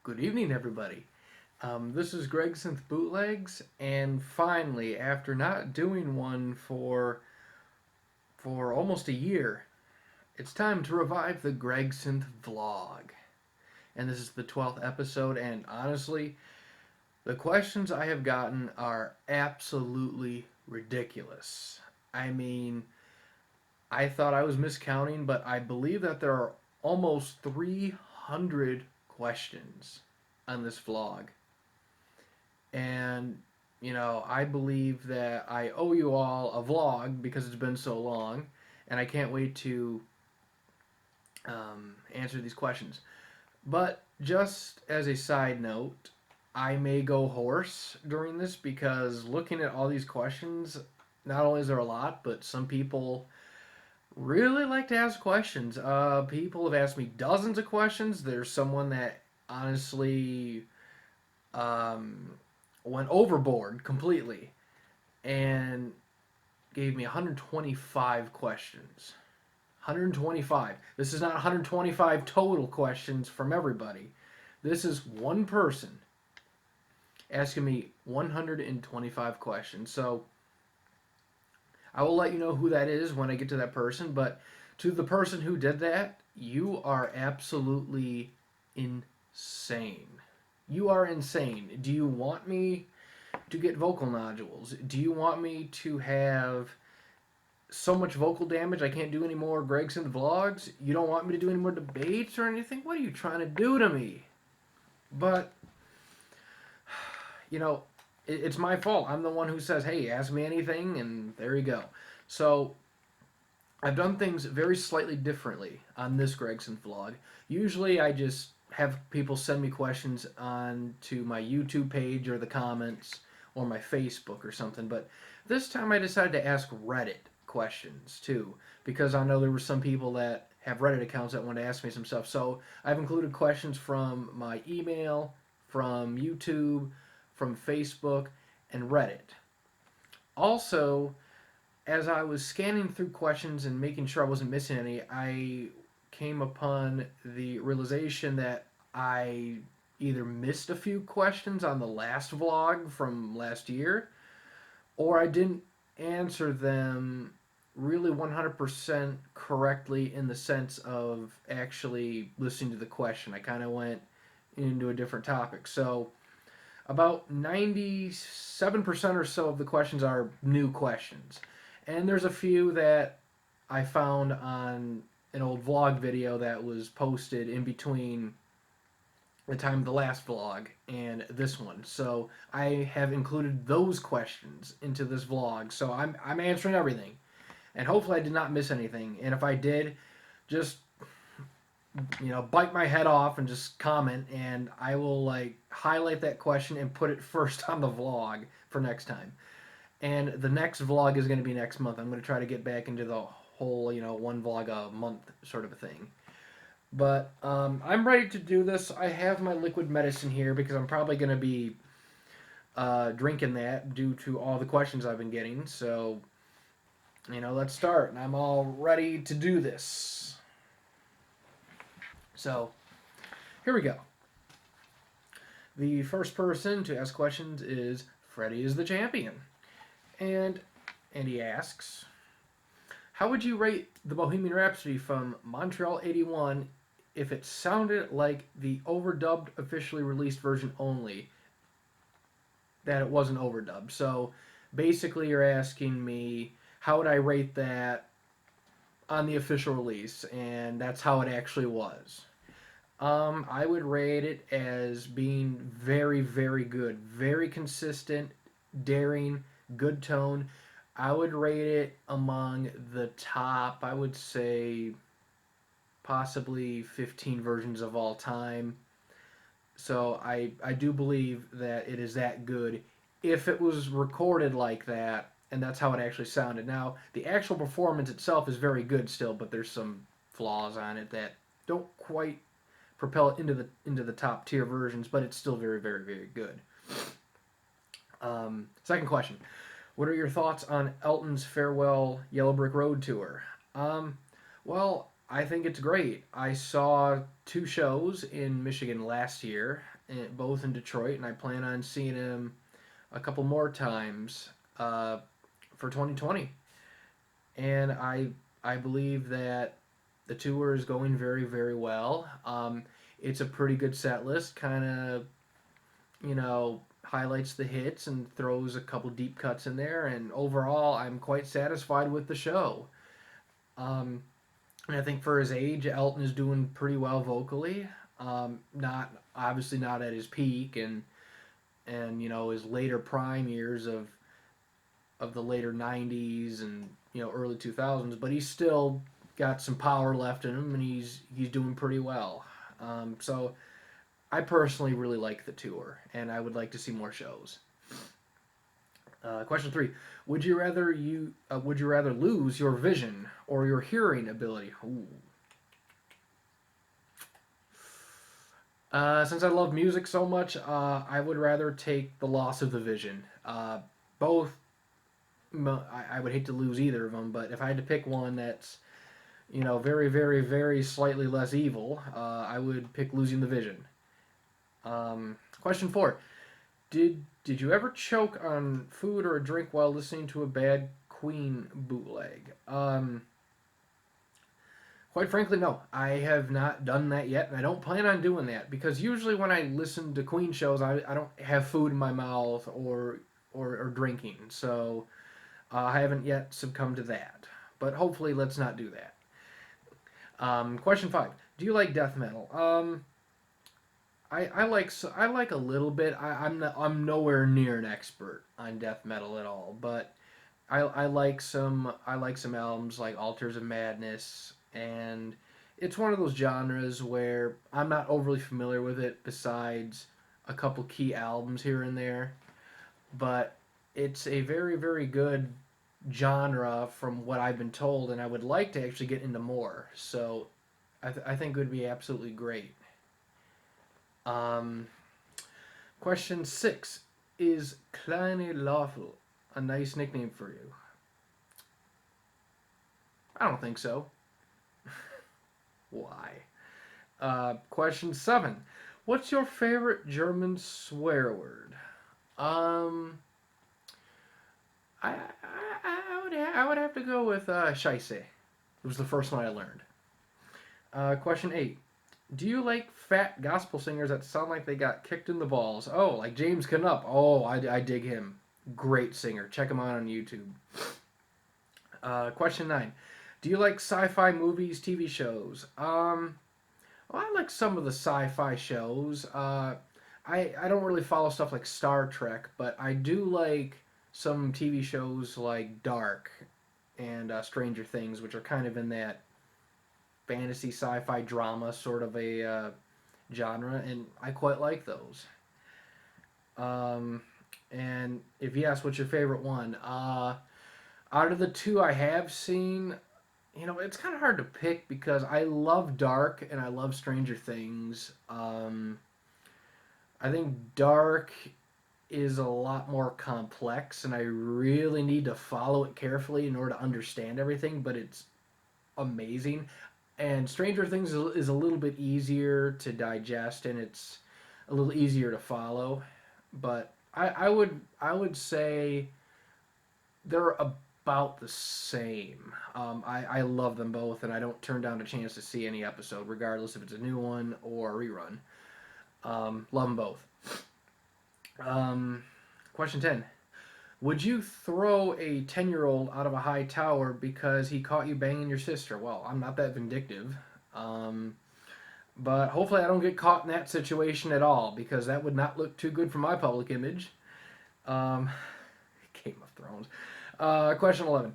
Good evening, everybody. This is Gregsynthbootlegs, and finally, after not doing one for almost a year, it's time to revive the GregsynthVlog. And this is the 12th episode, and honestly, the questions I have gotten are absolutely ridiculous. I mean, I thought I was miscounting, but I believe that there are almost 300 questions on this vlog. And, I believe that I owe you all a vlog because it's been so long, and I can't wait to answer these questions. But just as a side note, I may go hoarse during this because looking at all these questions, not only is there a lot, but some people really like to ask questions. People have asked me dozens of questions. There's someone that honestly um, went overboard completely and gave me 125 questions. 125. This is not 125 total questions from everybody. This is one person asking me 125 questions. So I will let you know who that is when I get to that person. But to the person who did that, you are absolutely insane. You are insane. Do you want me to get vocal nodules? Do you want me to have so much vocal damage I can't do any more Gregson vlogs? You don't want me to do any more debates or anything? What are you trying to do to me? But, you know, it's my fault. I'm the one who says, hey, ask me anything, and there you go. So, I've done things very slightly differently on this Gregson vlog. Usually I just have people send me questions on to my YouTube page or the comments or my Facebook or something, but this time I decided to ask Reddit questions too because I know there were some people that have Reddit accounts that want to ask me some stuff. So I've included questions from my email, from YouTube, from Facebook, and Reddit. Also, as I was scanning through questions and making sure I wasn't missing any, I came upon the realization that I either missed a few questions on the last vlog from last year, or I didn't answer them really 100% correctly in the sense of actually listening to the question. I kind of went into a different topic. So, about 97% or so of the questions are new questions. And there's a few that I found on an old vlog video that was posted in between the time of the last vlog and this one. So I have included those questions into this vlog. So I'm answering everything. And hopefully I did not miss anything. And if I did, just bite my head off and just comment, and I will like highlight that question and put it first on the vlog for next time. And the next vlog is going to be next month. I'm going to try to get back into the whole, one vlog a month sort of a thing. But I'm ready to do this. I have my liquid medicine here because I'm probably going to be drinking that due to all the questions I've been getting. So, let's start. And I'm all ready to do this. So, here we go. The first person to ask questions is Freddy is the champion. And he asks, how would you rate the Bohemian Rhapsody from Montreal 81 if it sounded like the overdubbed officially released version only, that it wasn't overdubbed? So basically you're asking me how would I rate that on the official release, and that's how it actually was. I would rate it as being very, very good, very consistent, daring, good tone. I would rate it among the top, I would say, possibly 15 versions of all time. So I do believe that it is that good if it was recorded like that, and that's how it actually sounded. Now, the actual performance itself is very good still, but there's some flaws on it that don't quite propel it into the top tier versions, but it's still very, very, very good. Second question. What are your thoughts on Elton's farewell Yellow Brick Road tour? Well, I think it's great. I saw two shows in Michigan last year, both in Detroit, and I plan on seeing him a couple more times for 2020. And I believe that the tour is going very, very well. It's a pretty good set list, kind of, highlights the hits and throws a couple deep cuts in there. And overall, I'm quite satisfied with the show. Um, and I think for his age, Elton is doing pretty well vocally. Not obviously not at his peak and his later prime years of the later '90s and early 2000s, but he's still got some power left in him, and he's doing pretty well. So I personally really like the tour, and I would like to see more shows. Question 3: Would you rather lose your vision or your hearing ability? Ooh. Since I love music so much, I would rather take the loss of the vision. Both, I would hate to lose either of them, but if I had to pick one that's very, very, very slightly less evil, I would pick losing the vision. Question 4: Did you ever choke on food or a drink while listening to a bad Queen bootleg? Quite frankly, no. I have not done that yet, and I don't plan on doing that because usually when I listen to Queen shows, I don't have food in my mouth or drinking, so I haven't yet succumbed to that. But hopefully, let's not do that. Question 5: Do you like death metal? I like a little bit. I'm nowhere near an expert on death metal at all, but I like some albums like Altars of Madness, and it's one of those genres where I'm not overly familiar with it besides a couple key albums here and there, but it's a very, very good genre from what I've been told, and I would like to actually get into more. So I think it would be absolutely great. Um, Question 6: Is Kleine Lawful a nice nickname for you? I don't think so. Why? Question 7: What's your favorite German swear word? Um, I would have to go with Scheisse. It was the first one I learned. Question 8: Do you like fat gospel singers that sound like they got kicked in the balls? Oh, like James Canup. Oh, I dig him. Great singer. Check him out on YouTube. Question 9: Do you like sci-fi movies, TV shows? Well, I like some of the sci-fi shows. I don't really follow stuff like Star Trek, but I do like some TV shows like Dark and Stranger Things, which are kind of in that fantasy sci-fi drama sort of a genre, and I quite like those. Um, and if yes, what's your favorite one? Out of the two I have seen, it's kind of hard to pick because I love Dark and I love Stranger Things. I think Dark is a lot more complex, and I really need to follow it carefully in order to understand everything, but it's amazing. And Stranger Things is a little bit easier to digest, and it's a little easier to follow. But I would say they're about the same. I love them both, and I don't turn down a chance to see any episode, regardless if it's a new one or a rerun. Love them both. Question 10: Would you throw a 10-year-old out of a high tower because he caught you banging your sister? Well, I'm not that vindictive. Um, but hopefully I don't get caught in that situation at all because that would not look too good for my public image. Um, Game of Thrones. Question 11: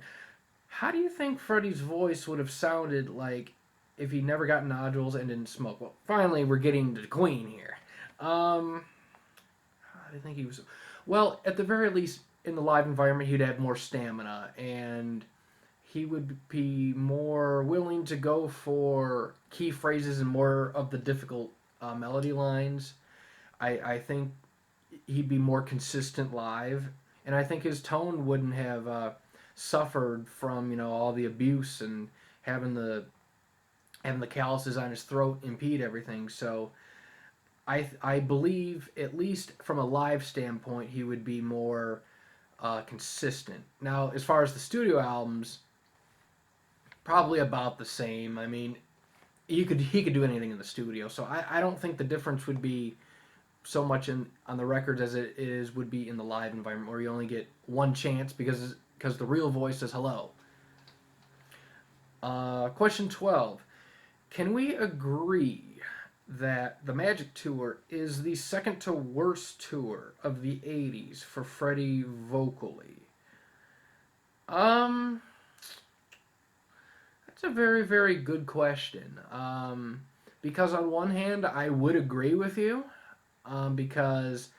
How do you think Freddie's voice would have sounded like if he never got nodules and didn't smoke? Well, finally we're getting to the Queen here. I think he was. Well, at the very least, in the live environment, he'd have more stamina, and he would be more willing to go for key phrases and more of the difficult melody lines. I think he'd be more consistent live, and I think his tone wouldn't have suffered from all the abuse and having the calluses on his throat impede everything. So I believe, at least from a live standpoint, he would be more consistent. Now, as far as the studio albums, probably about the same. I mean, he could do anything in the studio, so I don't think the difference would be so much in on the records as it is would be in the live environment where you only get one chance because the real voice says hello. Question 12. Can we agree that the Magic Tour is the second to worst tour of the 80s for Freddie vocally? Um, that's a very, very good question. Because on one hand, I would agree with you, because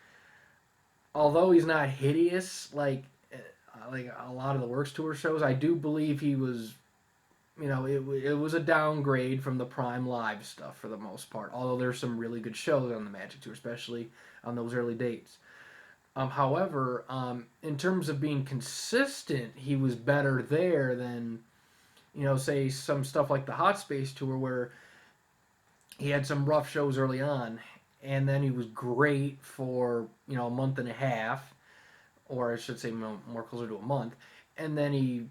although he's not hideous like a lot of the worst tour shows, I do believe he was, it was a downgrade from the Prime Live stuff for the most part. Although there's some really good shows on the Magic Tour, especially on those early dates. However, in terms of being consistent, he was better there than, say some stuff like the Hot Space Tour where he had some rough shows early on, and then he was great for a month and a half, or I should say more closer to a month, and then he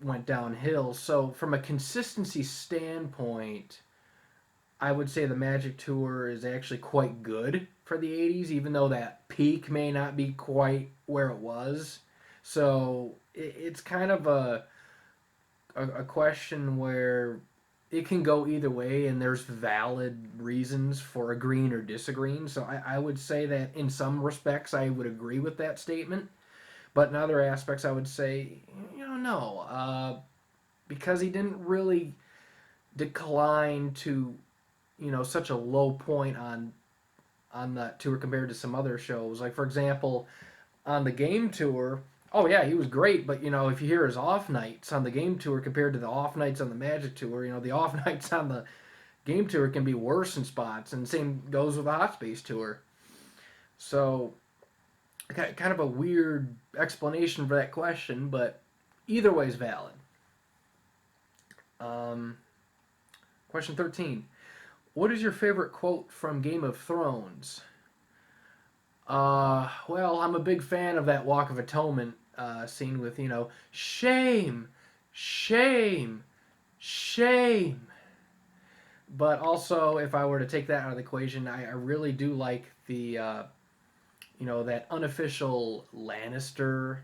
went downhill. So from a consistency standpoint, I would say the Magic Tour is actually quite good for the 80s, even though that peak may not be quite where it was. So it's kind of a question where it can go either way, and there's valid reasons for agreeing or disagreeing. So I would say that in some respects I would agree with that statement, but in other aspects I would say, no, because he didn't really decline to, such a low point on that tour compared to some other shows. Like for example, on the Game Tour, oh yeah, he was great, but if you hear his off nights on the Game Tour compared to the off nights on the Magic Tour, the off nights on the Game Tour can be worse in spots, and same goes with the Hot Space Tour. So, kind of a weird explanation for that question, but either way is valid. Um, Question 13. What is your favorite quote from Game of Thrones? Well, I'm a big fan of that Walk of Atonement scene with, shame, shame, shame. But also, if I were to take that out of the equation, I really do like the, that unofficial Lannister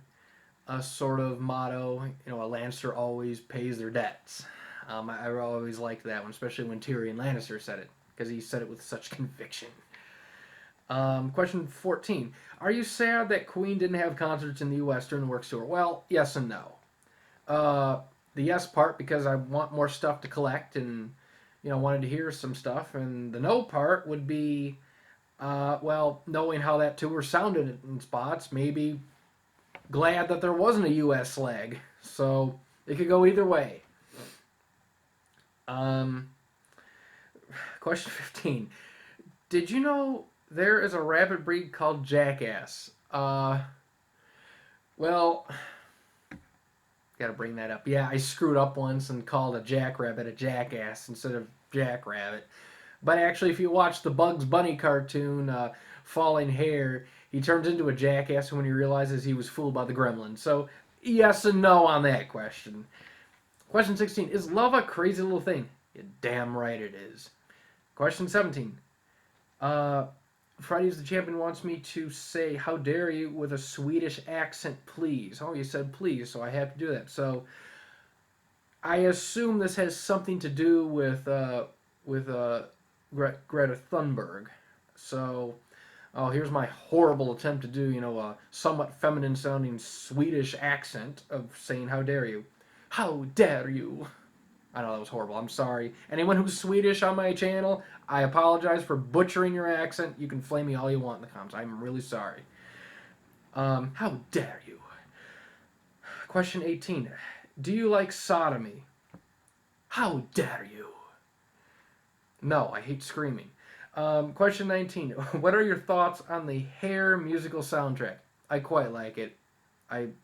sort of motto. A Lannister always pays their debts. I always liked that one, especially when Tyrion Lannister said it, because he said it with such conviction. Question 14. Are you sad that Queen didn't have concerts in the U.S. during the Works Tour? Well, yes and no. The yes part, because I want more stuff to collect and, wanted to hear some stuff. And the no part would be, well, knowing how that tour sounded in spots, maybe glad that there wasn't a U.S. leg. So it could go either way. Question 15. Did you know there is a rabbit breed called Jackass? Well, gotta bring that up. Yeah, I screwed up once and called a jackrabbit a jackass instead of jackrabbit. But actually, if you watch the Bugs Bunny cartoon, Falling Hair, he turns into a jackass when he realizes he was fooled by the gremlin. So, yes and no on that question. Question 16. Is love a crazy little thing? You're damn right it is. Question 17. Friday's the Champion wants me to say, how dare you, with a Swedish accent, please. Oh, you said please, so I have to do that. So, I assume this has something to do with Greta Thunberg. So, here's my horrible attempt to do, a somewhat feminine sounding Swedish accent of saying, how dare you. How dare you. I know that was horrible. I'm sorry. Anyone who's Swedish on my channel, I apologize for butchering your accent. You can flame me all you want in the comments. I'm really sorry. How dare you? Question 18. Do you like sodomy? How dare you? No, I hate screaming. Question 19. What are your thoughts on the Hair musical soundtrack? I quite like it.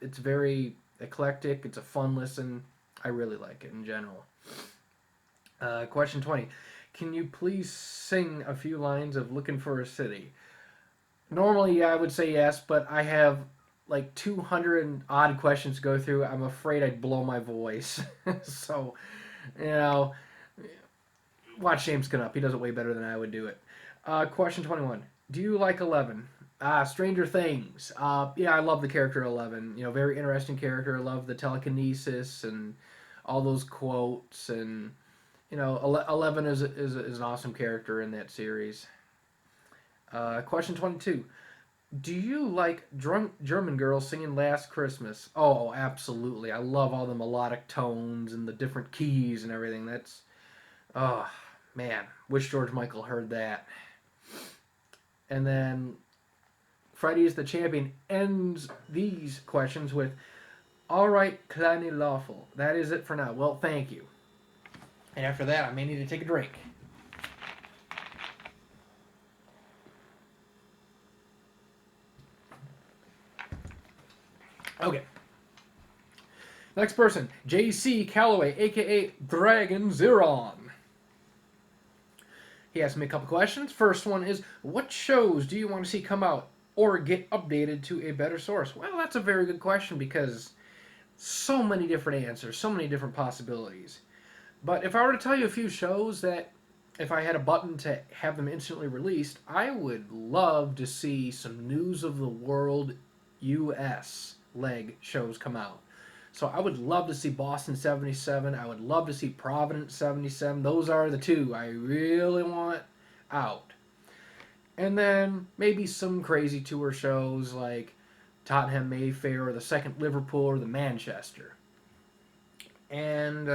It's very eclectic. It's a fun listen. I really like it in general. Question 20. Can you please sing a few lines of Looking for a City? Normally, I would say yes, but I have like 200 and odd questions to go through. I'm afraid I'd blow my voice. So, you know, watch James Canup. He does it way better than I would do it. Question 21. Do you like 11? Stranger Things. Yeah, I love the character 11. You know, very interesting character. I love the telekinesis and all those quotes. And, you know, 11 is an awesome character in that series. Question 22. Do you like drunk German girls singing Last Christmas? Oh, absolutely. I love all the melodic tones and the different keys and everything. That's, oh, man. Wish George Michael heard that. And then Friday is the Champion ends these questions with, all right, kleine Lawful. That is it for now. Well, thank you. And after that, I may need to take a drink. Okay. Next person, JC Calloway, aka Dragon Zeron. He asked me a couple questions. First one is, what shows do you want to see come out or get updated to a better source? Well, that's a very good question because so many different answers, so many different possibilities. But if I were to tell you a few shows that, if I had a button to have them instantly released, I would love to see some News of the World US leg shows come out. So I would love to see Boston 77. I would love to see Providence 77. Those are the two I really want out. And then maybe some crazy tour shows like Tottenham Mayfair or the second Liverpool or the Manchester. And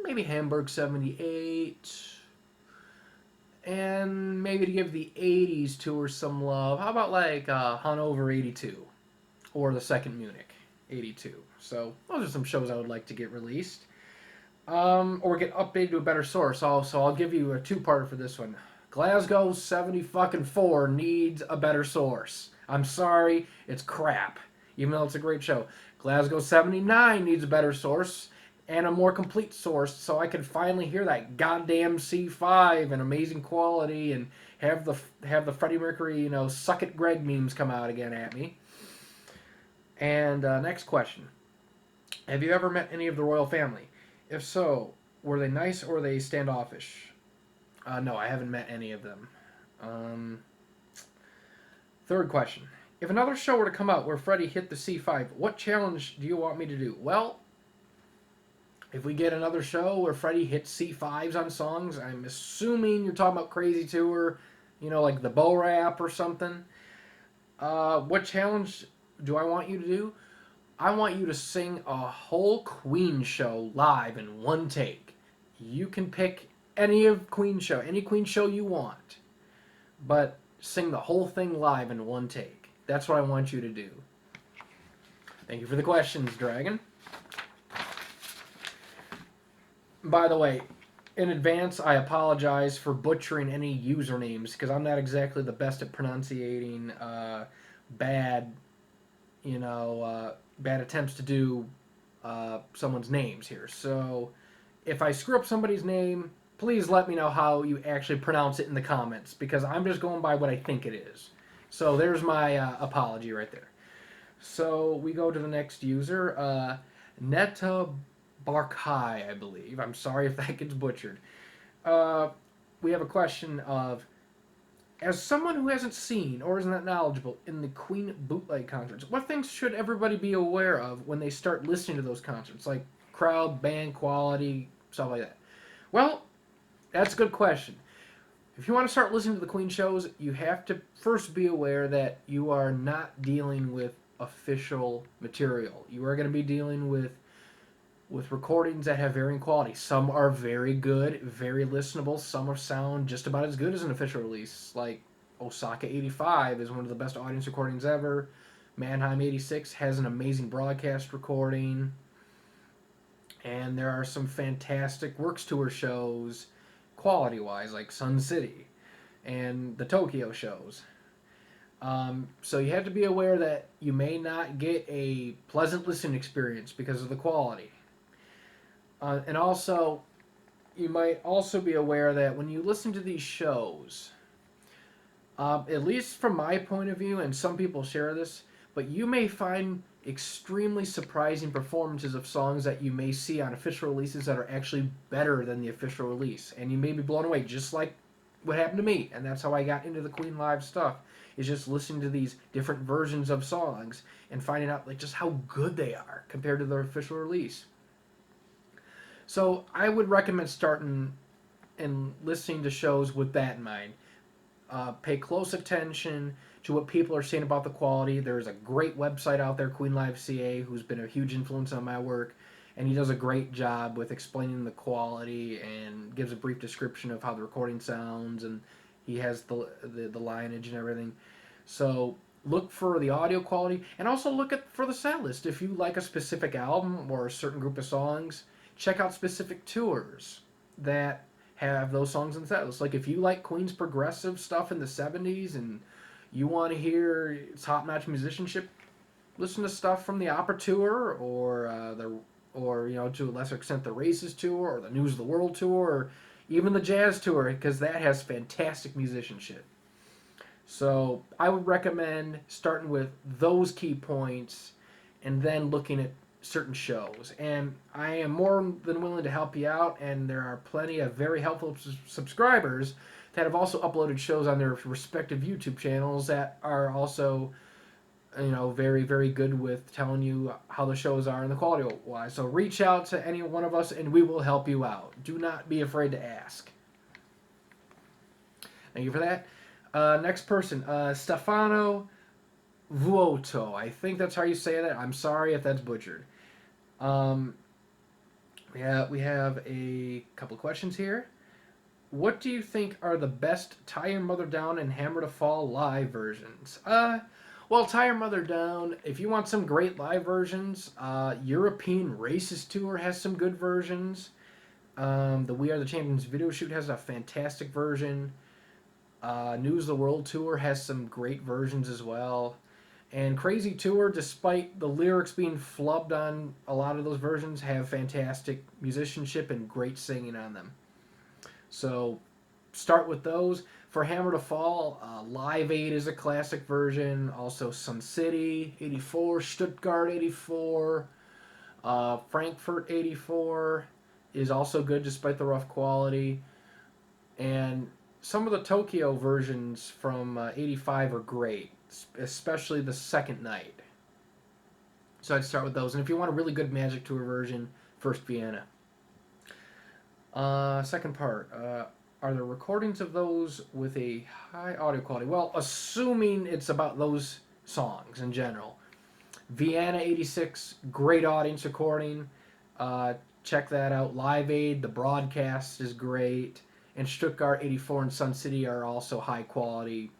maybe Hamburg 78. And maybe to give the 80s tour some love. How about like Hanover 82 or the second Munich 82. So those are some shows I would like to get released. Or get updated to a better source. Also, I'll give you a two-parter for this one. Glasgow 74 needs a better source. I'm sorry, it's crap. Even though it's a great show. Glasgow 79 needs a better source and a more complete source so I can finally hear that goddamn C5 in amazing quality and have the Freddie Mercury, you know, suck it Greg memes come out again at me. And next question. Have you ever met any of the royal family? If so, were they nice or were they standoffish? No, I haven't met any of them. Third question. If another show were to come out where Freddie hit the C5, what challenge do you want me to do? Well, if we get another show where Freddie hits C5s on songs, I'm assuming you're talking about Crazy Tour, you know, like the Bo Rap or something. What challenge do I want you to do? I want you to sing a whole Queen show live in one take. You can pick any Queen show you want, but sing the whole thing live in one take. That's what I want you to do. Thank you for the questions, Dragon. By the way, in advance, I apologize for butchering any usernames because I'm not exactly the best at pronunciating bad attempts to do someone's names here. So if I screw up somebody's name, please let me know how you actually pronounce it in the comments because I'm just going by what I think it is. So there's my apology right there. So we go to the next user, Neta Barkai, I believe. I'm sorry if that gets butchered. We have a question of, as someone who hasn't seen or is not knowledgeable in the Queen bootleg concerts, what things should everybody be aware of when they start listening to those concerts? Like crowd, band quality, stuff like that. Well, that's a good question. If you want to start listening to the Queen shows, you have to first be aware that you are not dealing with official material. You are going to be dealing with recordings that have varying quality. Some are very good, very listenable. Some sound just about as good as an official release. Like Osaka 85 is one of the best audience recordings ever. Mannheim 86 has an amazing broadcast recording. And there are some fantastic Works Tour shows, quality-wise, like Sun City and the Tokyo shows. So you have to be aware that you may not get a pleasant listening experience because of the quality. And also, you might also be aware that when you listen to these shows, at least from my point of view, and some people share this, but you may find extremely surprising performances of songs that you may see on official releases that are actually better than the official release, and you may be blown away, just like what happened to me. And that's how I got into the Queen Live stuff, is just listening to these different versions of songs and finding out like just how good they are compared to their official release. So I would recommend starting and listening to shows with that in mind. Pay close attention to what people are saying about the quality. There's a great website out there, Queen Live CA, who's been a huge influence on my work, and he does a great job with explaining the quality and gives a brief description of how the recording sounds, and he has the lineage and everything. So look for the audio quality, and also look for the set list. If you like a specific album or a certain group of songs, check out specific tours that have those songs in the set list. Like if you like Queen's progressive stuff in the 70s and you want to hear top-notch musicianship, listen to stuff from the Opera Tour or to a lesser extent the Races Tour or the News of the World Tour or even the Jazz Tour, because that has fantastic musicianship. So I would recommend starting with those key points and then looking at certain shows. And I am more than willing to help you out, and there are plenty of very helpful subscribers that have also uploaded shows on their respective YouTube channels that are also very, very good with telling you how the shows are and the quality wise. So reach out to any one of us and we will help you out. Do not be afraid to ask. Thank you for that. Next person, Stefano Vuoto. I think that's how you say that. I'm sorry if that's butchered. Yeah, we have a couple of questions here. What do you think are the best Tie Your Mother Down and Hammer to Fall live versions? Well, Tie Your Mother Down, if you want some great live versions, European Races Tour has some good versions. The We Are the Champions video shoot has a fantastic version. News of the World Tour has some great versions as well. And Crazy Tour, despite the lyrics being flubbed on a lot of those versions, have fantastic musicianship and great singing on them. So start with those. For Hammer to Fall, Live Aid is a classic version. Also Sun City, 84, Stuttgart, 84, Frankfurt, 84 is also good despite the rough quality. And some of the Tokyo versions from 85 are great, especially the second night. So I'd start with those. And if you want a really good Magic Tour version, first Vienna. Second part, are there recordings of those with a high audio quality? Well, assuming it's about those songs in general. Vienna 86, great audience recording. Check that out. Live Aid, the broadcast is great. And Stuttgart 84 and Sun City are also high quality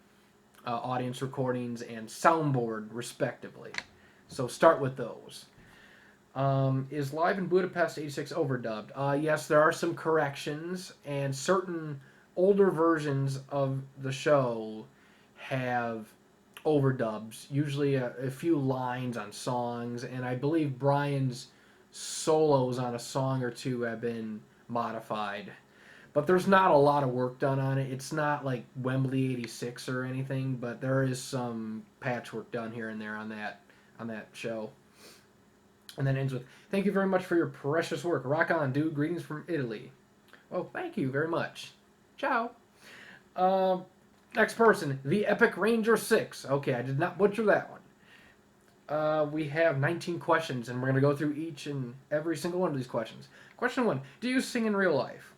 audience recordings and soundboard, respectively. So start with those. Is Live in Budapest 86 overdubbed? Yes, there are some corrections, and certain older versions of the show have overdubs, usually a few lines on songs, and I believe Brian's solos on a song or two have been modified. But there's not a lot of work done on it. It's not like Wembley 86 or anything, but there is some patchwork done here and there on that show. And then ends with, thank you very much for your precious work. Rock on, dude. Greetings from Italy. Well, thank you very much. Ciao. Next person, the Epic Ranger 6. Okay, I did not butcher that one. We have 19 questions, and we're going to go through each and every single one of these questions. Question 1, do you sing in real life?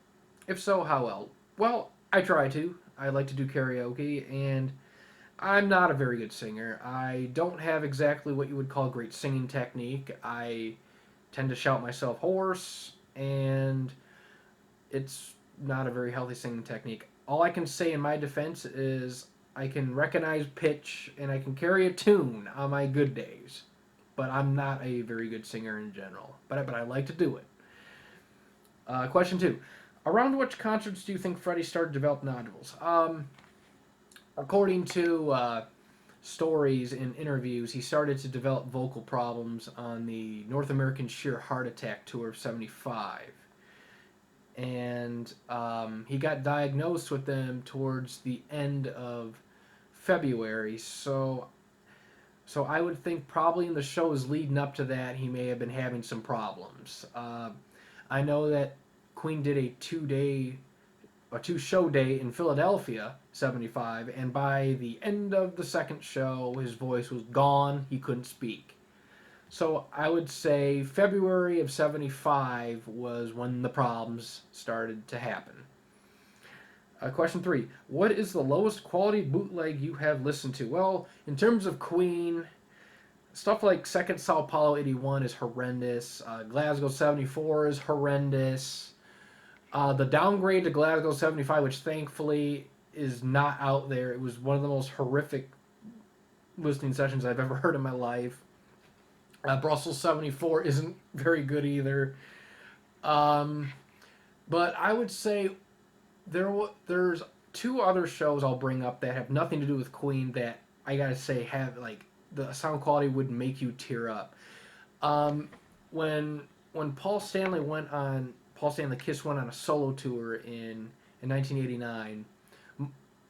If so, how well? Well, I try to. I like to do karaoke, and I'm not a very good singer. I don't have exactly what you would call great singing technique. I tend to shout myself hoarse, and it's not a very healthy singing technique. All I can say in my defense is I can recognize pitch, and I can carry a tune on my good days. But I'm not a very good singer in general. But I like to do it. Question 2. Around which concerts do you think Freddie started to develop nodules? According to stories and interviews, he started to develop vocal problems on the North American Sheer Heart Attack Tour of '75. and he got diagnosed with them towards the end of February. So I would think probably in the shows leading up to that, he may have been having some problems. I know that Queen did a two show day in Philadelphia, 75, and by the end of the second show, his voice was gone. He couldn't speak. So I would say February of 75 was when the problems started to happen. Question 3. What is the lowest quality bootleg you have listened to? Well, in terms of Queen, stuff like Second Sao Paulo 81 is horrendous. Glasgow 74 is horrendous. The downgrade to Glasgow 75, which thankfully is not out there, it was one of the most horrific listening sessions I've ever heard in my life. Brussels 74 isn't very good either. Um, but I would say there's two other shows I'll bring up that have nothing to do with Queen that I gotta say have like the sound quality would make you tear up. Um, when Paul Stanley Kiss went on a solo tour in 1989,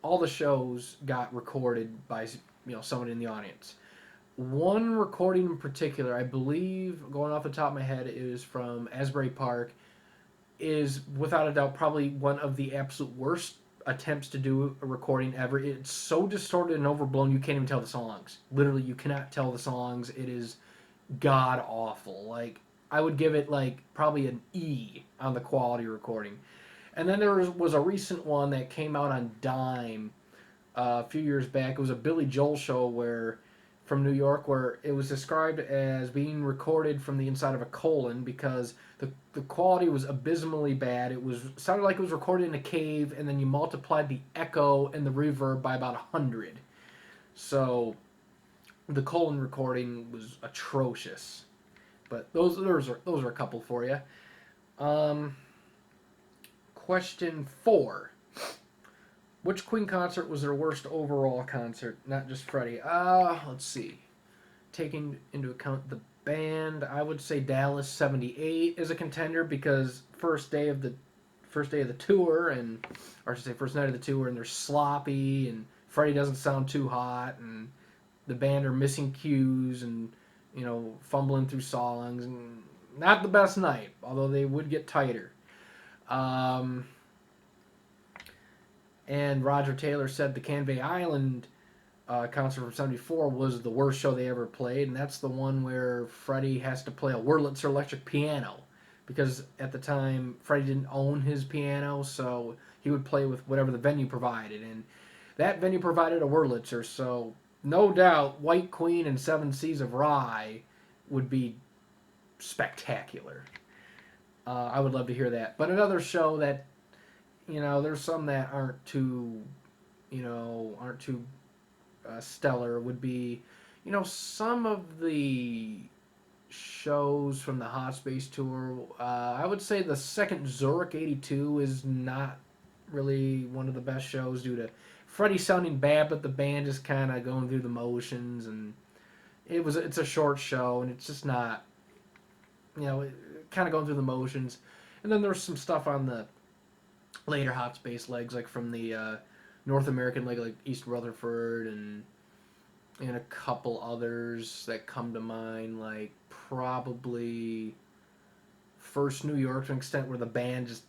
all the shows got recorded by someone in the audience. One recording in particular, I believe, going off the top of my head, is from Asbury Park, is without a doubt probably one of the absolute worst attempts to do a recording ever. It's so distorted and overblown you can't even tell the songs. Literally, you cannot tell the songs. It is god awful. Like I would give it like probably an E on the quality recording. And then there was a recent one that came out on Dime a few years back. It was a Billy Joel show where from New York where it was described as being recorded from the inside of a colon because the quality was abysmally bad. It sounded like it was recorded in a cave, and then you multiplied the echo and the reverb by about 100. So the colon recording was atrocious. But those are a couple for you. Um, Question 4. Which Queen concert was their worst overall concert? Not just Freddie. Let's see. Taking into account the band, I would say Dallas 78 is a contender because first day of the tour, and or I should say first night of the tour, and they're sloppy, and Freddie doesn't sound too hot, and the band are missing cues and fumbling through songs, and not the best night, although they would get tighter. Um, and Roger Taylor said the Canvey Island concert from '74 was the worst show they ever played, and that's the one where Freddie has to play a Wurlitzer electric piano because at the time Freddie didn't own his piano, so he would play with whatever the venue provided, and that venue provided a Wurlitzer, so no doubt White Queen and Seven Seas of Rye would be spectacular. I would love to hear that. But another show that there's some that aren't too stellar would be some of the shows from the Hot Space tour. I would say the second Zurich '82 is not really one of the best shows due to Freddie sounding bad, but the band is kind of going through the motions, and it's a short show, and it's just not kind of going through the motions. And then there's some stuff on the later Hot Space legs, like from the North American leg, like East Rutherford and a couple others that come to mind, like probably First New York to an extent where the band just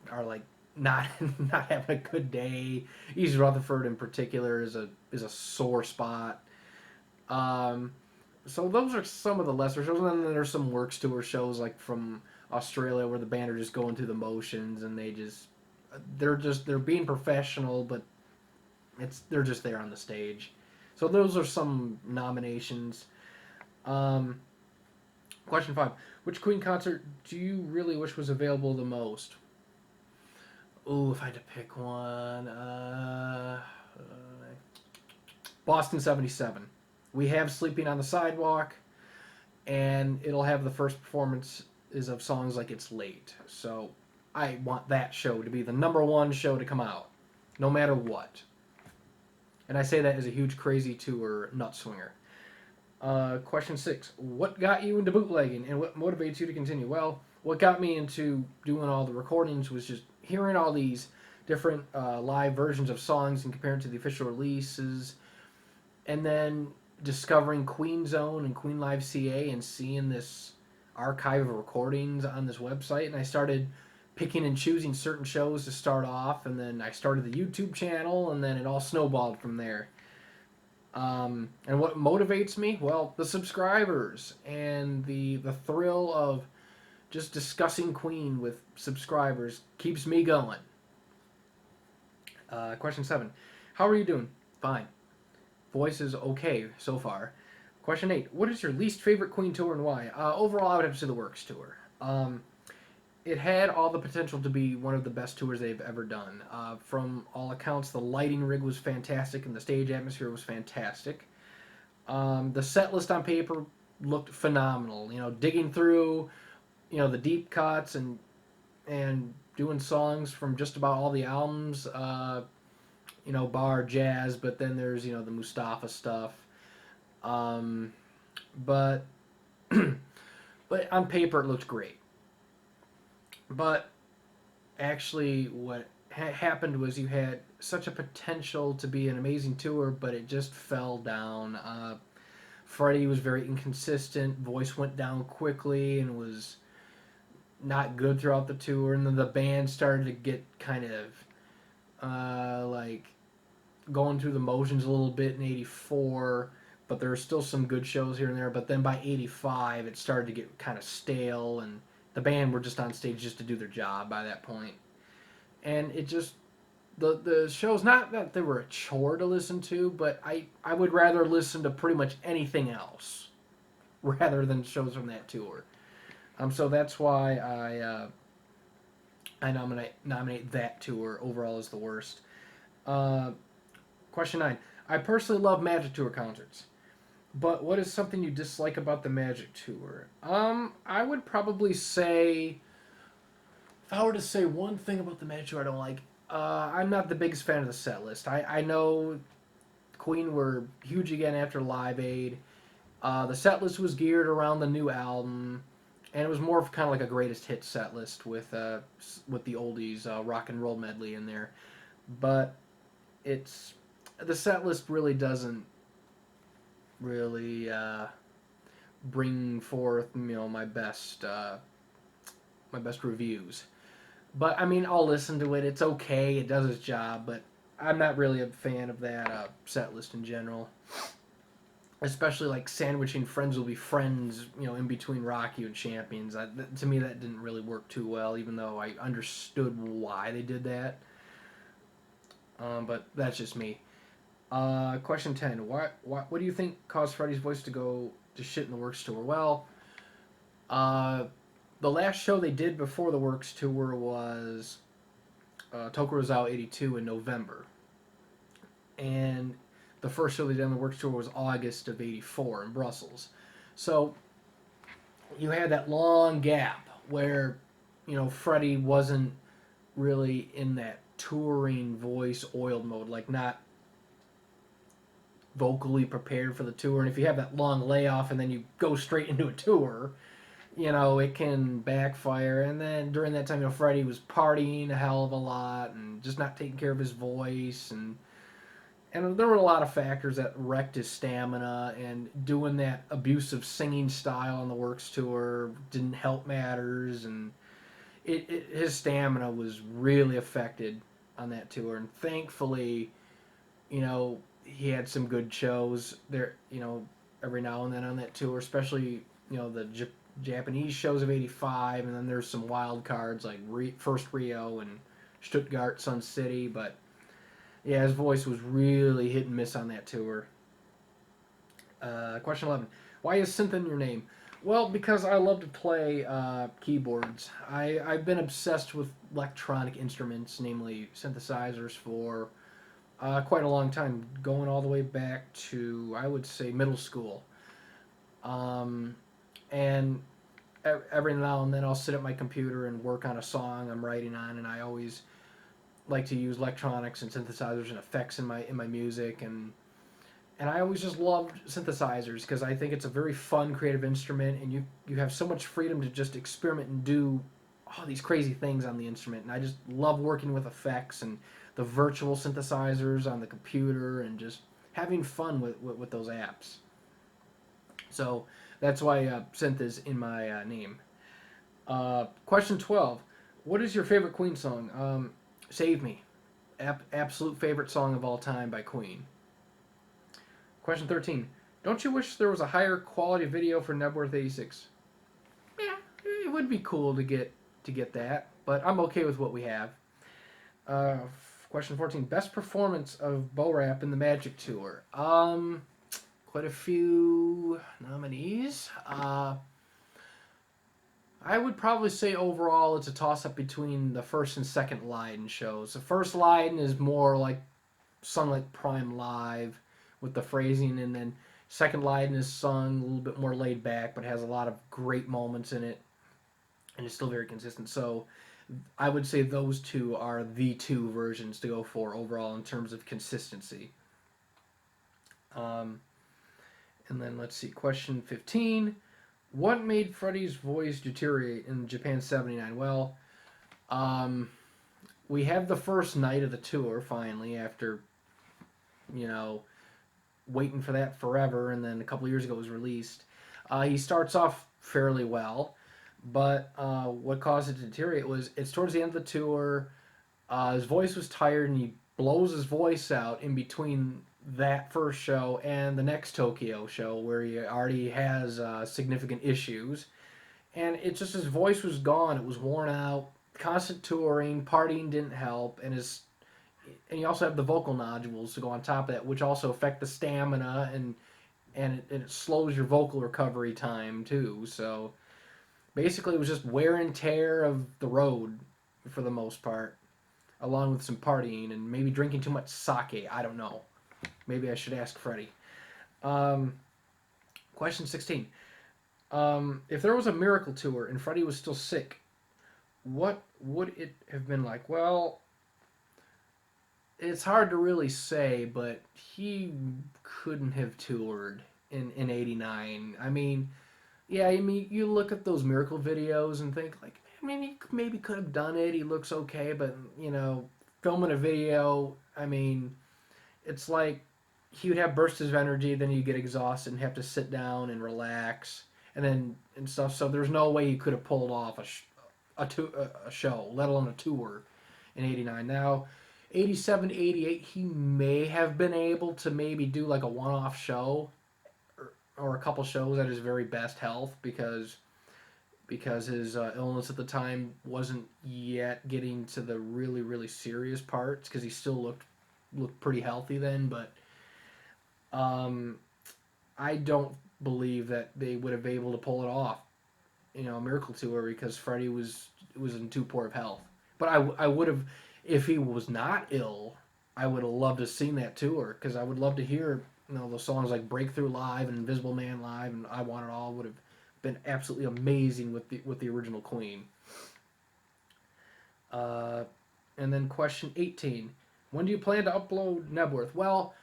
are like not not having a good day. East Rutherford in particular is a sore spot. So those are some of the lesser shows, and then there's some Works Tour shows like from Australia where the band are just going through the motions and they're being professional, but they're just there on the stage. So those are some nominations. Question 5. Which Queen concert do you really wish was available the most? Ooh, if I had to pick one. Boston 77. We have Sleeping on the Sidewalk, and it'll have the first performances of songs like It's Late. So I want that show to be the number one show to come out, no matter what. And I say that as a huge Crazy Tour nut swinger. Question 6. What got you into bootlegging, and what motivates you to continue? Well, what got me into doing all the recordings was just hearing all these different live versions of songs and comparing to the official releases, and then discovering Queen Zone and Queen Live CA and seeing this archive of recordings on this website, and I started picking and choosing certain shows to start off, and then I started the YouTube channel, and then it all snowballed from there. And what motivates me? Well, the subscribers and the thrill of just discussing Queen with subscribers keeps me going. Question 7. How are you doing? Fine. Voice is okay so far. Question 8. What is your least favorite Queen tour and why? Overall, I would have to say the Works tour. It had all the potential to be one of the best tours they've ever done. From all accounts, the lighting rig was fantastic and the stage atmosphere was fantastic. The set list on paper looked phenomenal. Digging through, the deep cuts and doing songs from just about all the albums. Bar jazz, but then there's the Mustafa stuff. But but on paper it looked great. But actually, what happened was you had such a potential to be an amazing tour, but it just fell down. Freddie was very inconsistent. Voice went down quickly and was not good throughout the tour. And then the band started to get kind of like going through the motions a little bit in '84. But there were still some good shows here and there. But then by '85, it started to get kind of stale, and the band were just on stage just to do their job by that point. And it just, the shows, not that they were a chore to listen to, but I would rather listen to pretty much anything else rather than shows from that tour. So that's why I nominate that tour overall as the worst. Question 9. I personally love Magic Tour concerts. But what is something you dislike about the Magic Tour? I would probably say, if I were to say one thing about the Magic Tour I don't like, I'm not the biggest fan of the set list. I know Queen were huge again after Live Aid. The set list was geared around the new album, and it was more of kind of like a greatest hits set list with the oldies rock and roll medley in there. But the set list really doesn't really bring forth my best reviews. But I mean, I'll listen to it. It's okay. It does its job. But I'm not really a fan of that set list in general. Especially like sandwiching Friends Will Be Friends, in between Rock You and Champions. To me, that didn't really work too well, even though I understood why they did that. But that's just me. Question 10. What do you think caused Freddie's voice to go to shit in the Works tour? Well, the last show they did before the Works tour was Tokurozawa 82 in November. And the first show they did on the Works tour was August of 84 in Brussels. So you had that long gap where, Freddie wasn't really in that touring voice oiled mode, like not vocally prepared for the tour. And if you have that long layoff and then you go straight into a tour, it can backfire. And then during that time, Freddie was partying a hell of a lot and just not taking care of his voice. And there were a lot of factors that wrecked his stamina. And doing that abusive singing style on the Works tour didn't help matters. And his stamina was really affected on that tour. And thankfully, he had some good shows there, every now and then on that tour, especially, the Japanese shows of '85, and then there's some wild cards like first Rio and Stuttgart, Sun City, but yeah, his voice was really hit and miss on that tour. Question 11. Why is synth in your name? Well, because I love to play keyboards. I've been obsessed with electronic instruments, namely synthesizers, for quite a long time, going all the way back to, I would say, middle school. And every now and then I'll sit at my computer and work on a song I'm writing on, and I always like to use electronics and synthesizers and effects in my music, and And I always just loved synthesizers because I think it's a very fun, creative instrument, and you have so much freedom to just experiment and do all these crazy things on the instrument. And I just love working with effects and the virtual synthesizers on the computer and just having fun with those apps. So that's why synth is in my name. Question 12. What is your favorite Queen song? Save Me. Absolute favorite song of all time by Queen. Question 13. Don't you wish there was a higher quality video for Nebworth 86? Yeah, it would be cool to get that, but I'm okay with what we have. Uh, Question 14. Best performance of Bo Rap in the Magic Tour. Quite a few nominees. I would probably say overall it's a toss-up between the first and second Leiden shows. The first Leiden is more like sung like Prime live with the phrasing, and then second Leiden is sung a little bit more laid back, but has a lot of great moments in it, and it's still very consistent. So I would say those two are the two versions to go for overall in terms of consistency. And then let's see, question 15. What made Freddie's voice deteriorate in Japan 79? Well, we have the first night of the tour finally after, you know, waiting for that forever, and then a couple years ago it was released. He starts off fairly well, but what caused it to deteriorate was it's towards the end of the tour. His voice was tired, and he blows his voice out in between that first show and the next Tokyo show where he already has significant issues. And it's just his voice was gone. It was worn out. Constant touring, partying didn't help, and you also have the vocal nodules to go on top of that, which also affect the stamina and it slows your vocal recovery time too. So basically, it was just wear and tear of the road for the most part, along with some partying and maybe drinking too much sake. I don't know. Maybe I should ask Freddie. Question 16. If there was a miracle tour and Freddie was still sick, what would it have been like? Well, it's hard to really say, but he couldn't have toured in '89. I mean, yeah, I mean, you look at those miracle videos and think, like, I mean, he maybe could have done it. He looks okay, but, filming a video, I mean, it's like he would have bursts of energy, then he'd get exhausted and have to sit down and relax and stuff. So there's no way he could have pulled off a show, let alone a tour in '89. Now, '87, '88, he may have been able to maybe do like a one-off show or a couple shows at his very best health because his illness at the time wasn't yet getting to the really, really serious parts because he still looked pretty healthy then, but I don't believe that they would have been able to pull it off, a miracle tour because Freddie was in too poor of health. But I would have, if he was not ill, I would have loved to have seen that tour because I would love to hear those songs like Breakthrough Live and Invisible Man Live and I Want It All would have been absolutely amazing with the original Queen. And then question 18. When do you plan to upload Nebworth? Well,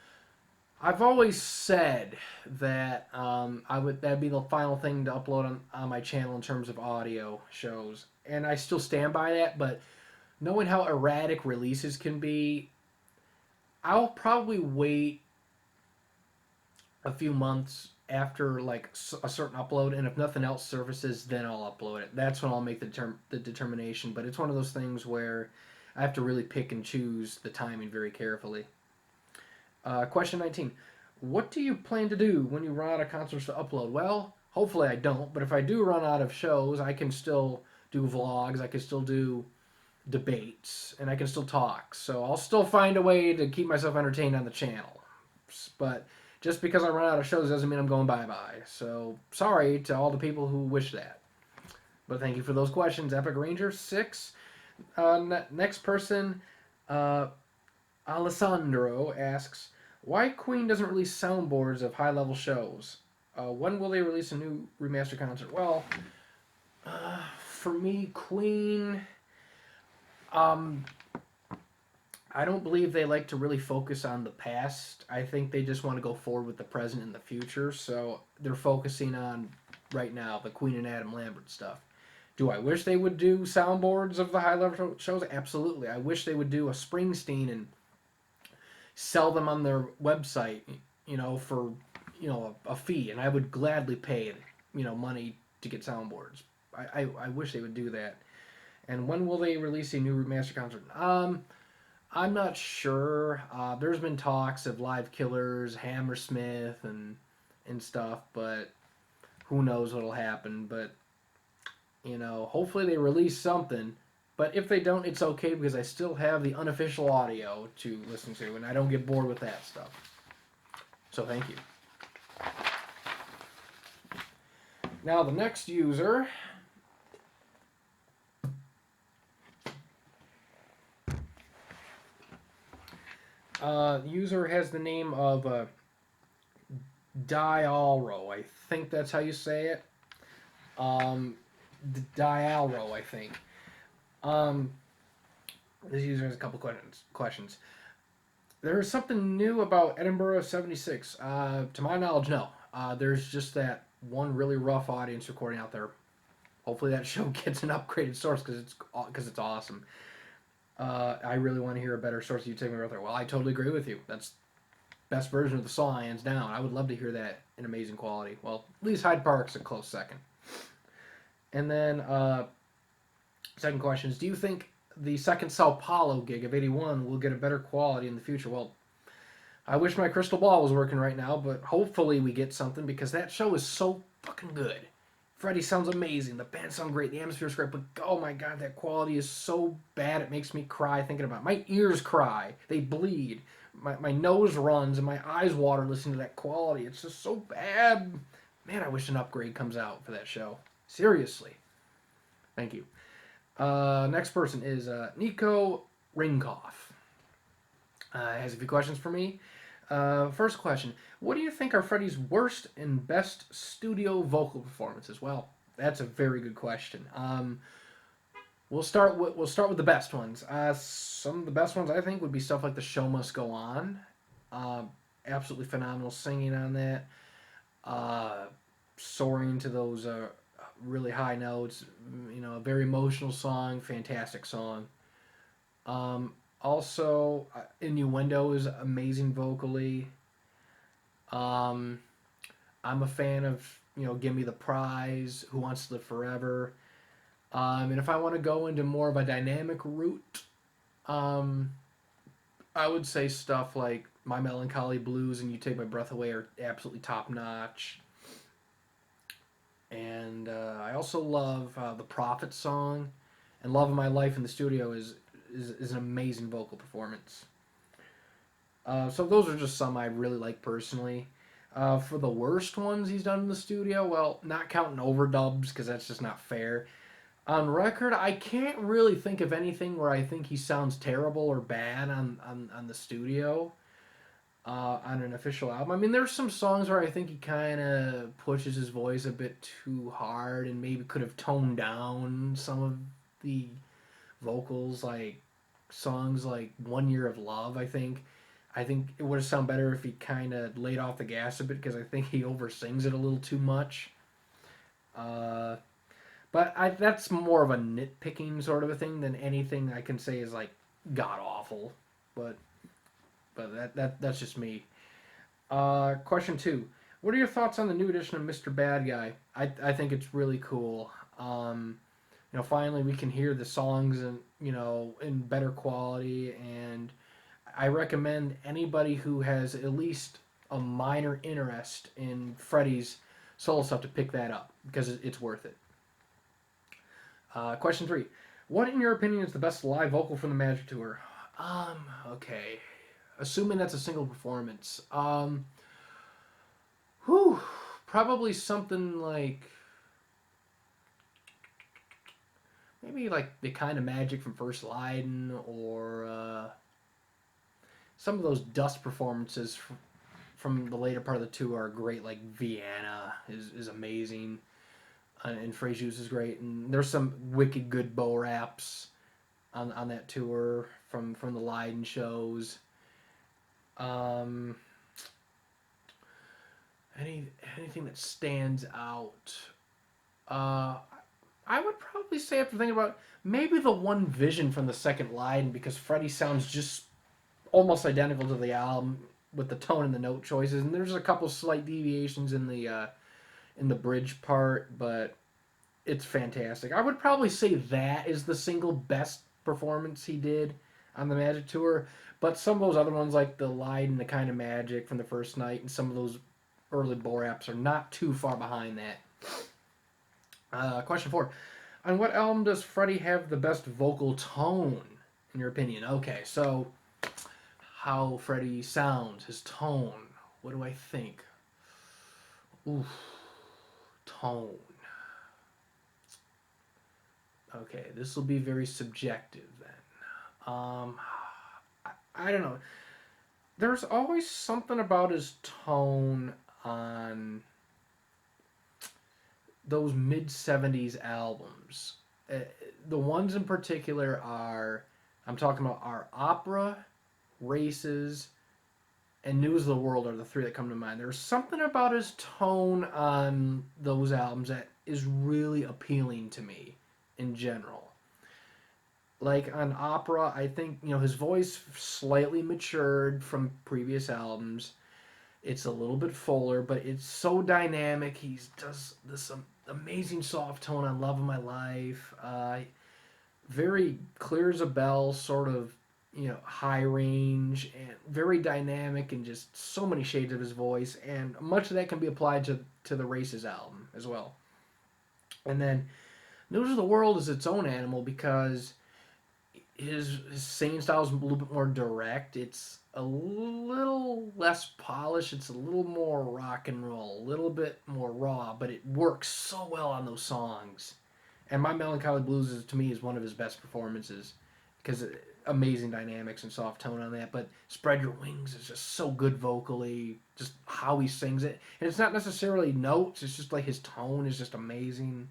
I've always said that that'd be the final thing to upload on my channel in terms of audio shows, and I still stand by that. But knowing how erratic releases can be, I'll probably wait a few months after like a certain upload, and if nothing else surfaces, then I'll upload it. That's when I'll make the determination. But it's one of those things where I have to really pick and choose the timing very carefully. Question 19. What do you plan to do when you run out of concerts to upload? Well, hopefully I don't, but if I do run out of shows, I can still do vlogs, I can still do debates, and I can still talk. So I'll still find a way to keep myself entertained on the channel. But just because I run out of shows doesn't mean I'm going bye-bye. So sorry to all the people who wish that. But thank you for those questions. Epic Ranger 6. Next person, Alessandro asks, why Queen doesn't release soundboards of high-level shows? When will they release a new remastered concert? Well, for me, Queen, I I don't believe they like to really focus on the past. I think they just want to go forward with the present and the future. So they're focusing on right now the Queen and Adam Lambert stuff. Do I wish they would do soundboards of the high level shows? Absolutely. I wish they would do a Springsteen and sell them on their website, for a fee, and I would gladly pay money to get soundboards. I wish they would do that. And when will they release a new remastered concert? I'm not sure. There's been talks of Live Killers, Hammersmith, and stuff, but who knows what'll happen. But hopefully they release something. But if they don't, it's okay because I still have the unofficial audio to listen to, and I don't get bored with that stuff. So thank you. Now the next user. User has the name of Dialro. I think that's how you say it. Dialro, I think. This user has a couple questions. There is something new about Edinburgh 76. To my knowledge, no. There's just that one really rough audience recording out there. Hopefully that show gets an upgraded source because it's awesome. I really want to hear a better source. You take me right there. Well, I totally agree with you. That's best version of the song, hands down. I would love to hear that in amazing quality. Well, at least Hyde Park's a close second. And then second question is, do you think the second Sao Paulo gig of 81 will get a better quality in the future? Well, I wish my crystal ball was working right now, but hopefully we get something because that show is so fucking good. Freddie sounds amazing. The band sounds great. The atmosphere is great. But, oh my God, that quality is so bad it makes me cry thinking about it. My ears cry. They bleed. My nose runs and my eyes water listening to that quality. It's just so bad. Man, I wish an upgrade comes out for that show. Seriously. Thank you. Next person is Nico Rinkoff. Has a few questions for me. First question: what do you think are Freddie's worst and best studio vocal performances? Well, that's a very good question. We'll start with the best ones. Some of the best ones I think would be stuff like "The Show Must Go On." Absolutely phenomenal singing on that. Soaring to those really high notes. A very emotional song. Fantastic song. Also, Innuendo is amazing vocally. I'm a fan of, Give Me the Prize, Who Wants to Live Forever. And if I want to go into more of a dynamic route, I would say stuff like My Melancholy Blues and You Take My Breath Away are absolutely top notch. And I also love the Prophet song, and Love of My Life in the Studio is an amazing vocal performance. So those are just some I really like personally. For the worst ones he's done in the studio, well, not counting overdubs because that's just not fair. On record, I can't really think of anything where I think he sounds terrible or bad on the studio. On an official album. I mean, there's some songs where I think he kind of pushes his voice a bit too hard and maybe could have toned down some of the vocals, like songs like One Year of Love, I think it would have sounded better if he kind of laid off the gas a bit because I think he oversings it a little too much. But that's more of a nitpicking sort of a thing than anything I can say is like god awful. But that's just me. Question 2. What are your thoughts on the new edition of Mr. Bad Guy? I think it's really cool. Finally we can hear the songs in better quality, and I recommend anybody who has at least a minor interest in Freddie's solo stuff to pick that up because it's worth it. Question 3. What, in your opinion, is the best live vocal from the Magic Tour? Okay. Assuming that's a single performance. Probably something like maybe like The Kind of Magic from First Leiden, or some of those Dust performances from the later part of the tour are great. Like Vienna is amazing, and Frejus is great, and there's some wicked good bow raps. on that tour from the Leiden shows. Um, anything that stands out? Uh, I would probably say, after thinking about it, maybe the One Vision from the second Leiden, because Freddie sounds just almost identical to the album with the tone and the note choices, and there's a couple slight deviations in the bridge part, but it's fantastic. I would probably say that is the single best performance he did on the Magic Tour. But some of those other ones, like the Lied and the Kind of Magic from the first night, and some of those early Boraps are not too far behind that. Question 4. On what album does Freddie have the best vocal tone, in your opinion? Okay, so how Freddie sounds, his tone. What do I think? Oof, tone. Okay, this will be very subjective then. I don't know. There's always something about his tone on those mid 70s albums. The ones in particular are, I'm talking about, our Opera, Races, and News of the World are the three that come to mind. There's something about his tone on those albums that is really appealing to me in general. Like on Opera, I think, his voice slightly matured from previous albums. It's a little bit fuller, but it's so dynamic. He does this amazing soft tone on Love of My Life. Very clear as a bell, sort of, high range, and very dynamic, and just so many shades of his voice. And much of that can be applied to the Races album as well. And then News of the World is its own animal because his singing style is a little bit more direct. It's a little less polished. It's a little more rock and roll, a little bit more raw, but it works so well on those songs. And My Melancholy Blues to me is one of his best performances because amazing dynamics and soft tone on that. But Spread Your Wings is just so good vocally, just how he sings it. And it's not necessarily notes. It's just like his tone is just amazing.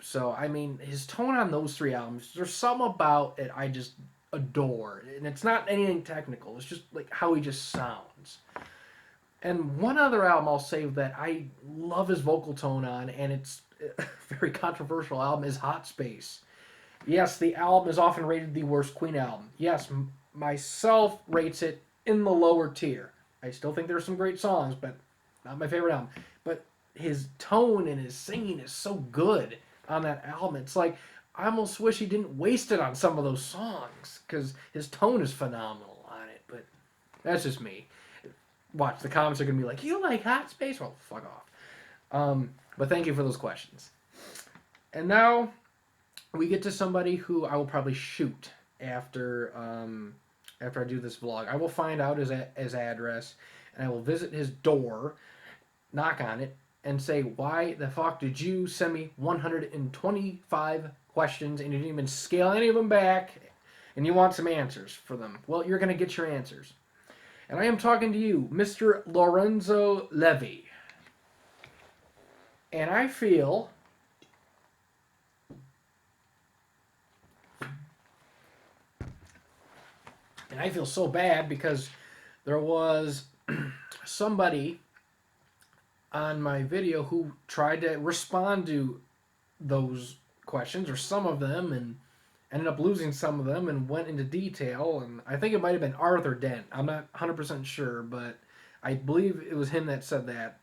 So, I mean, his tone on those three albums, there's some about it I just adore. And it's not anything technical, it's just like how he just sounds. And one other album I'll say that I love his vocal tone on, and it's a very controversial album, is Hot Space. Yes, the album is often rated the worst Queen album. Yes, myself rates it in the lower tier. I still think there's some great songs, but not my favorite album. But his tone and his singing is so good on that album. It's like I almost wish he didn't waste it on some of those songs because his tone is phenomenal on it. But that's just me. Watch, the comments are gonna be like, "You like Hot Space?" Well, fuck off. But thank you for those questions. And now we get to somebody who I will probably shoot after I do this vlog. I will find out his address, and I will visit his door, knock on it, and say, "Why the fuck did you send me 125 questions and you didn't even scale any of them back, and you want some answers for them?" Well, you're gonna get your answers. And I am talking to you, Mr. Lorenzo Levy. And I feel so bad because there was somebody on my video who tried to respond to those questions, or some of them, and ended up losing some of them and went into detail. And I think it might have been Arthur Dent. I'm not 100% sure, but I believe it was him that said that,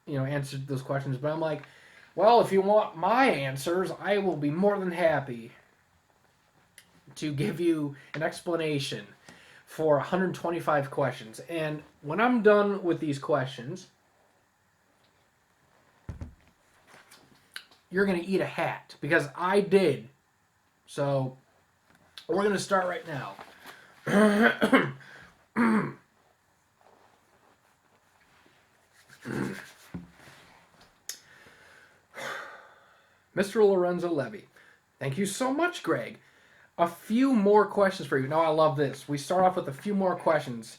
answered those questions. But I'm like, well, if you want my answers, I will be more than happy to give you an explanation for 125 questions. And when I'm done with these questions, you're going to eat a hat because I did. So we're going to start right now. Mr. Lorenzo Levy, thank you so much, Greg. A few more questions for you. Now, I love this. We start off with a few more questions.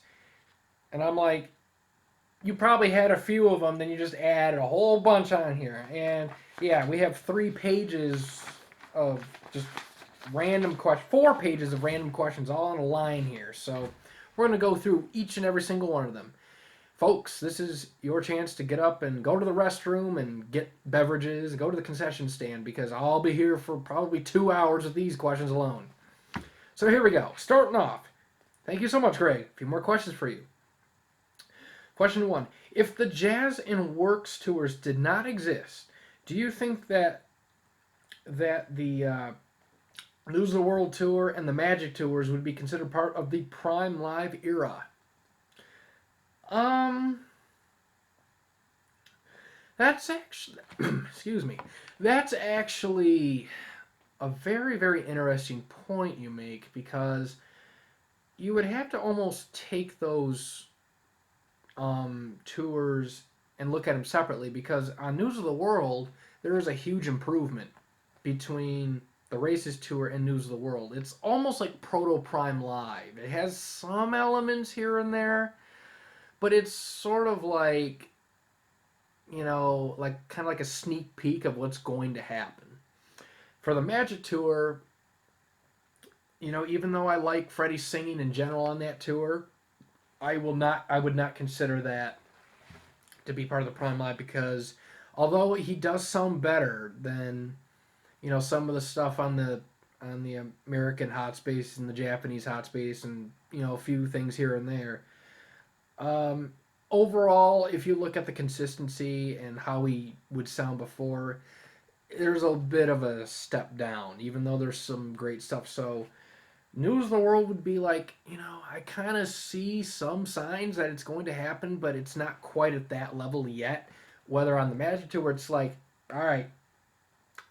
And I'm like, you probably had a few of them, then you just added a whole bunch on here. And yeah, we have 3 pages of just random questions, 4 pages of random questions all on a line here. So we're going to go through each and every single one of them. Folks, this is your chance to get up and go to the restroom and get beverages and go to the concession stand because I'll be here for probably 2 hours with these questions alone. So here we go. Starting off. Thank you so much, Greg. A few more questions for you. Question 1. If the Jazz and Works tours did not exist, do you think that the News of the World tour and the Magic tours would be considered part of the Prime Live era? That's actually, excuse me, that's actually a very, very interesting point you make because you would have to almost take those tours and look at them separately because on News of the World, there is a huge improvement between the Races Tour and News of the World. It's almost like Proto Prime Live. It has some elements here and there, but it's sort of like, like kind of like a sneak peek of what's going to happen. For the Magic Tour, even though I like Freddie singing in general on that tour, I would not consider that to be part of the Prime Live because although he does sound better than some of the stuff on the American hot space and the Japanese hot space and a few things here and there. Overall, if you look at the consistency and how he would sound before, there's a bit of a step down, even though there's some great stuff. So, News of the World would be like, I kind of see some signs that it's going to happen, but it's not quite at that level yet. Whether on the Magic Tour, it's like, all right,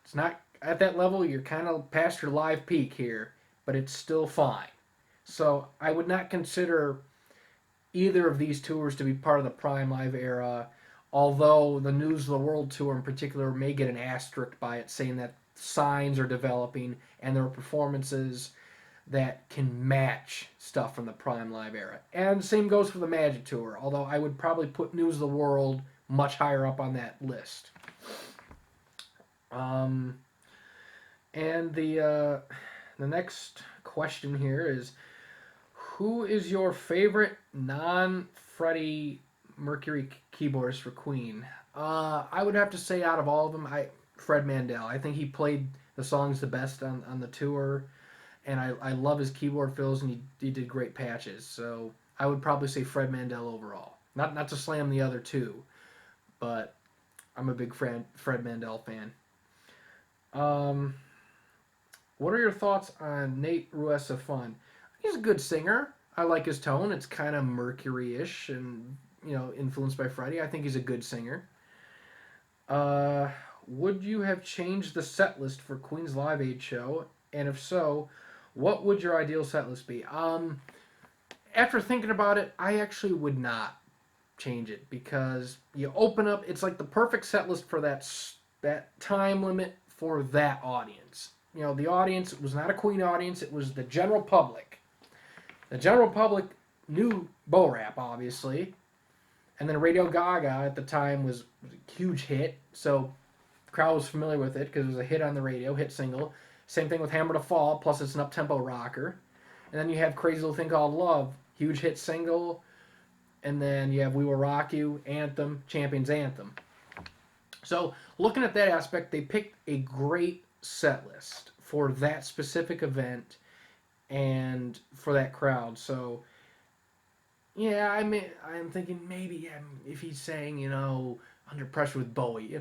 it's not at that level, you're kind of past your live peak here, but it's still fine. So, I would not consider either of these tours to be part of the Prime Live era, although the News of the World tour in particular may get an asterisk by it saying that signs are developing and there are performances that can match stuff from the Prime Live era. And the same goes for the Magic Tour, although I would probably put News of the World much higher up on that list. And the next question here is, who is your favorite non-Freddie Mercury keyboardist for Queen? I would have to say out of all of them, Fred Mandel. I think he played the songs the best on the tour, and I love his keyboard fills, and he did great patches. So I would probably say Fred Mandel overall. Not to slam the other two, but I'm a big Fred Mandel fan. What are your thoughts on Nate Ruessa-Fun? He's a good singer. I like his tone. It's kind of Mercury-ish and, influenced by Freddie. I think he's a good singer. Would you have changed the set list for Queen's Live Aid show? And if so, what would your ideal set list be? After thinking about it, I actually would not change it because you open up, it's like the perfect set list for that time limit for that audience. The audience was not a Queen audience, it was the general public. The general public knew Bo Rap, obviously. And then Radio Gaga at the time was a huge hit, so the crowd was familiar with it because it was a hit on the radio, hit single. Same thing with Hammer to Fall, plus it's an up-tempo rocker. And then you have Crazy Little Thing Called Love, huge hit single. And then you have We Will Rock You, Anthem, Champions Anthem. So looking at that aspect, they picked a great set list for that specific event and for that crowd. So, yeah, I'm thinking maybe if he's saying, Under Pressure with Bowie,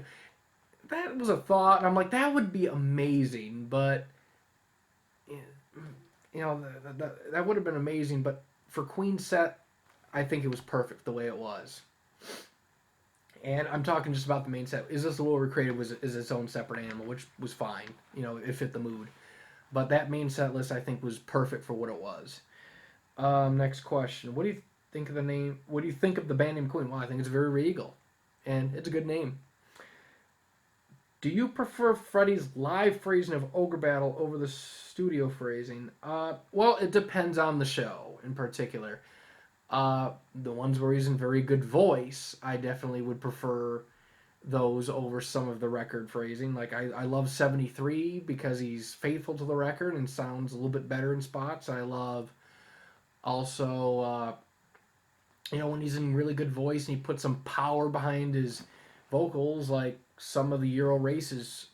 that was a thought, and I'm like, that would be amazing, but, that would have been amazing, but for Queen's set, I think it was perfect the way it was. And I'm talking just about the main set. Is This the World We Created is its own separate animal, which was fine. It fit the mood. But that main set list, I think, was perfect for what it was. Next question. What do you think of the name? What do you think of the band name Queen? Well, I think it's very regal. And it's a good name. Do you prefer Freddie's live phrasing of Ogre Battle over the studio phrasing? Well, it depends on the show in particular. The ones where he's in very good voice, I definitely would prefer those over some of the record phrasing. Like I love 73 because he's faithful to the record and sounds a little bit better in spots. I love also when he's in really good voice and he puts some power behind his vocals. Like some of the Euro races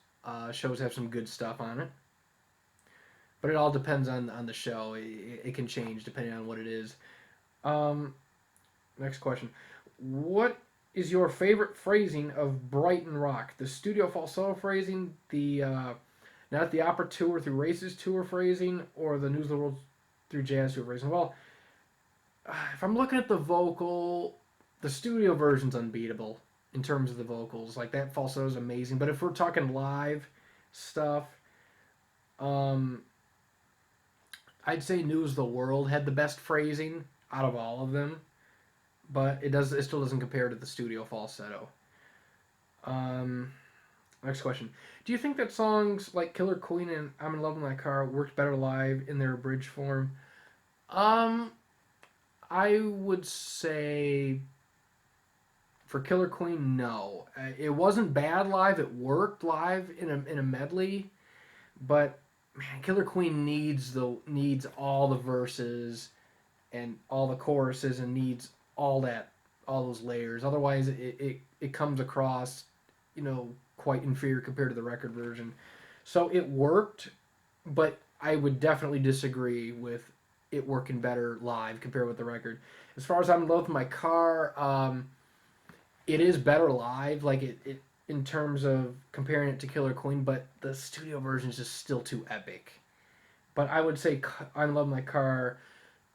shows have some good stuff on it. But it all depends on the show. It can change depending on what it is. Um, Next question. What is your favorite phrasing of Brighton Rock? The studio falsetto phrasing, the not the opera tour through races tour phrasing, or the News of the World through jazz tour phrasing? Well, if I'm looking at the vocal, the studio version's unbeatable in terms of the vocals. Like that falsetto is amazing. But if we're talking live stuff, um, I'd say News of the World had the best phrasing out of all of them, but it still doesn't compare to the studio falsetto. Um, Next question. Do you think that songs like Killer Queen and I'm in Love with My Car worked better live in their abridged form? Um, I would say for Killer Queen, no. It wasn't bad live. It worked live in a medley, but man, Killer Queen needs all the verses and all the choruses and needs all those layers. Otherwise, it comes across, quite inferior compared to the record version. So it worked, but I would definitely disagree with it working better live compared with the record. As far as I'm in love with my car, it is better live, like it in terms of comparing it to Killer Queen, but the studio version is just still too epic. But I would say I Love My Car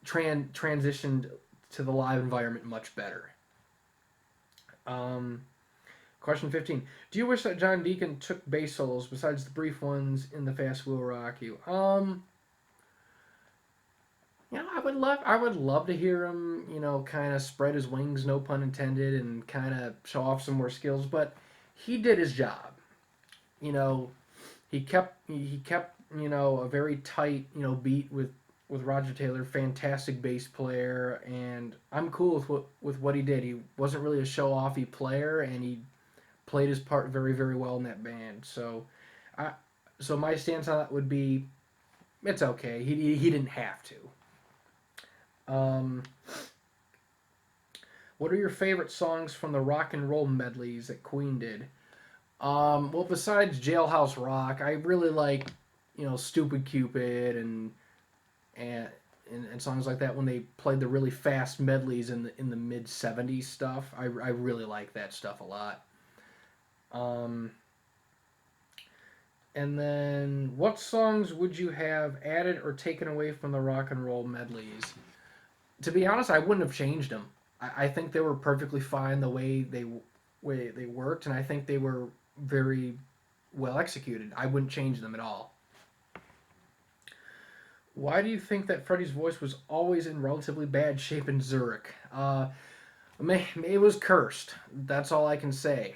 transitioned to the live environment much better. Um, Question 15. Do you wish that John Deacon took bass solos besides the brief ones in the Fast Will Rock You? I would love to hear him, kind of spread his wings, no pun intended, and kind of show off some more skills, but he did his job. You know, he kept a very tight beat with Roger Taylor, fantastic bass player, and I'm cool with what he did. He wasn't really a show offy player, and he played his part very very well in that band. I so my stance on that would be it's okay. He didn't have to. Um, what are your favorite songs from the rock and roll medleys that Queen did? Well, besides Jailhouse Rock, I really like Stupid Cupid and and songs like that when they played the really fast medleys in the mid '70s stuff. I really like that stuff a lot. Um, and then, what songs would you have added or taken away from the rock and roll medleys? To be honest, I wouldn't have changed them. I think they were perfectly fine the way they worked, and I think they were very well executed. I wouldn't change them at all. Why do you think that Freddie's voice was always in relatively bad shape in Zurich? It was cursed. That's all I can say.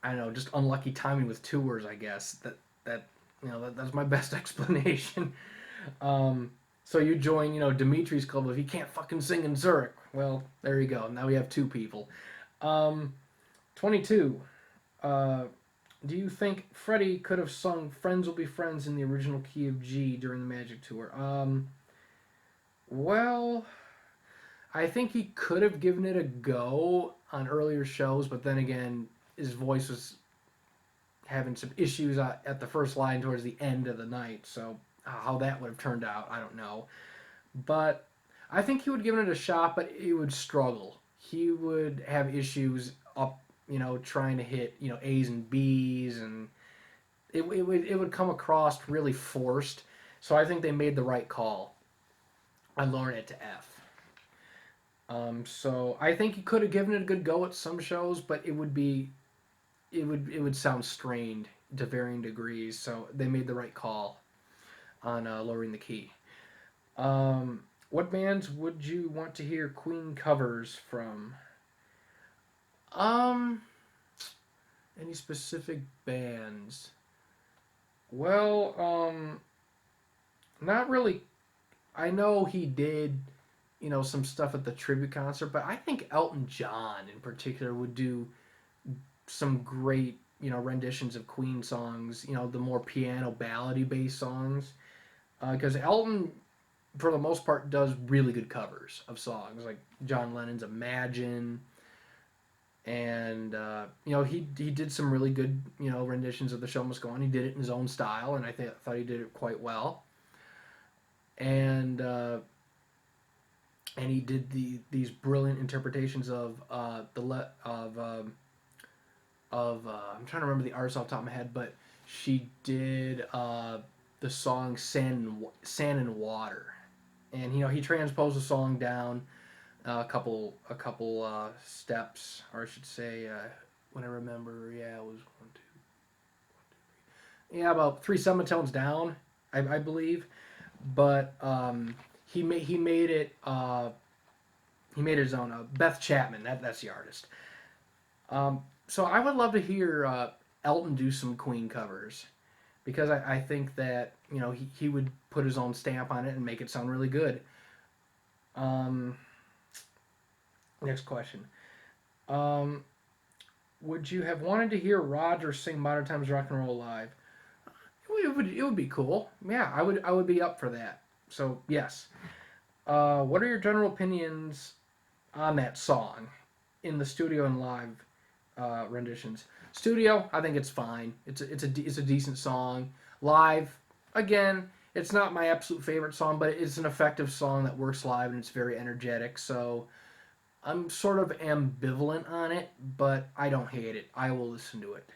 I don't know, just unlucky timing with tours, I guess. That's my best explanation. So you join, Dimitri's club if he can't fucking sing in Zurich. Well, there you go. Now we have two people. Um, 22. Uh, do you think Freddie could have sung "Friends Will Be Friends" in the original key of G during the Magic Tour? Well, I think he could have given it a go on earlier shows, but then again, his voice was having some issues at the first line towards the end of the night. So how that would have turned out, I don't know. But I think he would give it a shot, but he would struggle. He would have issues up, trying to hit, A's and B's, and it would come across really forced. So I think they made the right call on lowering it to F. So I think he could have given it a good go at some shows, but it would sound strained to varying degrees. So they made the right call on lowering the key. What bands would you want to hear Queen covers from? Um, any specific bands? Well, not really. I know he did some stuff at the tribute concert, but I think Elton John in particular would do some great, renditions of Queen songs, the more piano ballady based songs. Because Elton, for the most part, does really good covers of songs like John Lennon's Imagine, and he did some really good renditions of The Show Must Go On. He did it in his own style, and I thought he did it quite well. And he did these brilliant interpretations of I'm trying to remember the artist off the top of my head, but she did the song Sand and Water, and he transposed the song down a couple steps, or I should say, when I remember, yeah, it was one, two, yeah, about three semitones down, I believe, but he made it his own. Beth Chapman, that's the artist. So I would love to hear Elton do some Queen covers because I think that he would put his own stamp on it and make it sound really good. Um, Next question. Um, would you have wanted to hear Roger sing Modern Times Rock and Roll live? It would be cool. Yeah, I would be up for that. So yes. What are your general opinions on that song in the studio and live renditions? Studio, I think it's fine. It's a decent song. Live, again, it's not my absolute favorite song, but it's an effective song that works live and it's very energetic. So I'm sort of ambivalent on it, but I don't hate it. I will listen to it.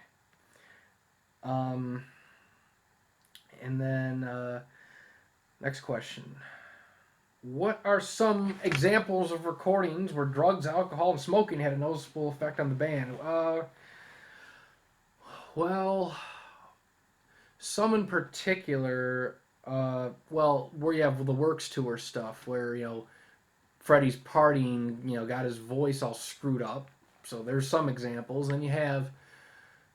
Um, and then next question. What are some examples of recordings where drugs, alcohol, and smoking had a noticeable effect on the band? Well, some in particular. Well, where you have the Works tour stuff, where Freddie's partying, got his voice all screwed up. So there's some examples. Then you have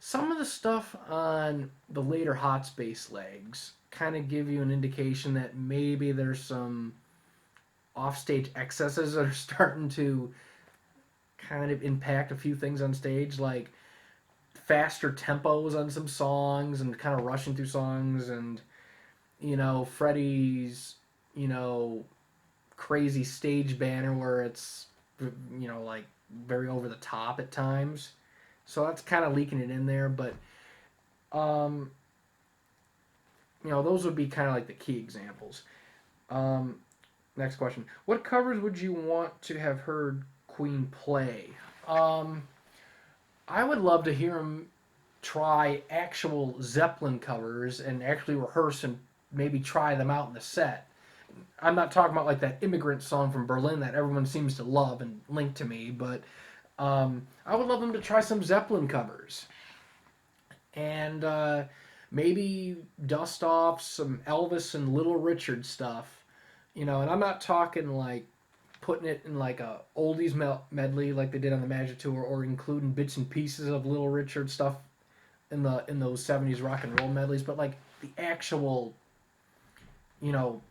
some of the stuff on the later Hot Space legs kind of give you an indication that maybe there's some offstage excesses that are starting to kind of impact a few things on stage, like faster tempos on some songs and kind of rushing through songs, and Freddie's crazy stage banner where it's like very over the top at times. So that's kind of leaking it in there, but um, those would be kind of like the key examples. Um, Next question. What covers would you want to have heard Queen play? Um, I would love to hear him try actual Zeppelin covers and actually rehearse and maybe try them out in the set. I'm not talking about like that immigrant song from Berlin that everyone seems to love and link to me, but I would love him to try some Zeppelin covers and maybe dust off some Elvis and Little Richard stuff. And I'm not talking like putting it in like a oldies medley like they did on the Magic Tour, or including bits and pieces of Little Richard stuff in those '70s rock and roll medleys, but like the actual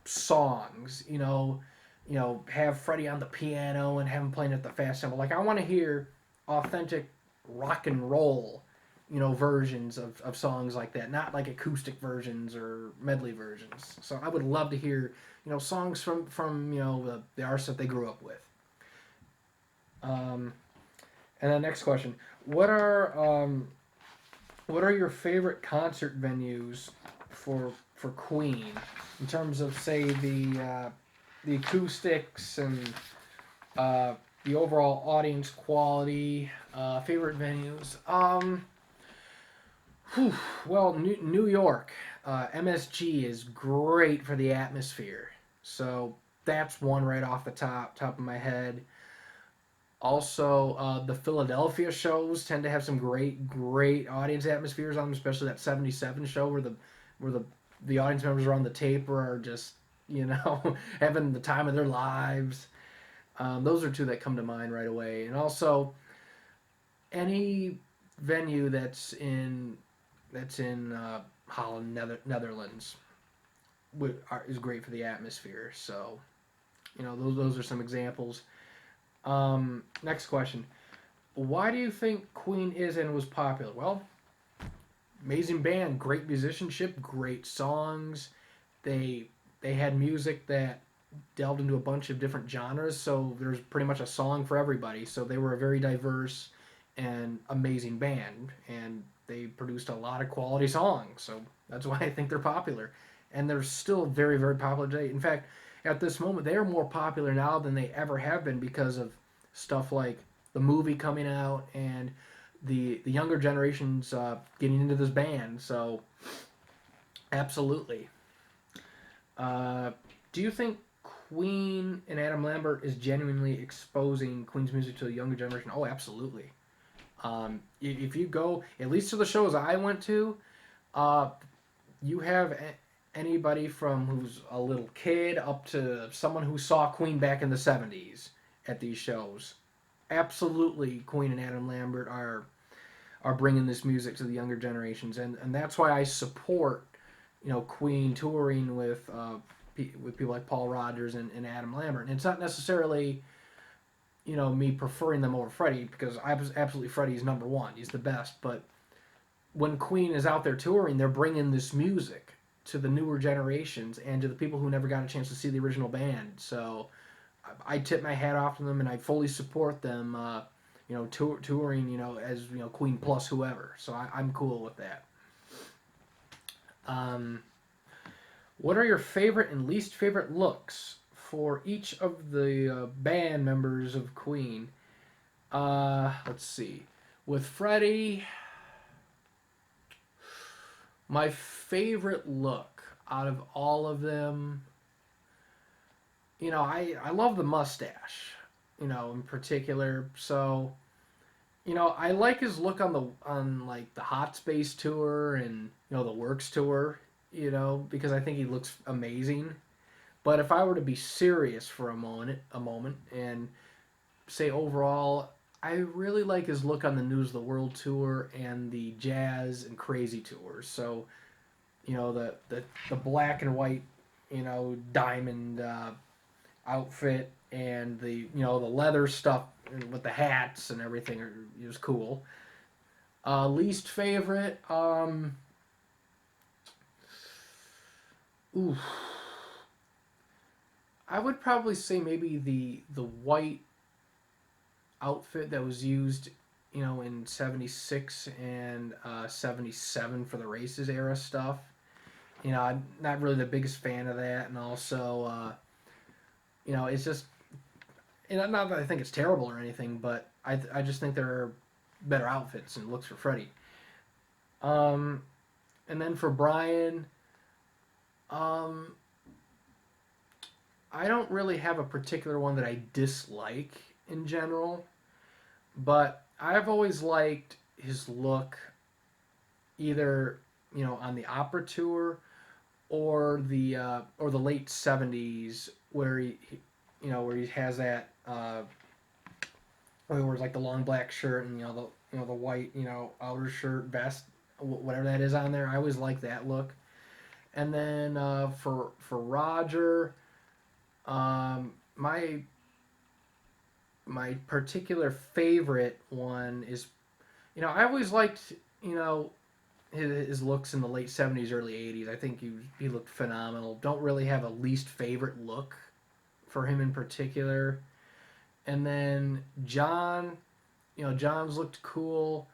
songs. Have Freddie on the piano and have him playing at the fast tempo. Like I want to hear authentic rock and roll versions of songs like that, not like acoustic versions or medley versions. So I would love to hear songs from the artists that they grew up with. And then next question: What are your favorite concert venues for Queen in terms of say the acoustics and the overall audience quality? Favorite venues. Well, New York, MSG is great for the atmosphere. So that's one right off the top of my head. Also, the Philadelphia shows tend to have some great audience atmospheres on them, especially that '77 show where the audience members around the tape are just having the time of their lives. Those are two that come to mind right away, and also any venue that's in Holland, Netherlands, is great for the atmosphere. So Those are some examples. Next question. Why do you think Queen is and was popular? Well, amazing band, great musicianship, great songs. They they had music that delved into a bunch of different genres, so there's pretty much a song for everybody. So they were a very diverse and amazing band, and they produced a lot of quality songs. So that's why I think they're popular, and they're still very very popular today. In fact, at this moment, they are more popular now than they ever have been because of stuff like the movie coming out and the younger generations getting into this band. So absolutely. Uh, do you think Queen and Adam Lambert is genuinely exposing Queen's music to the younger generation? Oh, absolutely. If you go, at least to the shows I went to, uh, you have anybody from who's a little kid up to someone who saw Queen back in the 70s at these shows. Absolutely, Queen and Adam Lambert are bringing this music to the younger generations, and that's why I support Queen touring with people like Paul Rodgers and Adam Lambert. And it's not necessarily me preferring them over Freddie, because absolutely Freddie's number one. He's the best. But when Queen is out there touring, they're bringing this music to the newer generations and to the people who never got a chance to see the original band. So I tip my hat off to them, and I fully support them. Touring, as Queen plus whoever. So I'm cool with that. What are your favorite and least favorite looks for each of the band members of Queen? Let's see. With Freddie, my favorite look out of all of them, I love the mustache, in particular. So, I like his look on like the Hot Space tour and the Works tour, because I think he looks amazing. But if I were to be serious for a moment, and say overall, I really like his look on the News of the World tour and the Jazz and Crazy tours. So, the black and white, diamond outfit, and the leather stuff with the hats and everything was cool. Least favorite, ooh, I would probably say maybe the white outfit that was used, in '76 and '77 for the races era stuff. I'm not really the biggest fan of that, and also, it's just, not that I think it's terrible or anything, but I just think there are better outfits and looks for Freddie. Um, and then for Brian, um, I don't really have a particular one that I dislike in general, but I've always liked his look either on the opera tour or the late '70s, where he has that where he wears like the long black shirt and the white outer shirt vest, whatever that is on there. I always like that look. And then for Roger, my particular favorite one is, I always liked his looks in the late '70s, early '80s. I think he looked phenomenal. Don't really have a least favorite look for him in particular. And then John, John's looked cool.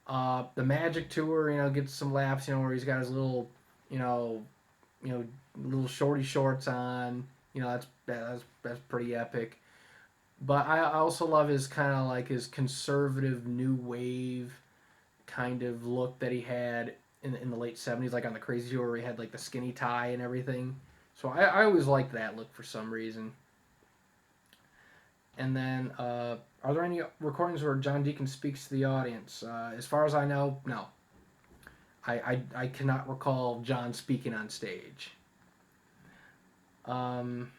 The Magic Tour, gets some laughs, where he's got his little, you know, little shorty shorts on. That's pretty epic. But I also love his kind of like his conservative new wave kind of look that he had in the late '70s, like on the Crazy Tour, where he had like the skinny tie and everything. So I always liked that look for some reason. And then, are there any recordings where John Deacon speaks to the audience? As far as I know, no. I cannot recall John speaking on stage. Um,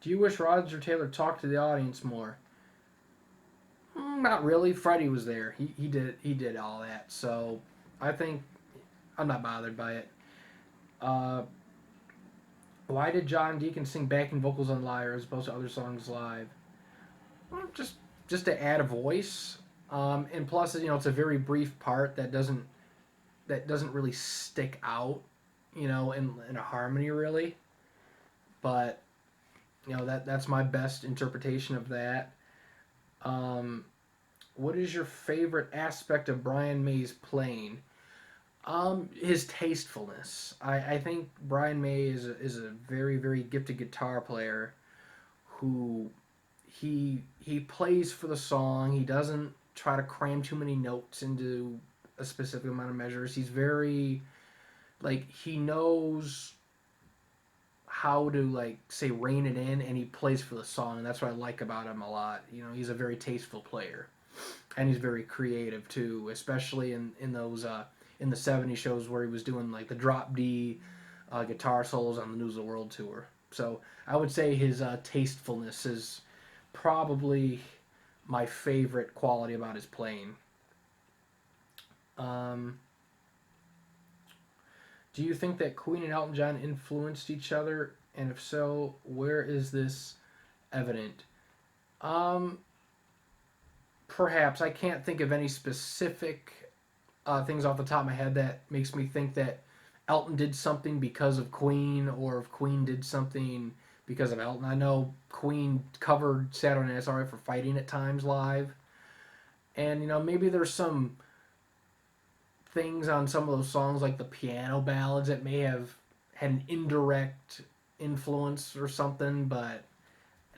do you wish Roger Taylor talked to the audience more? Not really. Freddie was there. He did all that. So I think I'm not bothered by it. Uh, Why did John Deacon sing backing vocals on Liar as opposed to other songs live? Well, just to add a voice, and plus, it's a very brief part that doesn't really stick out, in a harmony really. But that's my best interpretation of that. Um, what is your favorite aspect of Brian May's playing? His tastefulness. I think Brian May is a very very gifted guitar player who he plays for the song. He doesn't try to cram too many notes into a specific amount of measures. He's very he knows how to say rein it in, and he plays for the song, and that's what I like about him a lot. He's a very tasteful player, and he's very creative too, especially in those in the '70s shows where he was doing the drop D guitar solos on the News of the World tour. So I would say his tastefulness is probably my favorite quality about his playing. Um, do you think that Queen and Elton John influenced each other? And if so, where is this evident? Um, Perhaps. I can't think of any specific things off the top of my head that makes me think that Elton did something because of Queen, or if Queen did something because of Elton. I know Queen covered Saturday Night Sorry for Fighting at times live, and maybe there's some things on some of those songs like the piano ballads that may have had an indirect influence or something, but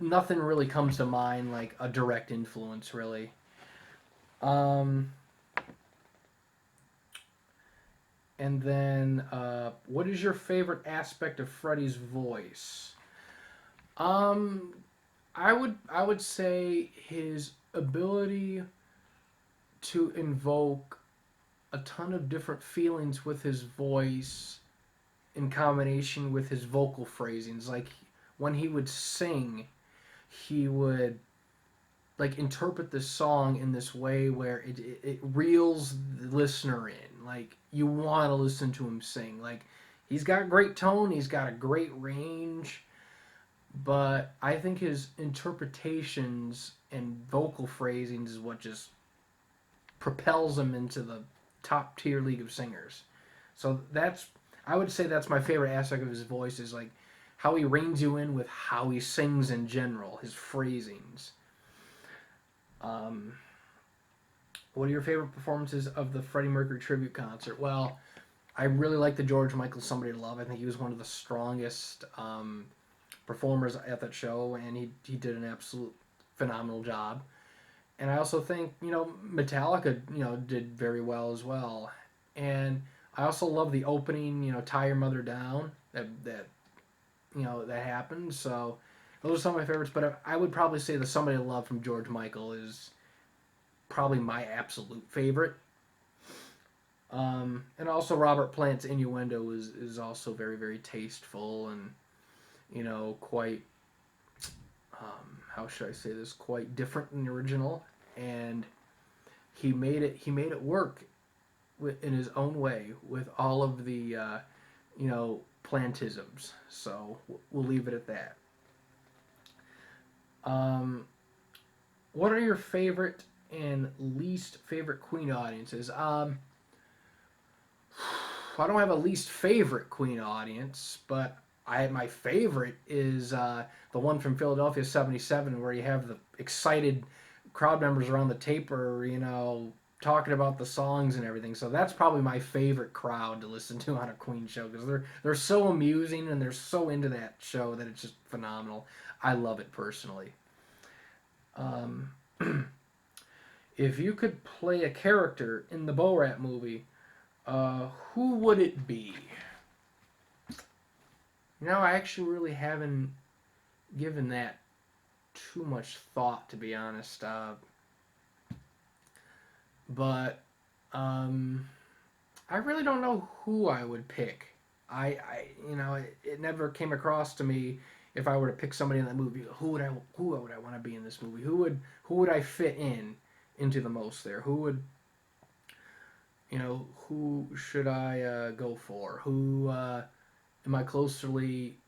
nothing really comes to mind like a direct influence really. Um, and then, what is your favorite aspect of Freddie's voice? Um, I would say his ability to invoke a ton of different feelings with his voice in combination with his vocal phrasings. Like when he would sing, he would interpret the song in this way where it reels the listener in. Like you want to listen to him sing. Like he's got great tone, he's got a great range, but I think his interpretations and vocal phrasings is what just propels him into the top tier league of singers. So I would say that's my favorite aspect of his voice is how he reins you in with how he sings in general, his phrasings. Um, what are your favorite performances of the Freddie Mercury tribute concert? Well, I really like the George Michael Somebody to Love. I think he was one of the strongest performers at that show, and he did an absolute phenomenal job. And I also think Metallica did very well as well. And I also love the opening Tie Your Mother Down that happened. So those are some of my favorites. But I would probably say the Somebody to Love from George Michael is probably my absolute favorite. And also Robert Plant's Innuendo is also very very tasteful and quite how should I say this, quite different than the original, and he made it work in his own way with all of the plantisms. So we'll leave it at that. Um, what are your favorite and least favorite Queen audiences? I don't have a least favorite Queen audience, but my favorite is the one from Philadelphia '77, where you have the excited crowd members around the taper, talking about the songs and everything. So that's probably my favorite crowd to listen to on a Queen show because they're so amusing and they're so into that show that it's just phenomenal. I love it personally. Um, if you could play a character in the Borat movie, who would it be? I actually really haven't given that too much thought, to be honest. But I really don't know who I would pick. It never came across to me if I were to pick somebody in that movie. Who would I want to be in this movie? Who would I fit into the most there? Who should I go for? Who am I closely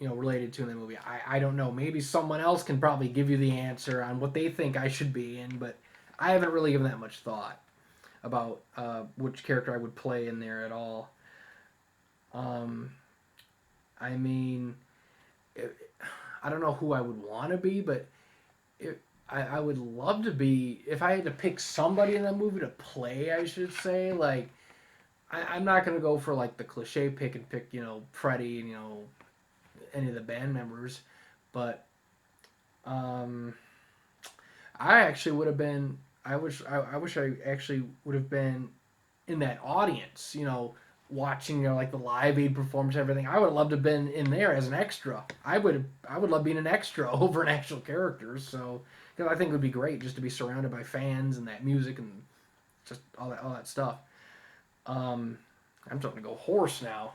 related to in the movie. I don't know. Maybe someone else can probably give you the answer on what they think I should be in, but I haven't really given that much thought about which character I would play in there at all. Um, I mean, it, I don't know who I would want to be, but I would love to be, if I had to pick somebody in that movie to play, I should say, like, I'm not going to go for, like, the cliche pick and pick, Freddie and, any of the band members, but um, I actually would have been, I wish I actually would have been in that audience, watching like the Live Aid performance and everything. I would love to have been in there as an extra. I would love being an extra over an actual character. So because I think it would be great just to be surrounded by fans and that music and just all that stuff. Um, I'm starting to go hoarse now.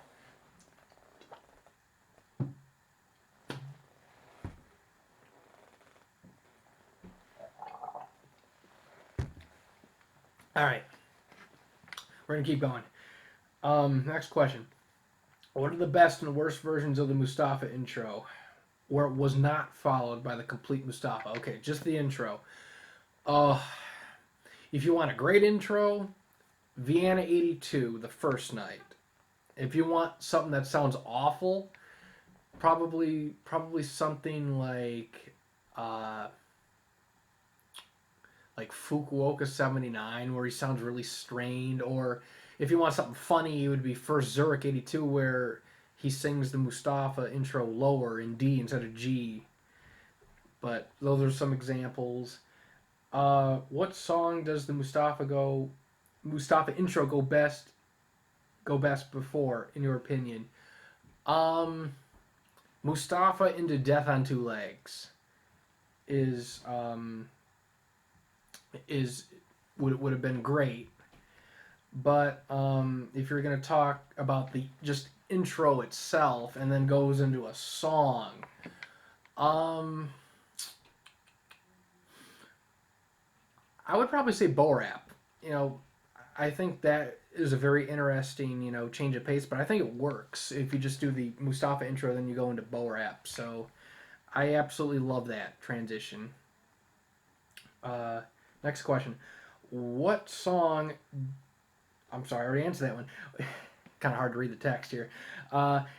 All right, we're gonna keep going. Next question. What are the best and worst versions of the Mustafa intro where it was not followed by the complete Mustafa? Okay, just the intro. Uh, if you want a great intro, Vienna 82, the first night. If you want something that sounds awful, probably something uh, like Fukuoka 79 where he sounds really strained, or if you want something funny, it would be First Zurich 82 where he sings the Mustafa intro lower in D instead of G. But those are some examples. What song does the Mustafa intro go best before, in your opinion? Um, Mustafa into Death on Two Legs is is would have been great. But if you're gonna talk about the just intro itself and then goes into a song, um, I would probably say Bo Rap. You know, I think that is a very interesting change of pace, but I think it works if you just do the Mustafa intro, then you go into Bo Rap. So I absolutely love that transition. Uh, Next question. What song? I'm sorry, I already answered that one. Kind of hard to read the text here.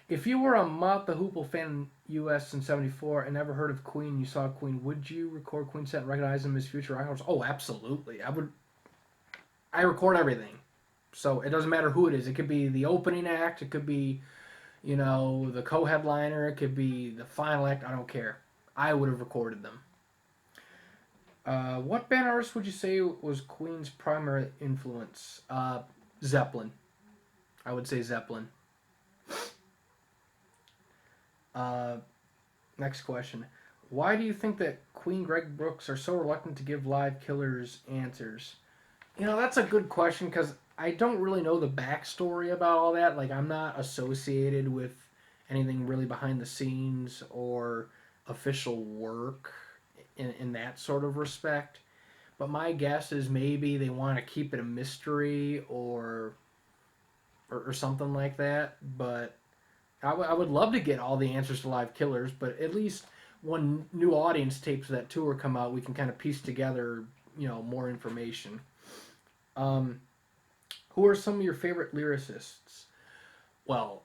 If you were a Mott the Hoople fan in U.S. in '74 and never heard of Queen, you saw Queen, would you record Queen set and recognize them as future icons? Oh, absolutely. I would. I record everything, so it doesn't matter who it is. It could be the opening act. It could be, the co-headliner. It could be the final act. I don't care. I would have recorded them. What band artist would you say was Queen's primary influence? Zeppelin. I would say Zeppelin. Uh, Next question. Why do you think that Queen Greg Brooks are so reluctant to give live killers answers? That's a good question because I don't really know the backstory about all that. Like, I'm not associated with anything really behind the scenes or official work in that sort of respect. But my guess is maybe they want to keep it a mystery or something like that. But I would love to get all the answers to live killers, but at least when new audience tapes of that tour come out, we can kind of piece together, more information. Um, who are some of your favorite lyricists? Well,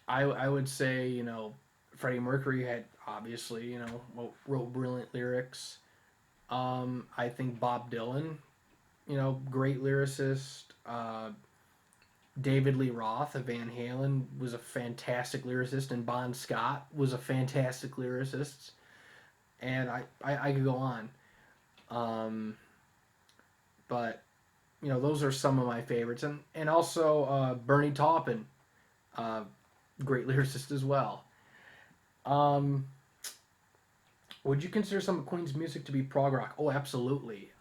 I would say, Freddie Mercury had obviously, wrote brilliant lyrics. I think Bob Dylan, great lyricist. David Lee Roth of Van Halen was a fantastic lyricist, and Bon Scott was a fantastic lyricist. And I could go on. Um, but, those are some of my favorites. And also Bernie Taupin, uh, great lyricist as well. Um, would you consider some of Queen's music to be prog rock? Oh, absolutely.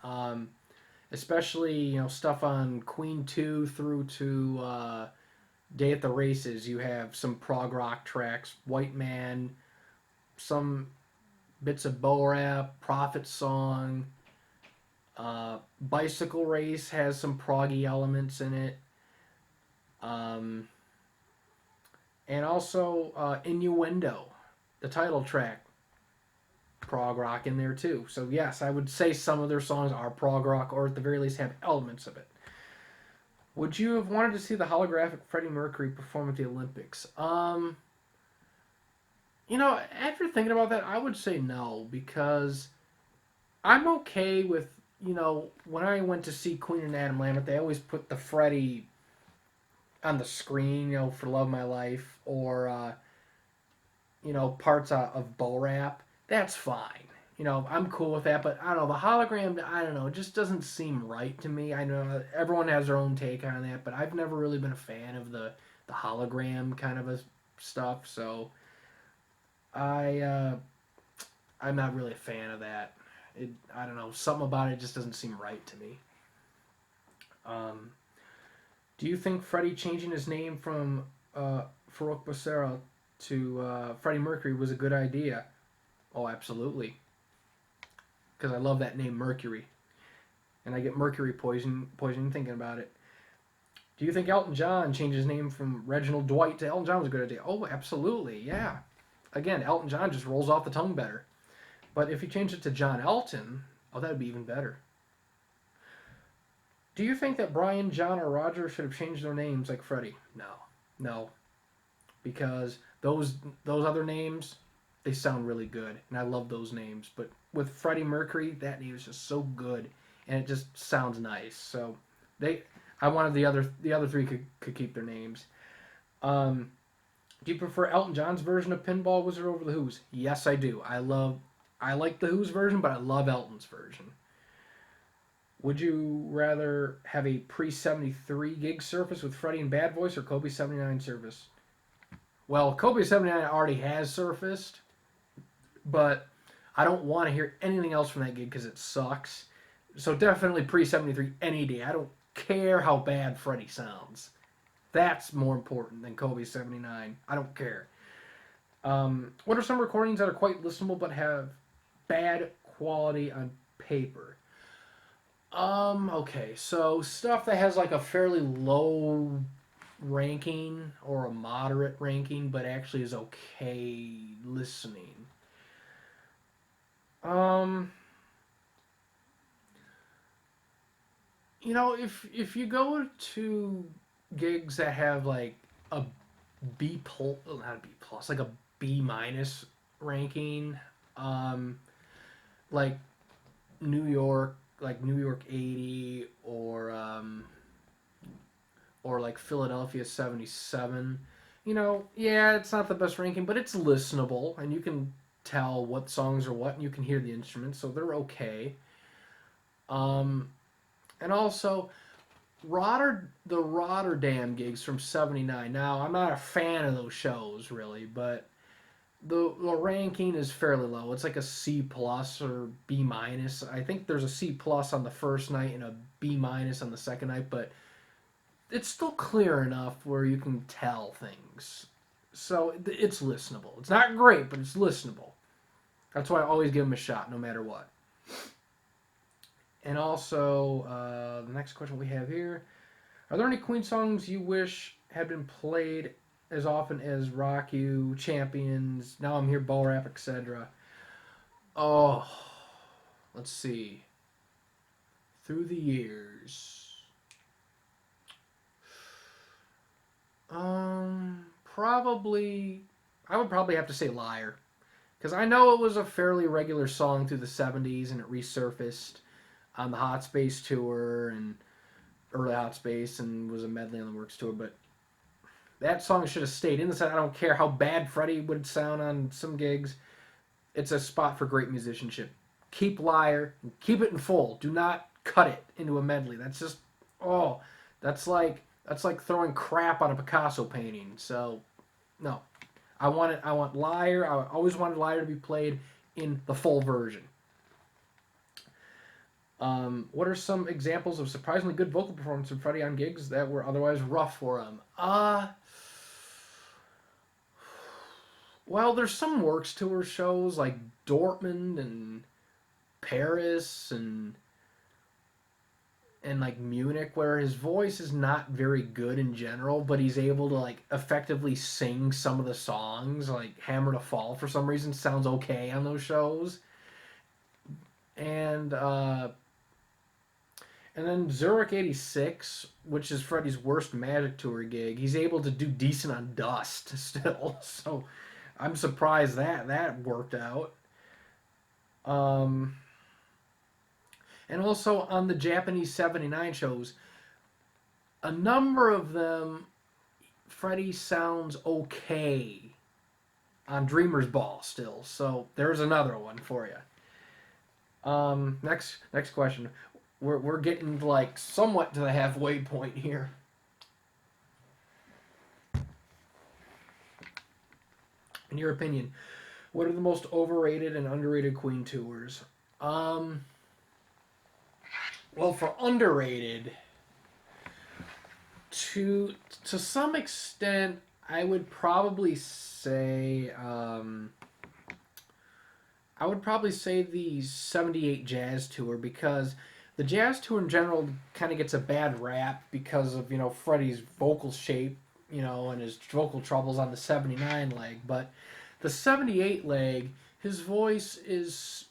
Especially stuff on Queen 2 through to Day at the Races. You have some prog rock tracks, White Man, some bits of Bo Rap, Prophet Song. Bicycle Race has some proggy elements in it. Um, and also Innuendo. the title track, prog rock in there too. So yes, I would say some of their songs are prog rock, or at the very least have elements of it. Would you have wanted to see the holographic Freddie Mercury perform at the Olympics? After thinking about that, I would say no, because I'm okay with, when I went to see Queen and Adam Lambert, they always put the Freddie on the screen, for Love My Life, or parts of Bo Rap. That's fine. I'm cool with that, but I don't know, the hologram, I don't know, it just doesn't seem right to me. I know everyone has their own take on that, but I've never really been a fan of the hologram kind of a stuff, so I I'm not really a fan of that. I don't know, something about it just doesn't seem right to me. Um, do you think Freddie changing his name from Farouk Becerra to Freddie Mercury was a good idea? Oh, absolutely. Because I love that name Mercury, and I get mercury poisoning thinking about it. Do you think Elton John changed his name from Reginald Dwight to Elton John was a good idea? Oh, absolutely, yeah. Again, Elton John just rolls off the tongue better. But if he changed it to John Elton, oh, that would be even better. Do you think that Brian, John, or Roger should have changed their names like Freddie? No, no, because those other names, they sound really good, and I love those names. But with Freddie Mercury, that name is just so good, and it just sounds nice. So they, I wanted the other three could keep their names. Um, do you prefer Elton John's version of Pinball Wizard over the Who's? Yes, I do. I like the Who's version, but I love Elton's version. Would you rather have a pre 73 gig surface with Freddie and Bad Voice or Kobe 79 surface? Well, Kobe 79 already has surfaced, but I don't want to hear anything else from that gig because it sucks. So definitely pre 73 any day. I don't care how bad Freddie sounds. That's more important than Kobe 79. I don't care. What are some recordings that are quite listenable but have bad quality on paper? Okay, so stuff that has like a fairly low ranking or a moderate ranking, but actually is okay listening. Um, if you go to gigs that have like a B plus, not a B plus, like a B minus ranking, um, like New York, like New York 80, or like Philadelphia 77. Yeah, it's not the best ranking, but it's listenable, and you can tell what songs are what, and you can hear the instruments, so they're okay. Um, and also, the Rotterdam gigs from '79. Now, I'm not a fan of those shows really, but the ranking is fairly low. It's like a C plus or B minus. I think there's a C plus on the first night and a B minus on the second night, but it's still clear enough where you can tell things. So it's listenable. It's not great, but it's listenable. That's why I always give them a shot, no matter what. And also, the next question we have here: are there any Queen songs you wish had been played as often as "Rock You," "Champions," "Now I'm Here," "Ball Rap," etc.? Oh, let's see. Through the years, probably I would probably have to say "Liar," because I know it was a fairly regular song through the '70s, and it resurfaced on the Hot Space tour and early Hot Space, and was a medley on the Works tour. But that song should have stayed in the set. I don't care how bad Freddie would sound on some gigs. It's a spot for great musicianship. Keep "Liar," keep it in full. Do not cut it into a medley. That's just oh, that's like throwing crap on a Picasso painting. So no, I want "Liar." I always wanted "Liar" to be played in the full version. What are some examples of surprisingly good vocal performance from Freddie on gigs that were otherwise rough for him? Well, there's some Works tour shows like Dortmund and Paris and like Munich, where his voice is not very good in general, but he's able to like effectively sing some of the songs. Like Hammer to Fall, for some reason, sounds okay on those shows. And and then Zurich '86, which is Freddie's worst Magic Tour gig, he's able to do decent on Dust still. So I'm surprised that worked out. Um, and also on the Japanese '79 shows, a number of them, Freddie sounds okay on Dreamer's Ball still. So there's another one for you. Next question. We're getting like somewhat to the halfway point here. In your opinion, what are the most overrated and underrated Queen tours? Um, well, for underrated, to to some extent, I would probably say the '78 Jazz Tour, because the Jazz Tour in general kind of gets a bad rap because of Freddie's vocal shape, and his vocal troubles on the '79 leg, but the '78 leg, his voice is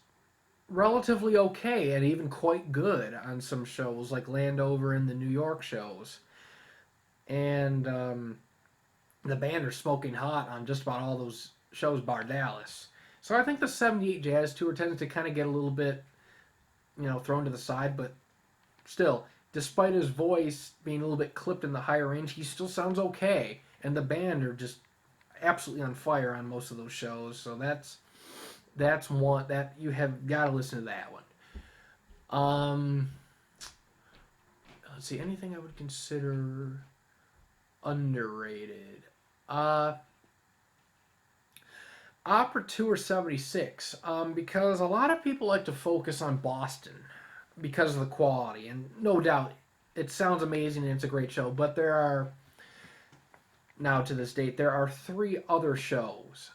relatively okay and even quite good on some shows like Landover and the New York shows. And the band are smoking hot on just about all those shows bar Dallas. So I think the '78 Jazz Tour tends to kind of get a little bit, thrown to the side, but still, despite his voice being a little bit clipped in the higher range, he still sounds okay. And the band are just absolutely on fire on most of those shows. So that's one that you have got to listen to that one. Um, let's see, anything I would consider underrated. Uh, Opera Tour '76, because a lot of people like to focus on Boston because of the quality, and no doubt it sounds amazing and it's a great show, but there are, now to this date, there are three other shows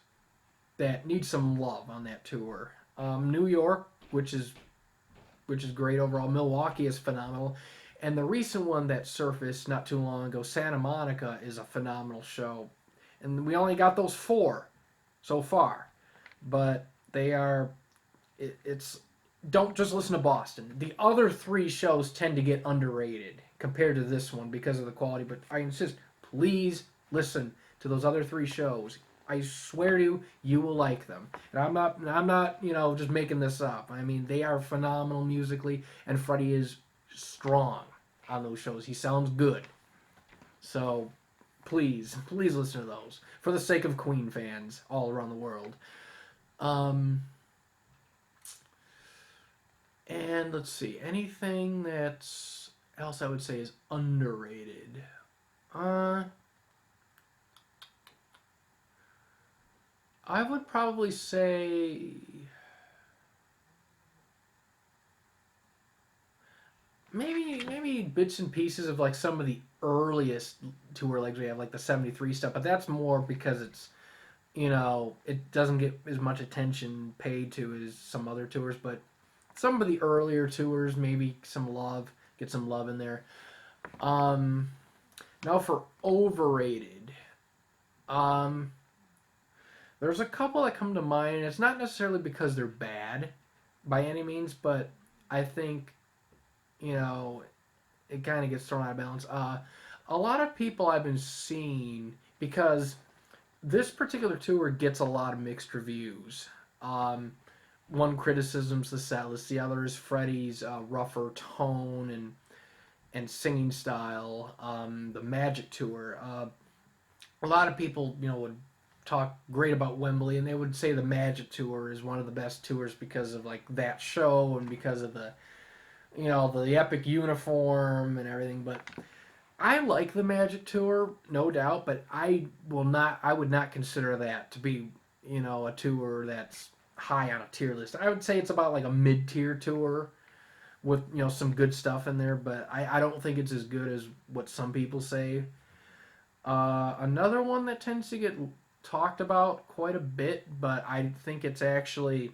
that need some love on that tour. New York, which is great overall. Milwaukee is phenomenal. And the recent one that surfaced not too long ago, Santa Monica, is a phenomenal show. And we only got those four so far. But they are, it's, don't just listen to Boston. The other three shows tend to get underrated compared to this one because of the quality. But I insist, please listen to those other three shows. I swear to you, you will like them. And I'm not, just making this up. I mean, they are phenomenal musically, and Freddie is strong on those shows. He sounds good. So, please listen to those for the sake of Queen fans all around the world. And let's see, anything that's else I would say is underrated. I would probably say maybe bits and pieces of like some of the earliest tour legs we have, like the '73 stuff, but that's more because it's it doesn't get as much attention paid to as some other tours, but some of the earlier tours, maybe get some love in there. Now for overrated, there's a couple that come to mind, and it's not necessarily because they're bad by any means, but I think, it kind of gets thrown out of balance. A lot of people I've been seeing, because this particular tour gets a lot of mixed reviews. One criticism's the set list, the other is Freddie's rougher tone and singing style. The Magic Tour. A lot of people, would talk great about Wembley, and they would say the Magic Tour is one of the best tours because of like that show and because of the the epic uniform and everything. But I like the Magic Tour, no doubt, but I would not consider that to be a tour that's high on a tier list. I would say it's about like a mid-tier tour with some good stuff in there, but I don't think it's as good as what some people say. Another one that tends to get talked about quite a bit, but I think it's actually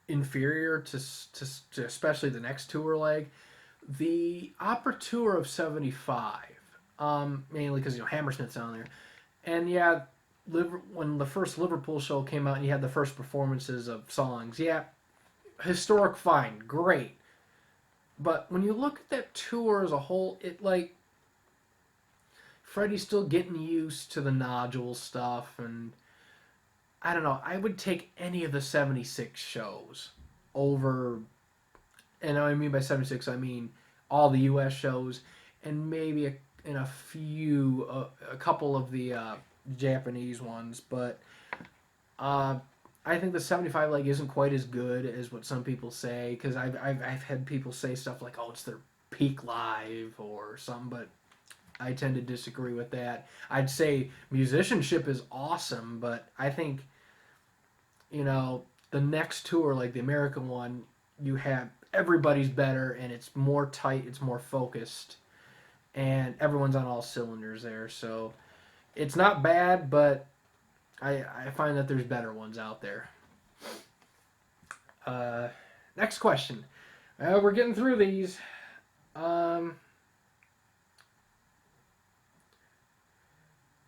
inferior to especially the next tour leg. The Opera Tour of '75, mainly because Hammersmith's on there, and yeah, when the first Liverpool show came out and you had the first performances of songs, yeah, historic, fine, great. But when you look at that tour as a whole, it like Freddie's still getting used to the nodule stuff, and I don't know. I would take any of the '76 shows over, and I mean by '76, I mean all the U.S. shows, and maybe in a few, a couple of the Japanese ones, but uh, I think the '75 leg isn't quite as good as what some people say because I've had people say stuff like, "Oh, it's their peak live" or something, but I tend to disagree with that. I'd say musicianship is awesome, but I think the next tour, like the American one, you have everybody's better and it's more tight, it's more focused, and everyone's on all cylinders there. So it's not bad, but I find that there's better ones out there. Uh, Next question. We're getting through these.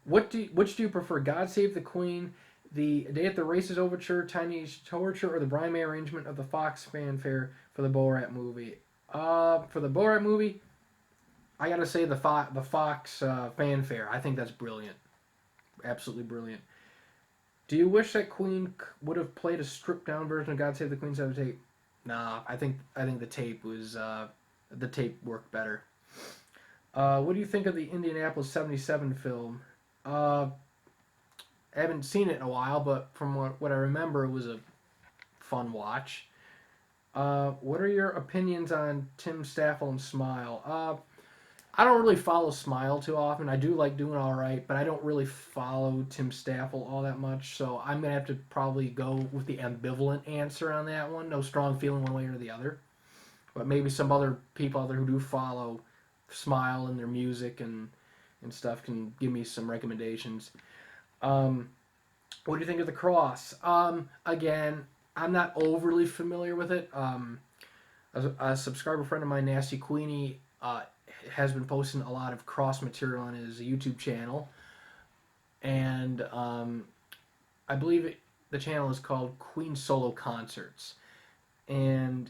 Which do you prefer? God Save the Queen, the Day at the Races Overture, Tiny Torture, or the Brian May arrangement of the Fox fanfare for the Borat movie? For the Borat movie, I gotta say the Fox fanfare. I think that's brilliant, absolutely brilliant. Do you wish that Queen would have played a stripped down version of God Save the Queen on tape? Nah, I think the tape worked better. What do you think of the Indianapolis '77 film? I haven't seen it in a while, but from what I remember, it was a fun watch. What are your opinions on Tim Staffel and Smile? I don't really follow Smile too often. I do like Doing All Right, but I don't really follow Tim Staffel all that much. So I'm gonna have to probably go with the ambivalent answer on that one. No strong feeling one way or the other. But maybe some other people out there who do follow Smile and their music and stuff can give me some recommendations. Um, what do you think of The Cross? Again, I'm not overly familiar with it. A subscriber friend of mine, Nasty Queenie, has been posting a lot of Cross material on his YouTube channel, and I believe the channel is called Queen Solo Concerts, and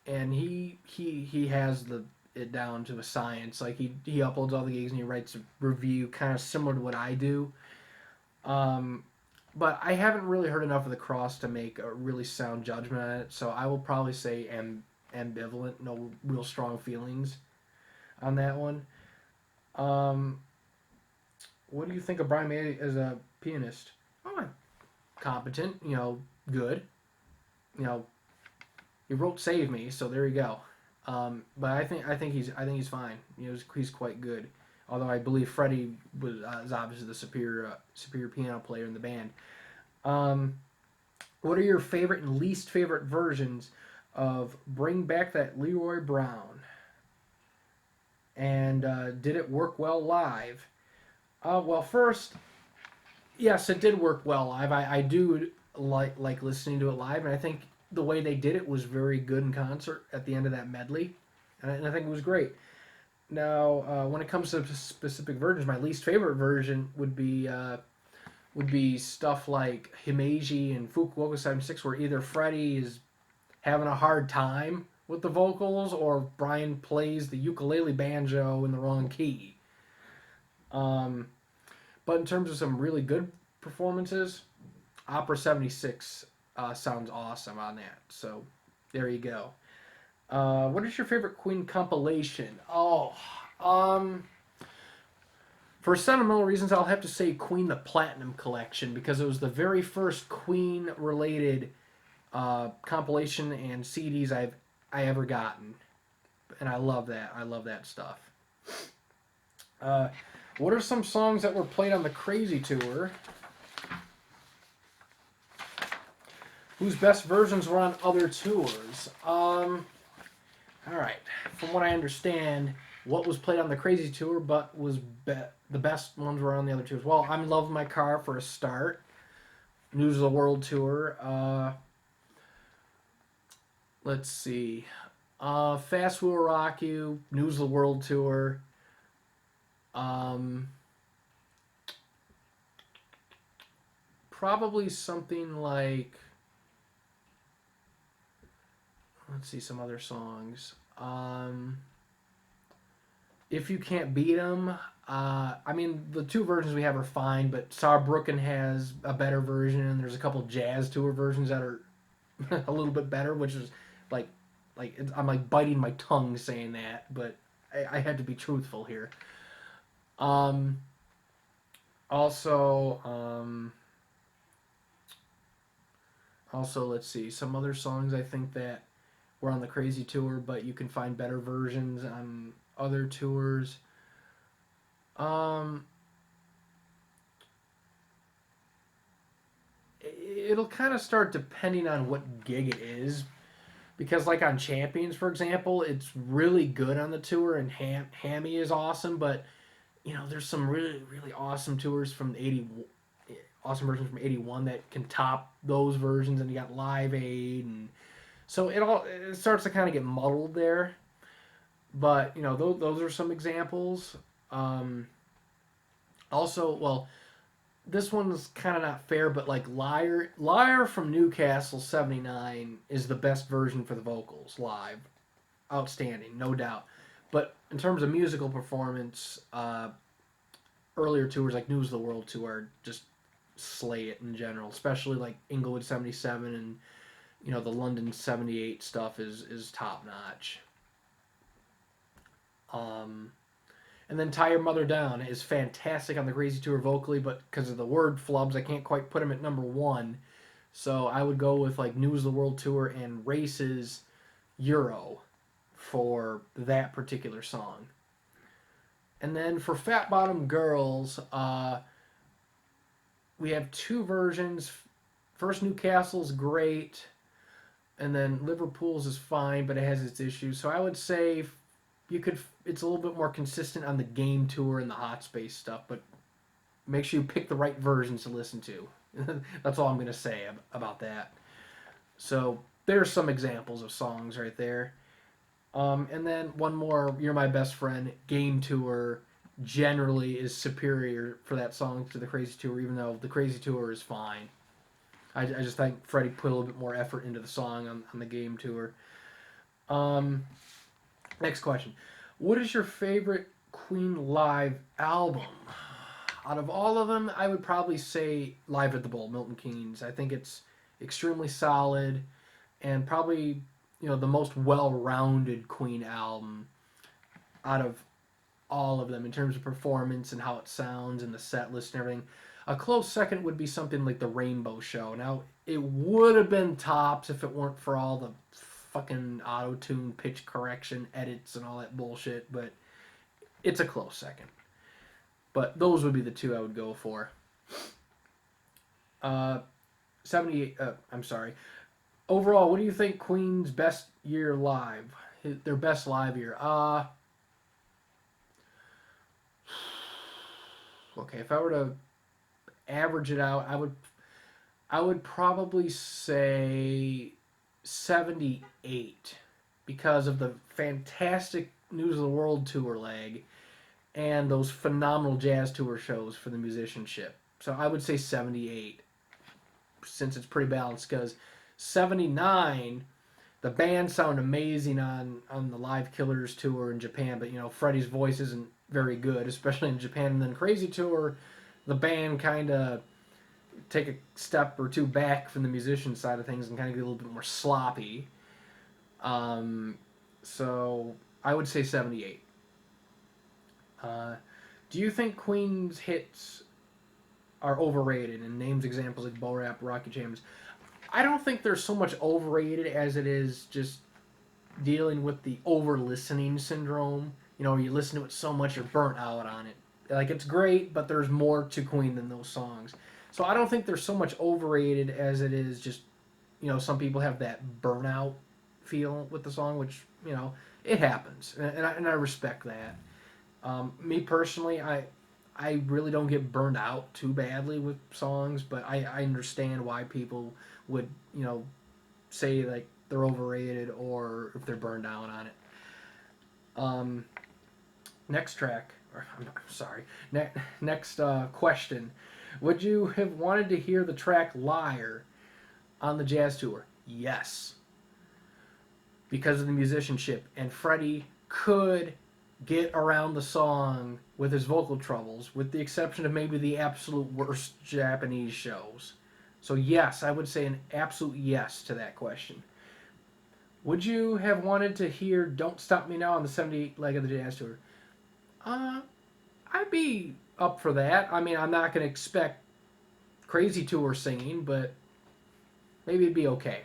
he has it down to a science. Like he uploads all the gigs and he writes a review, kind of similar to what I do. Um, but I haven't really heard enough of The Cross to make a really sound judgment on it. So I will probably say ambivalent, no real strong feelings on that one. Um, what do you think of Brian May as a pianist? Oh, competent, good. You know, he wrote "Save Me," so there you go. But I think he's fine. He's quite good. Although I believe Freddie is obviously the superior piano player in the band. Um, what are your favorite and least favorite versions of "Bring Back That Leroy Brown"? And did it work well live? Well, first, yes, it did work well live. I do like listening to it live, and I think the way they did it was very good in concert at the end of that medley, and I think it was great. Now, when it comes to specific versions, my least favorite version would be stuff like Himeji and Fukuoka '76, where either Freddie is having a hard time with the vocals or Brian plays the ukulele banjo in the wrong key. Um, but in terms of some really good performances, Opera '76 sounds awesome on that. So there you go. What is your favorite Queen compilation? Oh, um, for sentimental reasons, I'll have to say Queen the Platinum Collection because it was the very first Queen related compilation and CDs I ever gotten, and I love that. I love that stuff. Uh, what are some songs that were played on the Crazy Tour? Whose best versions were on other tours? All right. From what I understand, what was played on the Crazy Tour, but was the best ones were on the other tours. Well, I'm Loving My Car for a start. News of the World Tour. Let's see. Fast Will Rock You, News of the World Tour. Um, Probably something like, let's see, some other songs. If You Can't Beat 'Em. I mean, the two versions we have are fine, but Saarbrücken has a better version, and there's a couple jazz tour versions that are a little bit better, which is like, I'm like biting my tongue saying that, but I had to be truthful here. Um, also, let's see some other songs I think that were on the Crazy Tour, but you can find better versions on other tours. Um, it'll kind of start depending on what gig it is, because like on Champions, for example, it's really good on the tour, and Hammy is awesome, but there's some really awesome tours from '80, awesome versions from '81 that can top those versions, and you got Live Aid, and so it starts to kind of get muddled there. But those are some examples. Um, Also, well, this one's kind of not fair, but like Liar from Newcastle '79 is the best version for the vocals live, outstanding, no doubt. But in terms of musical performance, earlier tours like News of the World Tour just slay it in general, especially like Inglewood '77 and the London '78 stuff is top notch. Um, and then Tie Your Mother Down is fantastic on the Crazy Tour vocally, but because of the word flubs, I can't quite put him at number one. So I would go with like News of the World Tour and Races Euro for that particular song. And then for Fat Bottom Girls, we have two versions. First, Newcastle's great, and then Liverpool's is fine, but it has its issues. So I would say you could. It's a little bit more consistent on the game tour and the hot space stuff, but make sure you pick the right versions to listen to. That's all I'm gonna say about that. So there's some examples of songs right there. And then one more, You're My Best Friend, game tour generally is superior for that song to the Crazy Tour, even though the Crazy Tour is fine. I just think Freddie put a little bit more effort into the song on the game tour. Um, Next question. What is your favorite Queen live album? Out of all of them, I would probably say Live at the Bowl, Milton Keynes. I think it's extremely solid and probably the most well-rounded Queen album out of all of them in terms of performance and how it sounds and the set list and everything. A close second would be something like the Rainbow Show. Now, it would have been tops if it weren't for all the fucking auto-tune pitch correction edits and all that bullshit, but it's a close second. But those would be the two I would go for. 78, I'm sorry. Overall, what do you think Queen's best year live? Their best live year? Okay, if I were to average it out, I would probably say 78 because of the fantastic News of the World tour leg and those phenomenal jazz tour shows for the musicianship. So I would say 78 since it's pretty balanced because 79 the band sound amazing on the Live Killers tour in Japan, but Freddie's voice isn't very good, especially in Japan. And then Crazy Tour, the band kind of take a step or two back from the musician side of things and kind of get a little bit more sloppy. So I would say 78. Do you think Queen's hits are overrated? And names examples like Bo Rap, Rocky Jams. I don't think they're so much overrated as it is just dealing with the over listening syndrome. You listen to it so much you're burnt out on it. Like it's great, but there's more to Queen than those songs. So I don't think they're so much overrated as it is just some people have that burnout feel with the song, which it happens, and I respect that. Me personally, I really don't get burned out too badly with songs, but I understand why people would say like they're overrated or if they're burned down on it. Um, next track, or I'm sorry, next question. Would you have wanted to hear the track Liar on the Jazz Tour? Yes, because of the musicianship. And Freddie could get around the song with his vocal troubles, with the exception of maybe the absolute worst Japanese shows. So, yes, I would say an absolute yes to that question. Would you have wanted to hear Don't Stop Me Now on the 78 leg of the Jazz Tour? Uh, I'd be up for that. I mean, I'm not going to expect Crazy Tour singing, but maybe it'd be okay.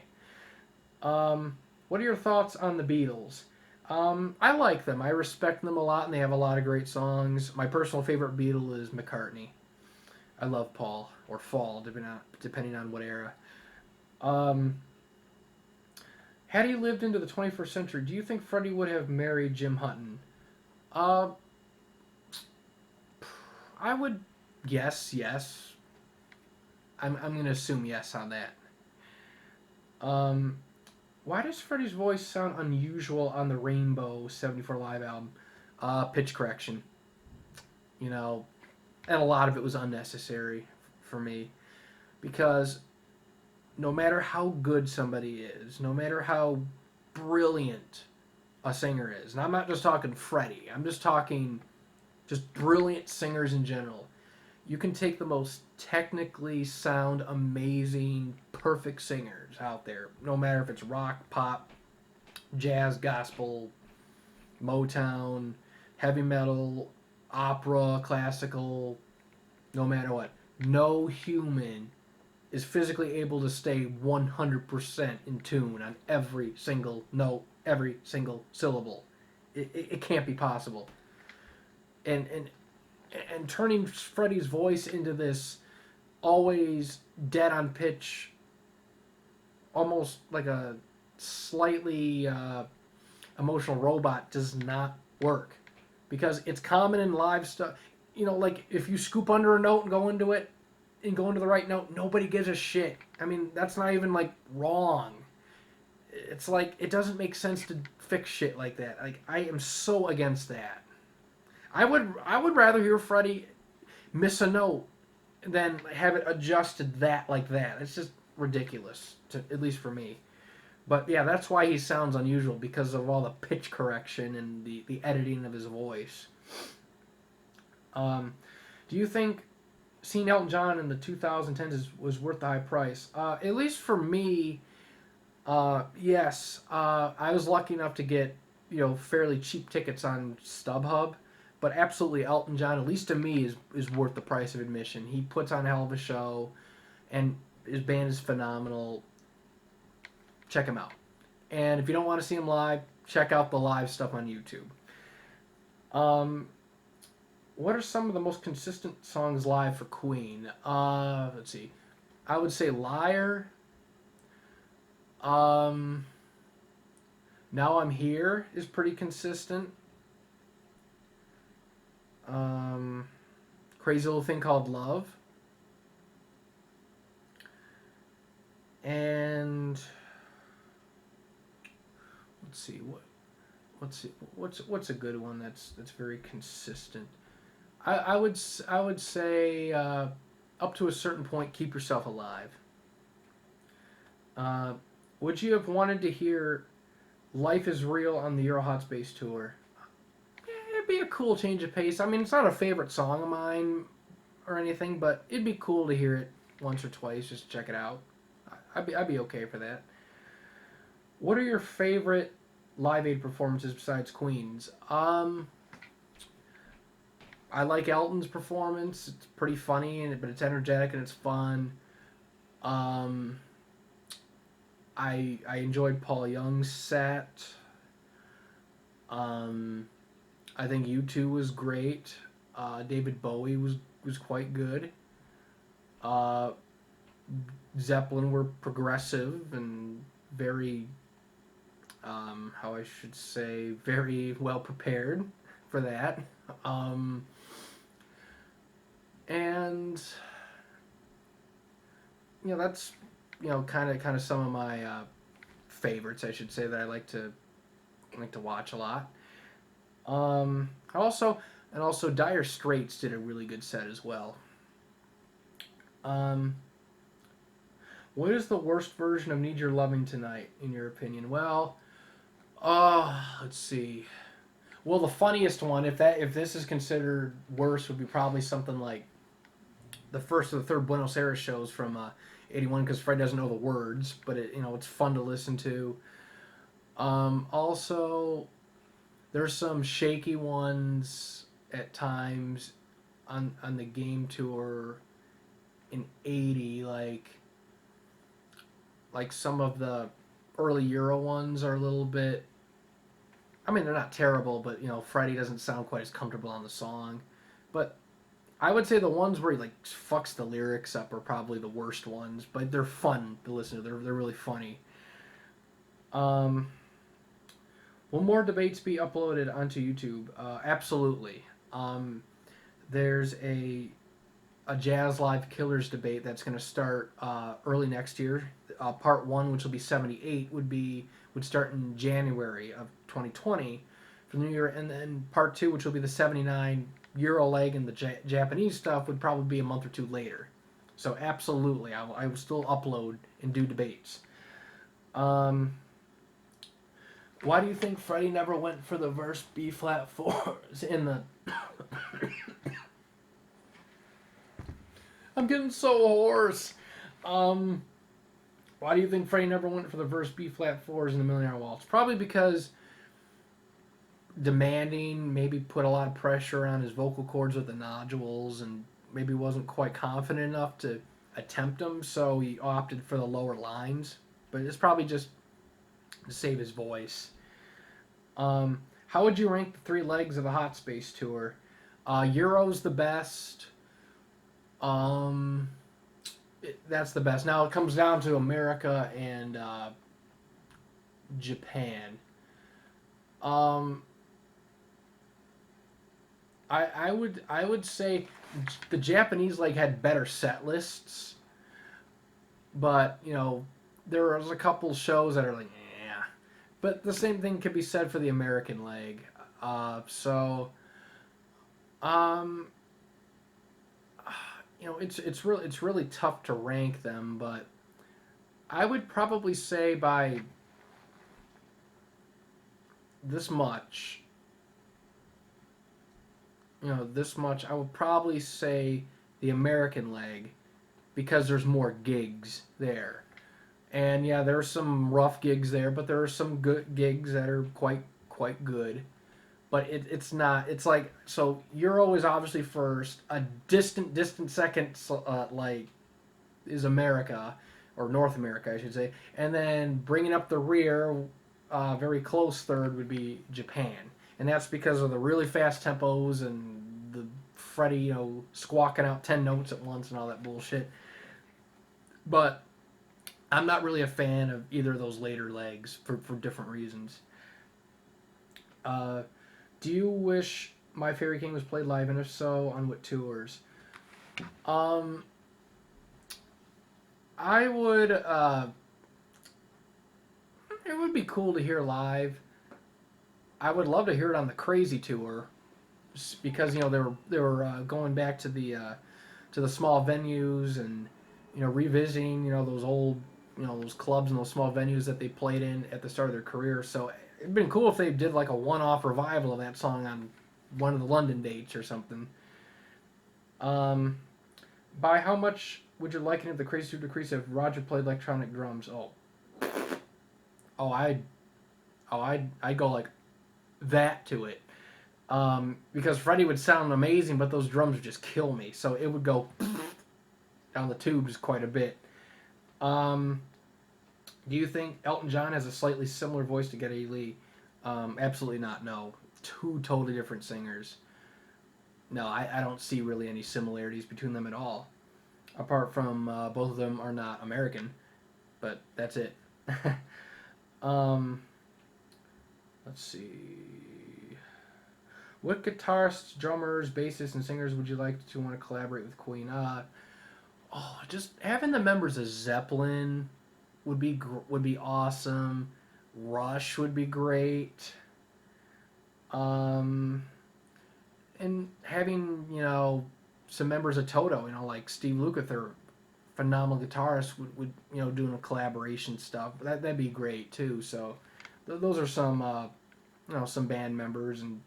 What are your thoughts on the Beatles? I like them. I respect them a lot, and they have a lot of great songs. My personal favorite Beatle is McCartney. I love Paul, or Fall, depending on what era. Um, Had he lived into the 21st century, do you think Freddie would have married Jim Hutton? Uh, I would guess yes. I'm going to assume yes on that. Um, why does Freddie's voice sound unusual on the Rainbow 74 Live album? Pitch correction. You know, and a lot of it was unnecessary for me because no matter how good somebody is, no matter how brilliant a singer is, and I'm not just talking Freddie, I'm just talking just brilliant singers in general. You can take the most technically sound, amazing, perfect singers out there, no matter if it's rock, pop, jazz, gospel, Motown, heavy metal, opera, classical, no matter what. No human is physically able to stay 100% in tune on every single note, every single syllable. It can't be possible. And, and and turning Freddie's voice into this always dead on pitch, almost like a slightly emotional robot does not work because it's common in live stuff. You know, like if you scoop under a note and go into it and go into the right note, nobody gives a shit. I mean, that's not even like wrong. It's like it doesn't make sense to fix shit like that. Like I am so against that. I would rather hear Freddie miss a note than have it adjusted that like that. It's just ridiculous, at least for me. But yeah, that's why he sounds unusual because of all the pitch correction and the editing of his voice. Do you think seeing Elton John in the 2010s was worth the high price? At least for me, yes. I was lucky enough to get fairly cheap tickets on StubHub, but absolutely Elton John, at least to me, is worth the price of admission. He puts on a hell of a show, and his band is phenomenal. Check him out. And if you don't want to see him live, check out the live stuff on YouTube. What are some of the most consistent songs live for Queen? Let's see. I would say Liar. Now I'm Here is pretty consistent. Crazy Little Thing Called Love. And let's see what's a good one that's very consistent. I would say up to a certain point, Keep Yourself Alive. Would you have wanted to hear Life Is Real on the Euro Hot Space Tour? It'd be a cool change of pace. I mean, it's not a favorite song of mine or anything, but it'd be cool to hear it once or twice, just to check it out. I'd be okay for that. What are your favorite Live Aid performances besides Queen's? I like Elton's performance. It's pretty funny, but it's energetic and it's fun. I enjoyed Paul Young's set. I think U2 was great. David Bowie was quite good. Zeppelin were progressive and very, how I should say, very well prepared for that. And that's kind of some of my favorites, I should say, that I like to watch a lot. Also, and also Dire Straits did a really good set as well. Um, what is the worst version of Need Your Loving Tonight, in your opinion? Well, let's see. Well, the funniest one, if this is considered worse, would be probably something like the first or the third Buenos Aires shows from '81, because Fred doesn't know the words, but it's fun to listen to. Also, there's some shaky ones at times on the game tour in '80, like some of the early Euro ones are a little bit. I mean, they're not terrible, but Freddie doesn't sound quite as comfortable on the song. But I would say the ones where he fucks the lyrics up are probably the worst ones, but they're fun to listen to. They're really funny. Um, will more debates be uploaded onto YouTube? Absolutely. There's a Jazz Live Killers debate that's going to start early next year. Part 1, which will be 78, would start in January of 2020 for the new year, and then Part 2, which will be the 79 Euro leg and the Japanese stuff, would probably be a month or two later. So absolutely, I will still upload and do debates. Why do you think Freddie never went for the verse B flat fours in the? I'm getting so hoarse. Why do you think Freddie never went for the verse B flat fours in the Millionaire Waltz? Probably because demanding maybe put a lot of pressure on his vocal cords with the nodules, and maybe wasn't quite confident enough to attempt them, so he opted for the lower lines. But it's probably just to save his voice. How would you rank the 3 legs of the Hot Space tour? Euro's the best. That's the best. Now it comes down to America and Japan. I would say the Japanese leg had better set lists, but there was a couple shows that are like, yeah. But the same thing could be said for the American leg. So, it's really tough to rank them, but I would probably say by this much. This much, I would probably say the American leg, because there's more gigs there. And yeah, there are some rough gigs there, but there are some good gigs that are quite good. But it's not. It's like, so Euro is obviously first. A distant second, is America, or North America, I should say. And then bringing up the rear, very close third would be Japan. And that's because of the really fast tempos and the Freddie, squawking out 10 notes at once and all that bullshit. But I'm not really a fan of either of those later legs for different reasons. Do you wish My Fairy King was played live, and if so, on what tours? I would. It would be cool to hear live. I would love to hear it on the Crazy tour, because they were going back to the small venues, and revisiting those old those clubs and those small venues that they played in at the start of their career. So it'd been cool if they did like a one-off revival of that song on one of the London dates or something. By how much would you liken it the Crazy Stupid Decrease if Roger played electronic drums? I'd go like that to it, because Freddie would sound amazing, but those drums would just kill me. So it would go down the tubes quite a bit. Do you think Elton John has a slightly similar voice to Geddy Lee? Absolutely not. No, 2 totally different singers. No, I don't see really any similarities between them at all, apart from both of them are not American, but that's it. Let's see. What guitarists, drummers, bassists, and singers would you like to want to collaborate with Queen? Just having the members of Zeppelin would be awesome. Rush would be great. Um, and having some members of Toto, like Steve Lukather, phenomenal guitarist, would doing a collaboration stuff. That'd be great too. So those are some some band members and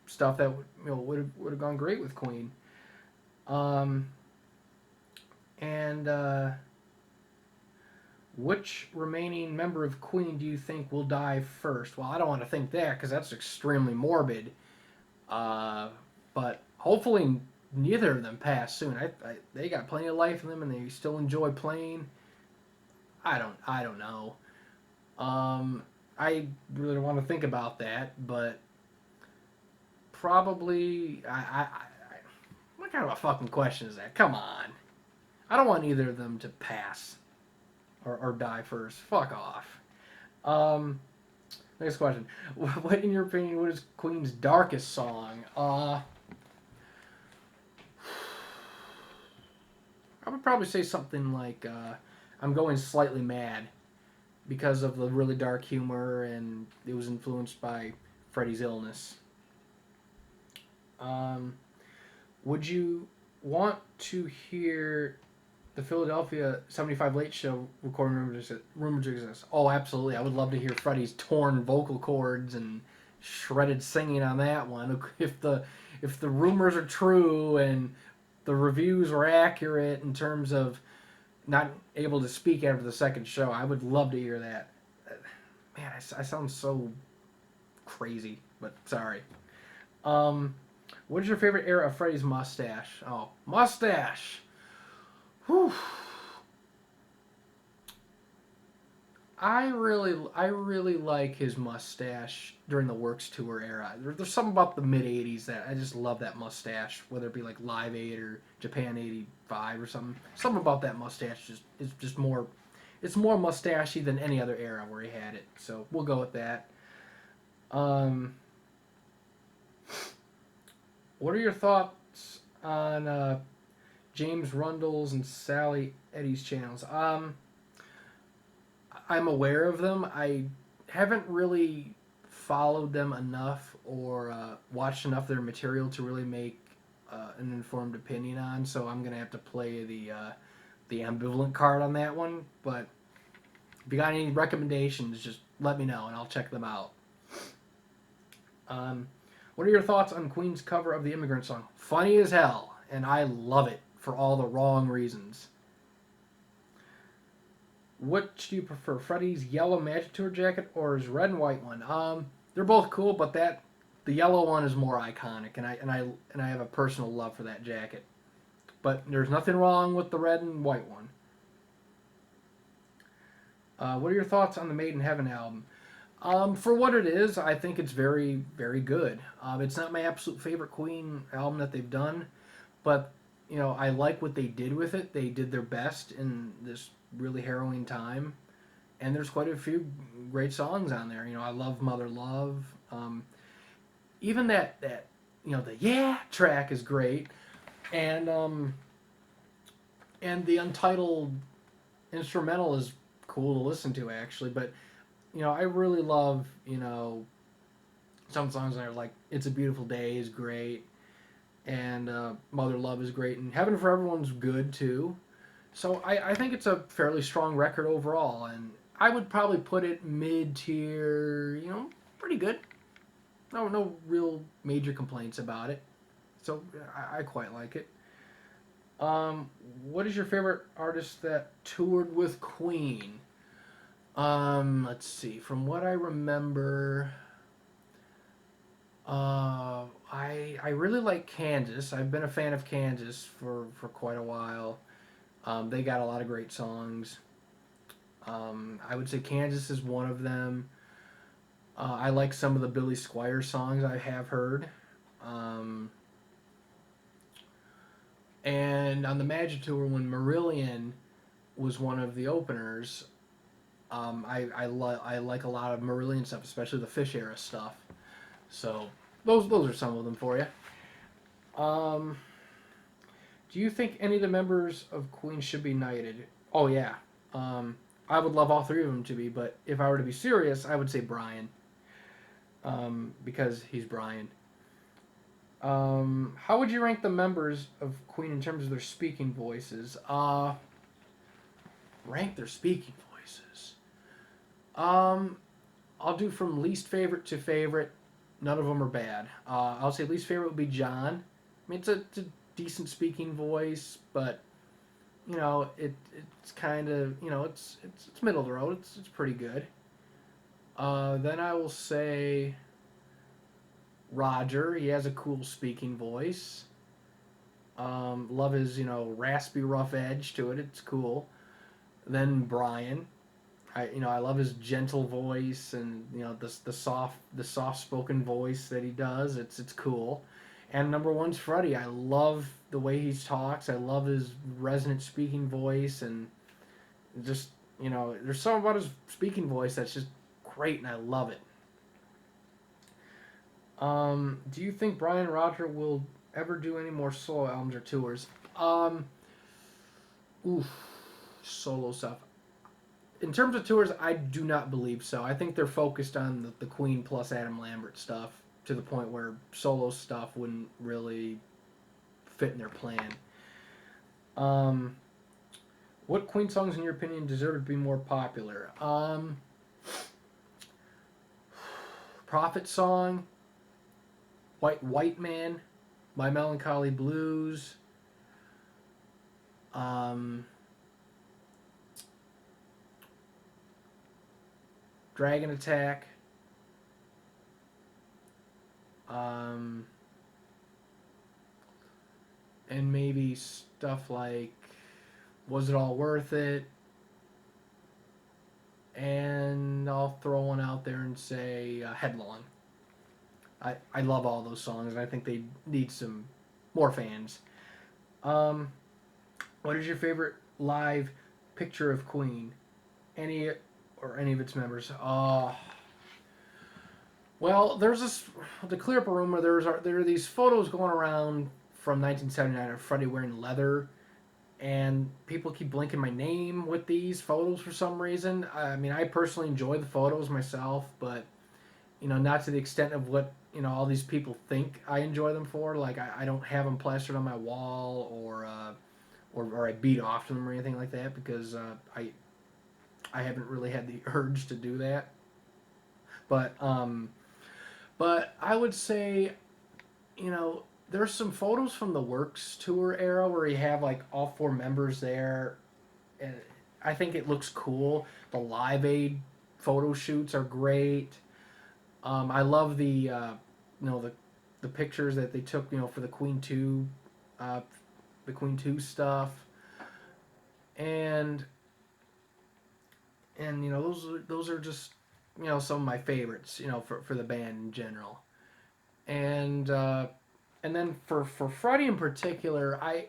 stuff that would have gone great with Queen. Um, and which remaining member of Queen do you think will die first? Well, I don't want to think that because that's extremely morbid. But hopefully neither of them pass soon. They got plenty of life in them and they still enjoy playing. I don't know. I really don't want to think about that, but probably what kind of a fucking question is that? Come on. I don't want either of them to pass or die first. Fuck off. Next question. What, in your opinion, what is Queen's darkest song? I would probably say something like I'm Going Slightly Mad because of the really dark humor and it was influenced by Freddie's illness. Would you want to hear the Philadelphia 75 Late Show recording rumored to exist? Oh, absolutely. I would love to hear Freddie's torn vocal cords and shredded singing on that one. If the rumors are true and the reviews were accurate in terms of not able to speak after the second show, I would love to hear that. Man, I sound so crazy, but sorry. What is your favorite era of Freddie's mustache? Oh, mustache! Whew. I really like his mustache during the Works tour era. There's something about the mid '80s that I just love that mustache, whether it be like Live 8 or Japan '85 or something. Something about that mustache is just more. It's more mustachy than any other era where he had it. So we'll go with that. What are your thoughts on James Rundle's and Sally Eddy's channels? I'm aware of them. I haven't really followed them enough or watched enough of their material to really make an informed opinion on. So I'm gonna have to play the ambivalent card on that one. But if you got any recommendations, just let me know and I'll check them out. What are your thoughts on Queen's cover of the Immigrant Song? Funny as hell, and I love it for all the wrong reasons. Which do you prefer, Freddie's yellow Magic Tour jacket or his red and white one? They're both cool, but the yellow one is more iconic, and I have a personal love for that jacket. But there's nothing wrong with the red and white one. What are your thoughts on the Made in Heaven album? For what it is, I think it's very, very good. It's not my absolute favorite Queen album that they've done, but I like what they did with it. They did their best in this really harrowing time, and there's quite a few great songs on there. I love Mother Love. Even that the Yeah track is great, and the Untitled instrumental is cool to listen to actually, but. I really love, some songs that are like It's a Beautiful Day is great, and Mother Love is great, and Heaven for Everyone's good too. So I think it's a fairly strong record overall, and I would probably put it mid-tier, pretty good. No real major complaints about it. So I quite like it. What is your favorite artist that toured with Queen? Let's see. From what I remember, I really like Kansas. I've been a fan of Kansas for quite a while. They got a lot of great songs. I would say Kansas is one of them. I like some of the Billy Squier songs I have heard. And on the Magic Tour, when Marillion was one of the openers, I like a lot of Marillion stuff, especially the Fish era stuff. So those are some of them for you. Do you think any of the members of Queen should be knighted? Oh yeah. I would love all three of them to be, but if I were to be serious, I would say Brian, because he's Brian. How would you rank the members of Queen in terms of their speaking voices? Rank their speaking voices. Um, I'll do from least favorite to favorite. None of them are bad. I'll say least favorite would be John. I mean, it's a decent speaking voice, but it's kind of it's middle of the road. It's pretty good. Then I will say Roger. He has a cool speaking voice. Love his raspy, rough edge to it. It's cool. Then Brian. I love his gentle voice and the soft spoken voice that he does. It's cool. And number one's Freddie. I love the way he talks. I love his resonant speaking voice and just there's something about his speaking voice that's just great and I love it. Do you think Brian Roger will ever do any more solo albums or tours? Um, oof, solo stuff. In terms of tours, I do not believe so. I think they're focused on the Queen plus Adam Lambert stuff to the point where solo stuff wouldn't really fit in their plan. Um, what Queen songs, in your opinion, deserve to be more popular? Prophet Song, White Man, My Melancholy Blues, um, Dragon Attack, um, and maybe stuff like Was It All Worth It? And I'll throw one out there and say Headlong. I love all those songs, and I think they need some more fans. Um, what is your favorite live picture of Queen? Any any of its members? Well, there's this to clear up a rumor. There are these photos going around from 1979 of Freddie wearing leather, and people keep blinking my name with these photos for some reason. I mean, I personally enjoy the photos myself, but not to the extent of what all these people think I enjoy them for. Like I don't have them plastered on my wall or I beat off to them or anything like that because I haven't really had the urge to do that. But I would say there's some photos from the Works tour era where you have like all four members there, and I think it looks cool. The Live Aid photo shoots are great. I love the pictures that they took for uh, the Queen Two stuff, and those are just some of my favorites for the band in general, and then for Freddie in particular, I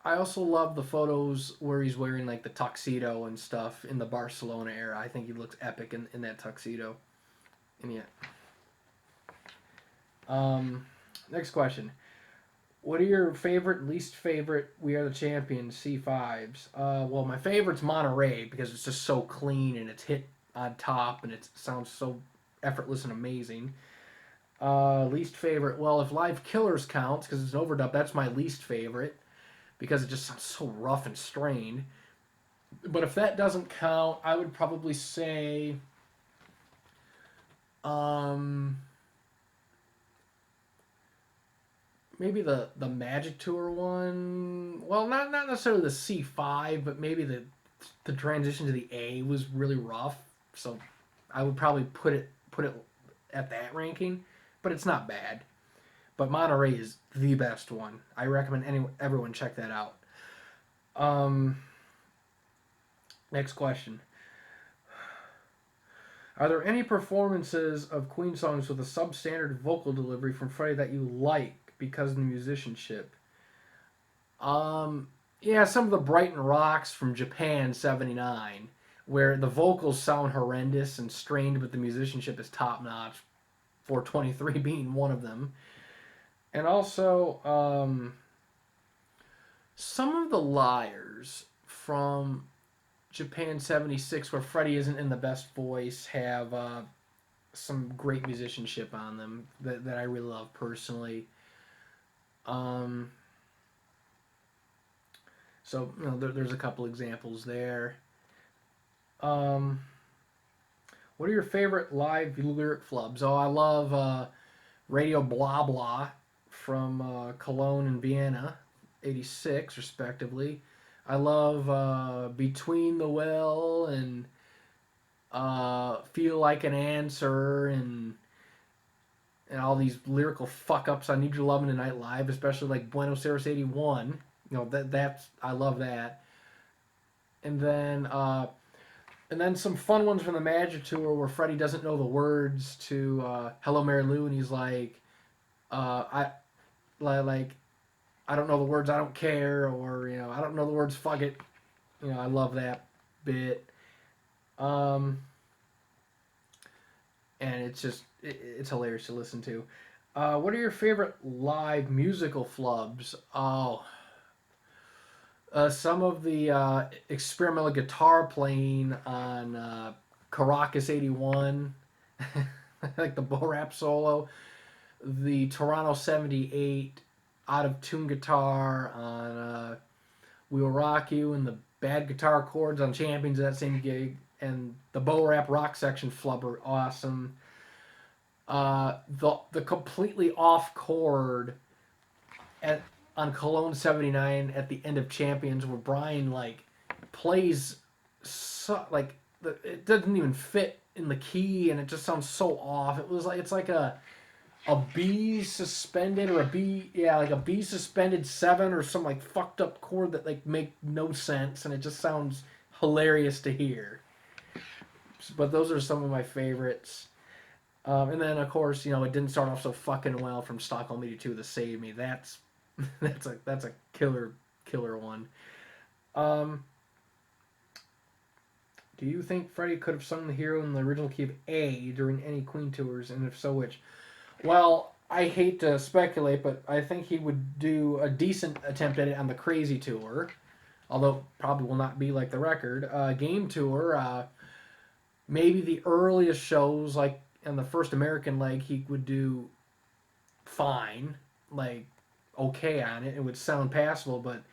also love the photos where he's wearing like the tuxedo and stuff in the Barcelona era. I think he looks epic in that tuxedo. And yeah. Um, Next question. What are your favorite and least favorite We Are the Champions C5s? Well, my favorite's Monterey because it's just so clean and it's hit on top and it sounds so effortless and amazing. Least favorite, well, if Live Killers counts because it's an overdub, that's my least favorite because it just sounds so rough and strained. But if that doesn't count, I would probably say um, maybe the Magic Tour one. Well, not necessarily the C5, but maybe the transition to the A was really rough. So I would probably put it at that ranking, but it's not bad. But Monterey is the best one. I recommend everyone check that out. Um, Next question. Are there any performances of Queen songs with a substandard vocal delivery from Freddie that you like because of the musicianship? Um, yeah, some of the Brighton Rocks from Japan '79, where the vocals sound horrendous and strained, but the musicianship is top notch. 423 being one of them, and also some of the Liars from Japan '76, where Freddie isn't in the best voice, have some great musicianship on them that I really love personally. Um, so there's a couple examples there. Um, what are your favorite live lyric flubs? Oh, I love Radio Blah Blah from Cologne and Vienna, '86 respectively. I love Between the Well and Feel Like an Answer and all these lyrical fuck ups on Need Your Lovin' Tonight Live, especially like Buenos Aires '81. That's I love that. And then some fun ones from the Magic Tour where Freddie doesn't know the words to Hello Mary Lou, and he's like, I like I don't know the words, I don't care, or I don't know the words, fuck it. I love that bit. Um, and it's hilarious to listen to. What are your favorite live musical flubs? Oh, some of the experimental guitar playing on Caracas '81, like the Bo Rap solo, the Toronto '78 out of tune guitar on We Will Rock You, and the bad guitar chords on Champions of that same gig, and the Bo Rap rock section flub are awesome. The completely off chord at on Cologne '79 at the end of Champions, where Brian like plays it doesn't even fit in the key, and it just sounds so off. It's like a B suspended, or like a B suspended 7, or some like fucked up chord that like make no sense, and it just sounds hilarious to hear. But those are some of my favorites. And then of course, it didn't start off so fucking well from Stockholm '82 to Save Me. That's that's a killer one. Um, do you think Freddie could have sung the hero in the original key of A during any Queen tours, and if so, which? Well, I hate to speculate, but I think he would do a decent attempt at it on the Crazy tour, although probably will not be like the record. Game tour, maybe the earliest shows, like in the first American leg, he would do fine, like okay on it. It would sound passable, but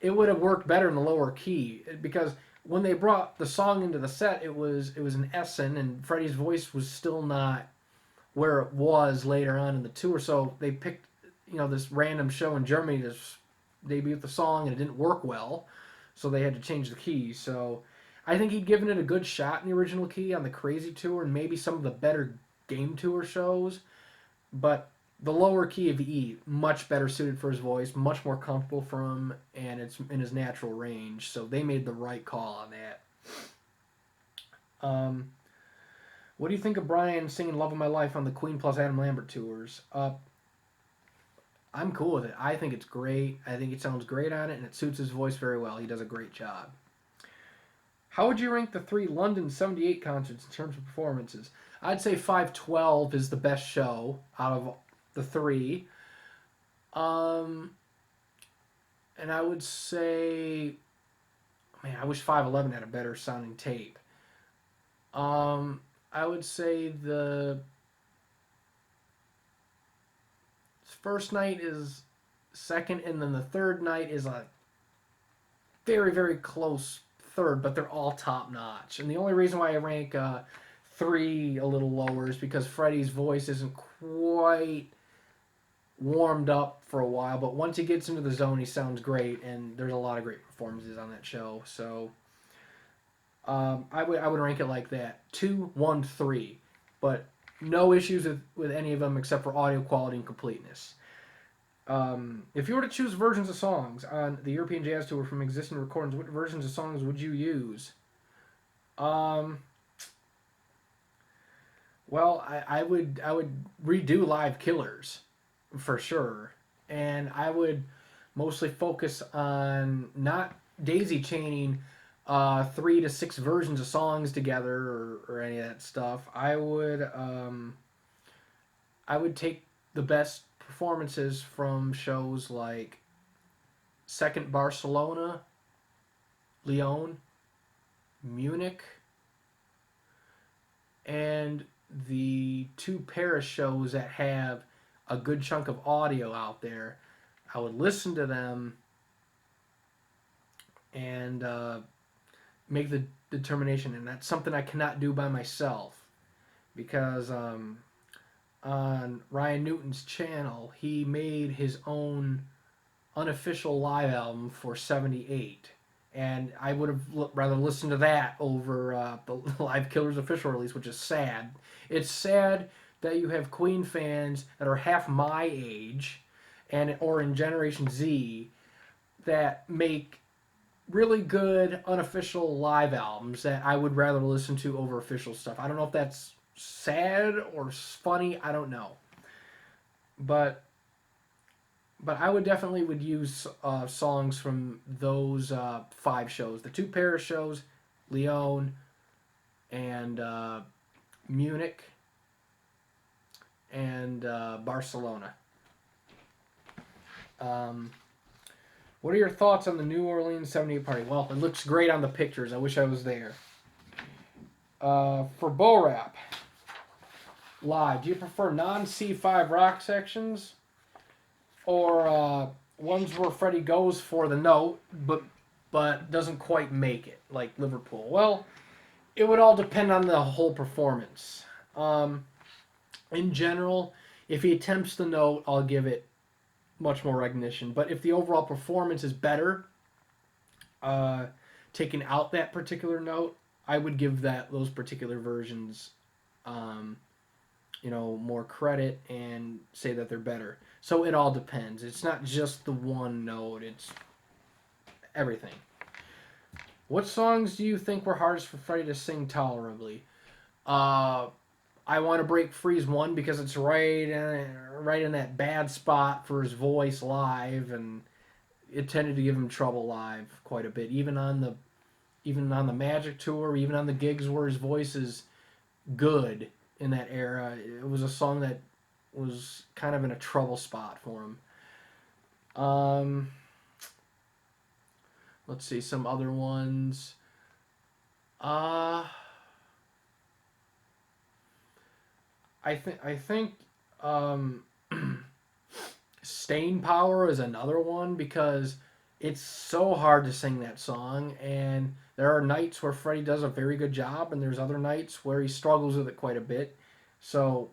it would have worked better in the lower key because when they brought the song into the set, it was in Essen, and Freddie's voice was still not where it was later on in the tour. So they picked this random show in Germany to debut the song, and it didn't work well, so they had to change the key. So I think he'd given it a good shot in the original key on the Crazy tour and maybe some of the better Game tour shows, but the lower key of E, much better suited for his voice, much more comfortable for him, and it's in his natural range. So they made the right call on that. What do you think of Brian singing "Love of My Life" on the Queen plus Adam Lambert tours? I'm cool with it. I think it's great. I think it sounds great on it, and it suits his voice very well. He does a great job. How would you rank the 3 London '78 concerts in terms of performances? I'd say 512 is the best show out of the 3. And I would say, man, I wish 511 had a better sounding tape. I would say the first night is second, and then the third night is a very, very close third, but they're all top notch. And the only reason why I rank 3 a little lower is because Freddie's voice isn't quite warmed up for a while, but once he gets into the zone, he sounds great, and there's a lot of great performances on that show. So I would rank it like that: 2, 1, 3, but no issues with any of them except for audio quality and completeness. If you were to choose versions of songs on the European Jazz Tour from existing recordings, what versions of songs would you use? Well, I would redo Live Killers for sure, and I would mostly focus on not daisy chaining 3 to 6 versions of songs together, or any of that stuff. I would take the best performances from shows like Second Barcelona, Lyon, Munich, and the two Paris shows that have a good chunk of audio out there. I would listen to them and make the determination, and that's something I cannot do by myself because on Ryan Newton's channel, he made his own unofficial live album for '78, and I would have rather listened to that over the Live Killers official release, which is sad. It's sad that you have Queen fans that are half my age, and or in Generation Z, that make really good unofficial live albums that I would rather listen to over official stuff. I don't know if that's sad or funny. I don't know, but I would definitely would use songs from those 5 shows, the 2 Paris shows, Lyon, and Munich, and Barcelona. What are your thoughts on the New Orleans '78 party? Well, it looks great on the pictures. I wish I was there. For Bo Rap Live, do you prefer non-C5 rock sections or ones where Freddie goes for the note but doesn't quite make it, like Liverpool? Well, it would all depend on the whole performance. In general, if he attempts the note, I'll give it much more recognition. But if the overall performance is better, taking out that particular note, I would give those particular versions, more credit and say that they're better. So it all depends. It's not just the one note. It's everything. What songs do you think were hardest for Freddie to sing tolerably? I Want to Break Free's one because it's right in that bad spot for his voice live, and it tended to give him trouble live quite a bit. Even on the Magic Tour, even on the gigs where his voice is good in that era, it was a song that was kind of in a trouble spot for him. Let's see some other ones. I think Staying Power is another one because it's so hard to sing that song, and there are nights where Freddie does a very good job, and there's other nights where he struggles with it quite a bit. So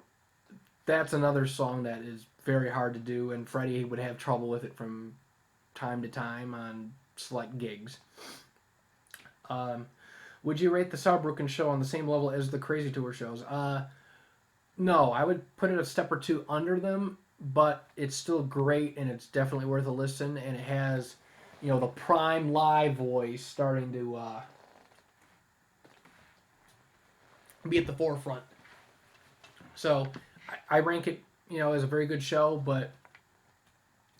that's another song that is very hard to do, and Freddie would have trouble with it from time to time on select gigs. Would you rate the Saarbrücken show on the same level as the Crazy Tour shows? No, I would put it a step or two under them, but it's still great and it's definitely worth a listen. And it has, the prime live voice starting to be at the forefront. So I rank it, as a very good show, but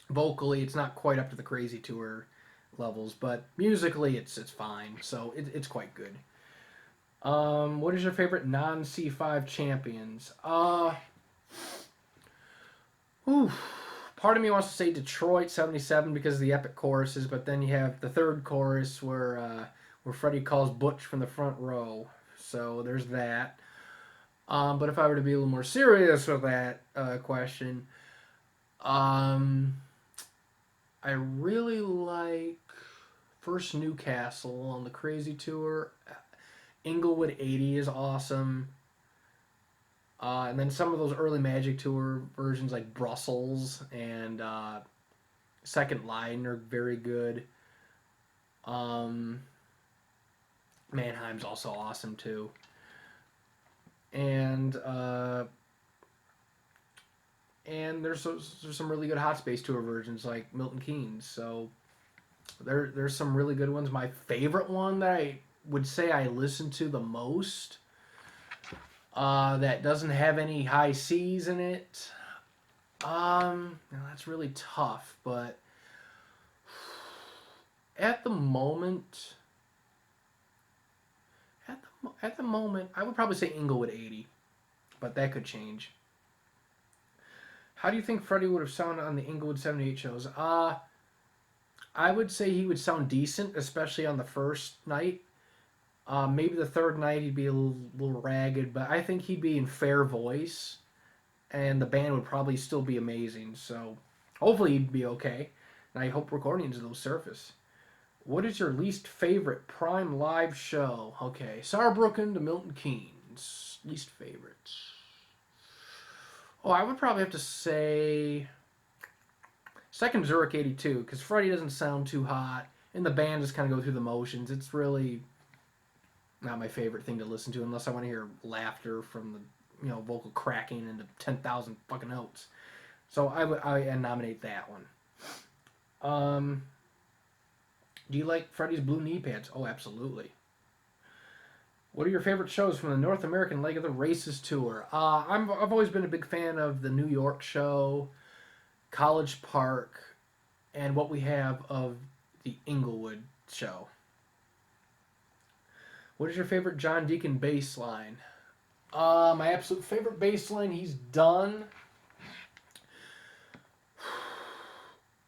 vocally it's not quite up to the Crazy Tour levels. But musically it's fine, so it's quite good. What is your favorite non-C5 champions? Part of me wants to say Detroit '77 because of the epic choruses, but then you have the third chorus where Freddie calls Butch from the front row. So there's that. But if I were to be a little more serious with that question, I really like first Newcastle on the Crazy Tour. Inglewood '80 is awesome. And then some of those early Magic Tour versions like Brussels and Second Line are very good. Mannheim's also awesome too. And there's some really good Hot Space Tour versions like Milton Keynes. So there's some really good ones. My favorite one that I would say I listen to the most, that doesn't have any high C's in it. That's really tough, but at the moment, I would probably say Inglewood '80, but that could change. How do you think Freddie would have sounded on the Inglewood '78 shows? I would say he would sound decent, especially on the first night. Maybe the third night he'd be a little ragged, but I think he'd be in fair voice, and the band would probably still be amazing. So hopefully he'd be okay, and I hope recordings of those surface. What is your least favorite Prime live show? Okay, Saarbrücken to Milton Keynes. Least favorites. Oh, I would probably have to say second Zurich 82, because Freddie doesn't sound too hot, and the band just kind of go through the motions. It's really not my favorite thing to listen to unless I want to hear laughter from the vocal cracking into 10,000 fucking notes. So I nominate that one. Do you like Freddie's Blue Knee Pads? Oh, absolutely. What are your favorite shows from the North American leg of the Races tour? I've always been a big fan of the New York show, College Park, and what we have of the Inglewood show. What is your favorite John Deacon bass line? My absolute favorite bass line he's done.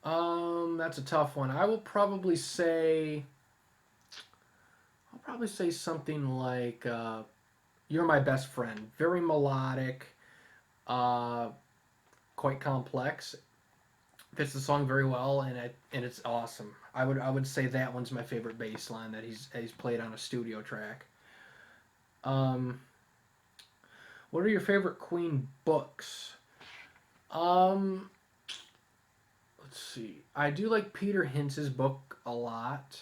That's a tough one. I'll probably say something like "You're My Best Friend." Very melodic, quite complex. Fits the song very well, and it's awesome. I would say that one's my favorite bass line that he's played on a studio track. What are your favorite Queen books? Let's see. I do like Peter Hintz's book a lot,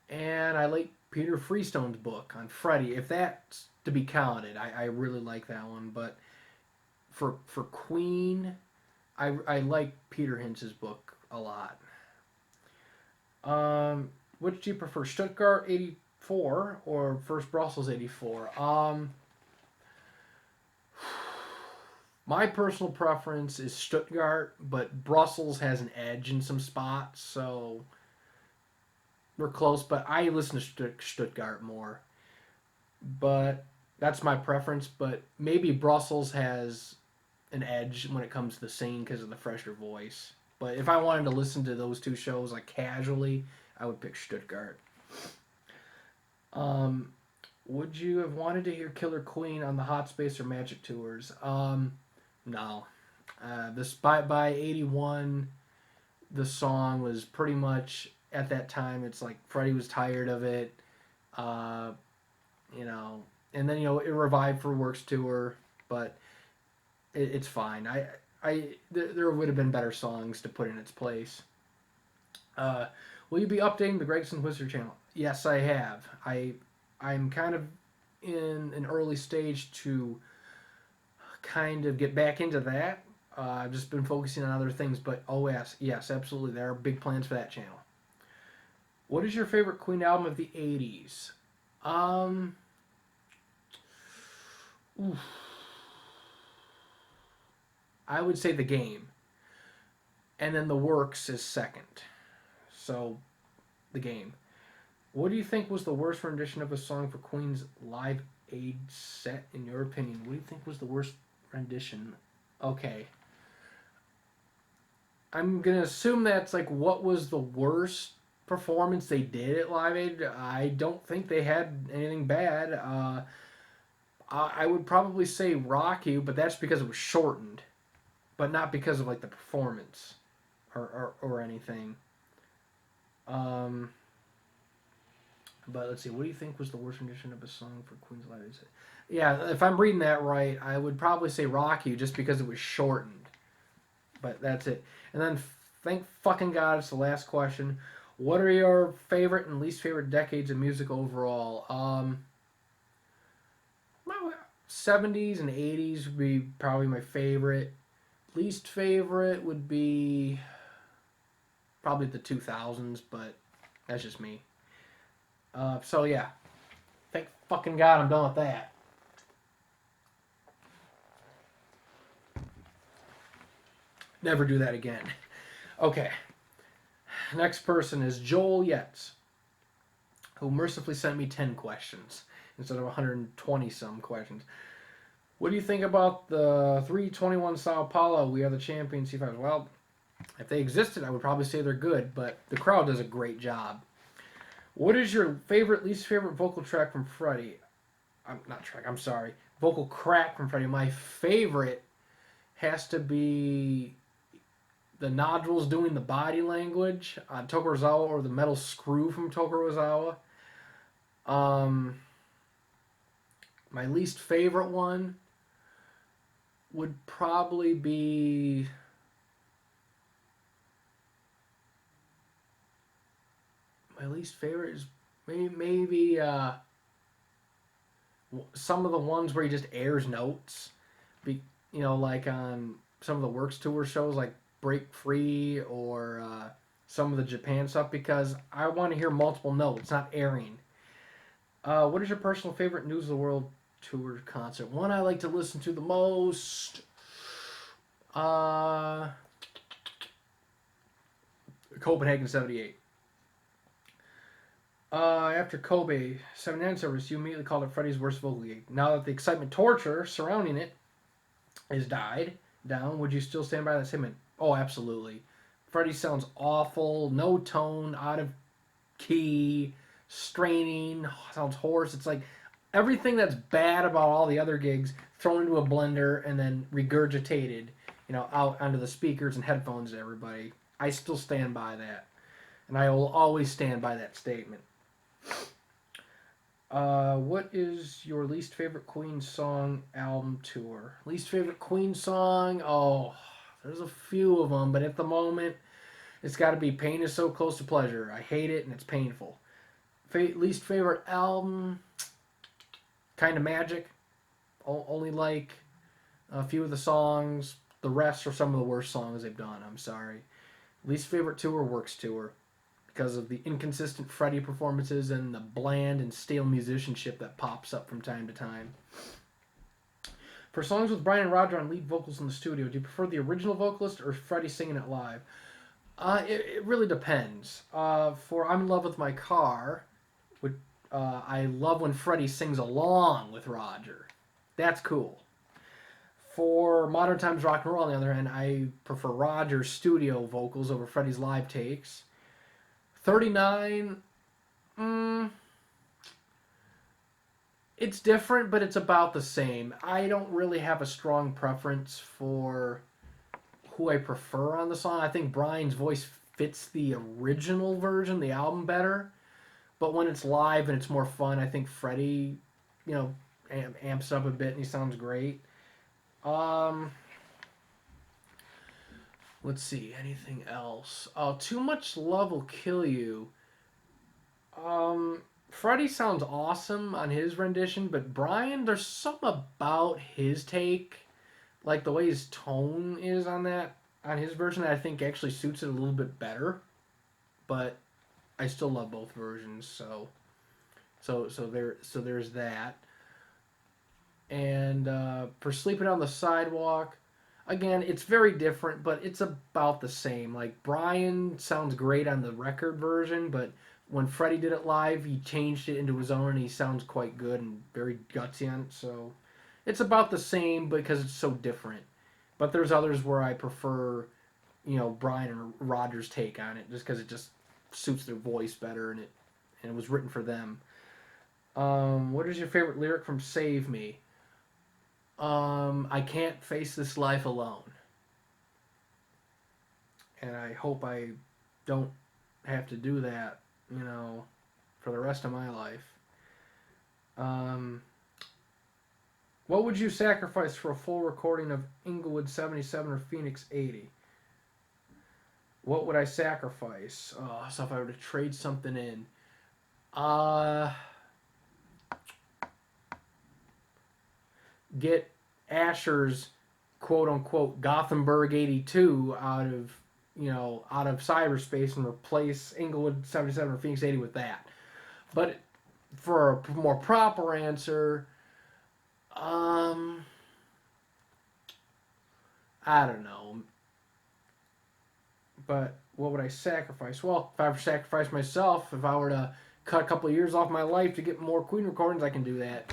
and I like Peter Freestone's book on Freddie. If that's to be counted, I really like that one. But for Queen, I like Peter Hintz's book a lot. Which do you prefer, Stuttgart 84 or First Brussels 84? My personal preference is Stuttgart, but Brussels has an edge in some spots, so we're close. But I listen to Stuttgart more. But that's my preference. But maybe Brussels has an edge when it comes to the singing because of the fresher voice. But if I wanted to listen to those two shows like casually, I would pick Stuttgart. Would you have wanted to hear Killer Queen on the Hot Space or Magic tours? No. This by 81, the song was pretty much at that time. It's like Freddie was tired of it, and then it revived for Works tour, but it's fine. There would have been better songs to put in its place. Will you be updating the Gregson Wizard channel? Yes, I have. I'm kind of in an early stage to kind of get back into that. I've just been focusing on other things, but yes, absolutely. There are big plans for that channel. What is your favorite Queen album of the 80s? I would say The Game. And then The Works is second. So, The Game. What do you think was the worst rendition of a song for Queen's Live Aid set, in your opinion? What do you think was the worst rendition? Okay. I'm going to assume that's like what was the worst performance they did at Live Aid. I don't think they had anything bad. I would probably say Rock You, but that's because it was shortened. But not because of like the performance or anything. But let's see, what do you think was the worst rendition of a song for Queen's Live Aid? Yeah, if I'm reading that right, I would probably say Rock You just because it was shortened. But that's it. And then, thank fucking God, it's the last question. What are your favorite and least favorite decades of music overall? 70s and 80s would be probably my favorite. Least favorite would be probably the 2000s, but that's just me. So yeah, thank fucking God I'm done with that. Never do that again. Okay. Next person is Joel Yetz, who mercifully sent me 10 questions instead of 120 some questions. What do you think about the 321 Sao Paulo, We Are the Champions C5s? Well, if they existed, I would probably say they're good, but the crowd does a great job. What is your least favorite vocal track from Freddie? I'm not track. I'm sorry. Vocal crack from Freddie. My favorite has to be the nodules doing the body language on Tokorozawa, or the metal screw from Tokorozawa. Um, my least favorite one would probably be my least favorite is maybe some of the ones where he just airs notes. Like on some of the Works Tour shows, like Break Free, or some of the Japan stuff, because I want to hear multiple notes, not airing. What is your personal favorite News of the World Tour concert? One I like to listen to the most. Copenhagen '78. After Kobe 79 service, you immediately called it Freddie's worst vocal gig. Now that the excitement torture surrounding it has died down, would you still stand by that statement? Oh, absolutely. Freddie sounds awful, no tone, out of key, straining, sounds hoarse. It's like everything that's bad about all the other gigs thrown into a blender and then regurgitated, out onto the speakers and headphones to everybody. I still stand by that. And I will always stand by that statement. What is your least favorite Queen song album tour? Least favorite Queen song? Oh, there's a few of them, but at the moment, it's got to be Pain Is So Close to Pleasure. I hate it and it's painful. Least favorite album? Kind of Magic. Only like a few of the songs. The rest are some of the worst songs they've done. I'm sorry. Least favorite tour? Works Tour. Because of the inconsistent Freddie performances and the bland and stale musicianship that pops up from time to time. For songs with Brian and Roger on lead vocals in the studio, do you prefer the original vocalist or Freddie singing it live? It really depends. For I'm in Love with My Car, I love when Freddie sings along with Roger. That's cool. For Modern Times Rock and Roll, on the other hand, I prefer Roger's studio vocals over Freddie's live takes. 39, it's different, but it's about the same. I don't really have a strong preference for who I prefer on the song. I think Brian's voice fits the original version, the album, better. But when it's live and it's more fun, I think Freddie, amps up a bit and he sounds great. Let's see, anything else? Too Much Love Will Kill You. Freddie sounds awesome on his rendition, but Brian, there's something about his take, like the way his tone is on his version, that I think actually suits it a little bit better. But I still love both versions, so there's that. And for Sleeping on the Sidewalk, again, it's very different, but it's about the same. Like, Brian sounds great on the record version, but when Freddie did it live, he changed it into his own, and he sounds quite good and very gutsy on it. So it's about the same because it's so different. But there's others where I prefer, Brian and Roger's take on it, just because it just suits their voice better, and it was written for them. What is your favorite lyric from Save Me? I can't face this life alone. And I hope I don't have to do that, for the rest of my life. What would you sacrifice for a full recording of Inglewood 77 or Phoenix 80? What would I sacrifice? So if I were to trade something in. Get Asher's quote-unquote Gothenburg 82 out of cyberspace and replace Inglewood 77 or Phoenix 80 with that. But for a more proper answer, I don't know. But what would I sacrifice? Well, if I were to sacrifice myself, if I were to cut a couple of years off my life to get more Queen recordings, I can do that.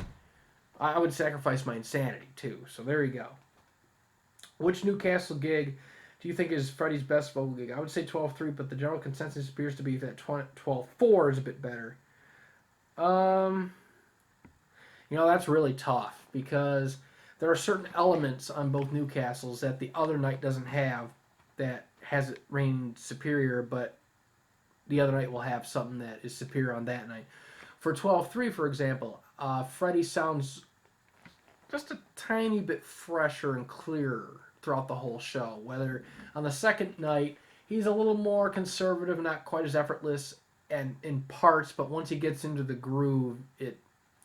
I would sacrifice my insanity, too. So there you go. Which Newcastle gig do you think is Freddie's best vocal gig? I would say 12-3, but the general consensus appears to be that 12-4 is a bit better. That's really tough because there are certain elements on both Newcastles that the other night doesn't have that has it reigned superior, but the other night will have something that is superior on that night. For 12-3, for example, Freddie sounds just a tiny bit fresher and clearer throughout the whole show. Whether on the second night, he's a little more conservative, not quite as effortless and in parts, but once he gets into the groove,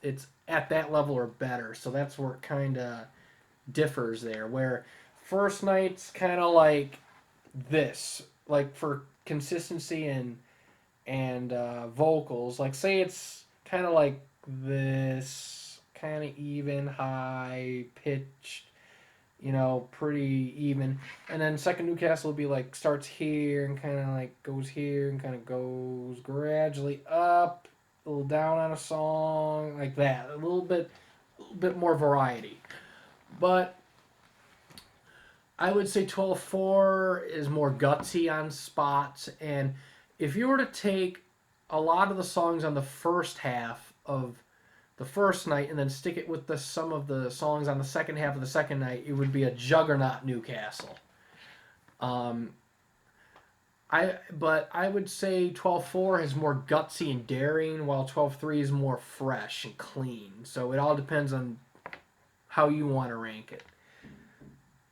it's at that level or better. So that's where it kind of differs there. Where first night's kind of like this, like for consistency and vocals. Like say it's kind of like this, kind of even, high pitched, pretty even. And then second Newcastle will be like starts here and kind of like goes here and kind of goes gradually up, a little down on a song, like that. A little bit more variety. But I would say 12-4 is more gutsy on spots. And if you were to take a lot of the songs on the first half of the first night and then stick it with some of the songs on the second half of the second night, it would be a juggernaut Newcastle. But I would say 12-4 is more gutsy and daring, while 12-3 is more fresh and clean. So it all depends on how you want to rank it.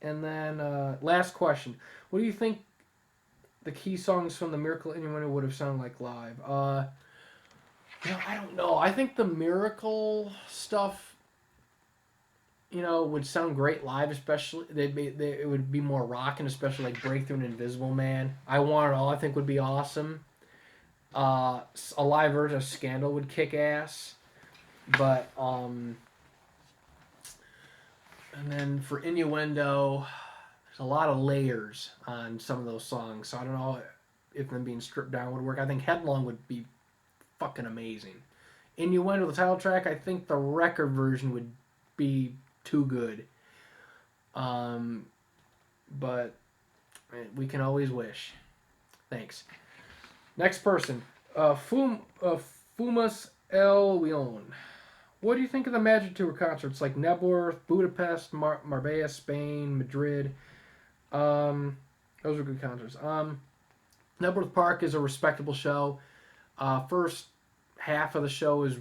And then last question: what do you think the key songs from the Miracle Innuendo would have sounded like live? I don't know. I think the Miracle stuff, would sound great live. Especially, it would be more rocking, especially like Breakthrough and Invisible Man. I Want It All, I think, would be awesome. A live version of Scandal would kick ass. But and then for Innuendo, there's a lot of layers on some of those songs. So I don't know if them being stripped down would work. I think Headlong would be fucking amazing. Innuendo, the title track, I think the record version would be too good. But we can always wish. Thanks. Next person. Fumas El Leon. What do you think of the Magic Tour concerts like Nebworth, Budapest, Marbella, Spain, Madrid? Those are good concerts. Nebworth Park is a respectable show. First half of the show is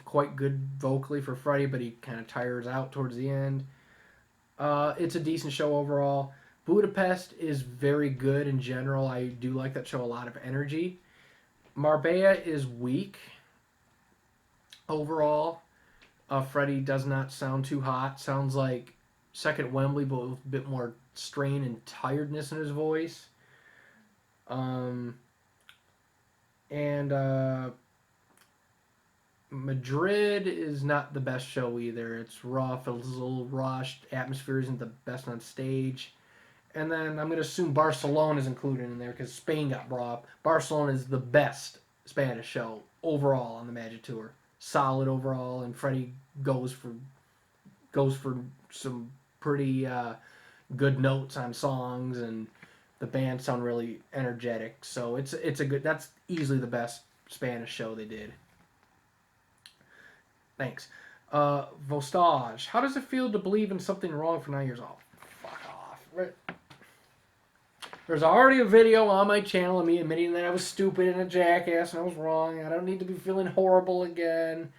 quite good vocally for Freddie, but he kind of tires out towards the end. It's a decent show overall. Budapest is very good in general. I do like that show, a lot of energy. Marbella is weak overall. Freddie does not sound too hot. Sounds like second Wembley, but with a bit more strain and tiredness in his voice. Madrid is not the best show either. It's rough, it's a little rushed, atmosphere isn't the best on stage. And then I'm going to assume Barcelona is included in there because Spain got brought up. Barcelona is the best Spanish show overall on the Magic Tour. Solid overall, and Freddie goes for some pretty good notes on songs, and the band sound really energetic. So it's a good. That's easily the best Spanish show they did. Thanks. Vostage. How does it feel to believe in something wrong for 9 years old? Fuck off. There's already a video on my channel of me admitting that I was stupid and a jackass and I was wrong. I don't need to be feeling horrible again.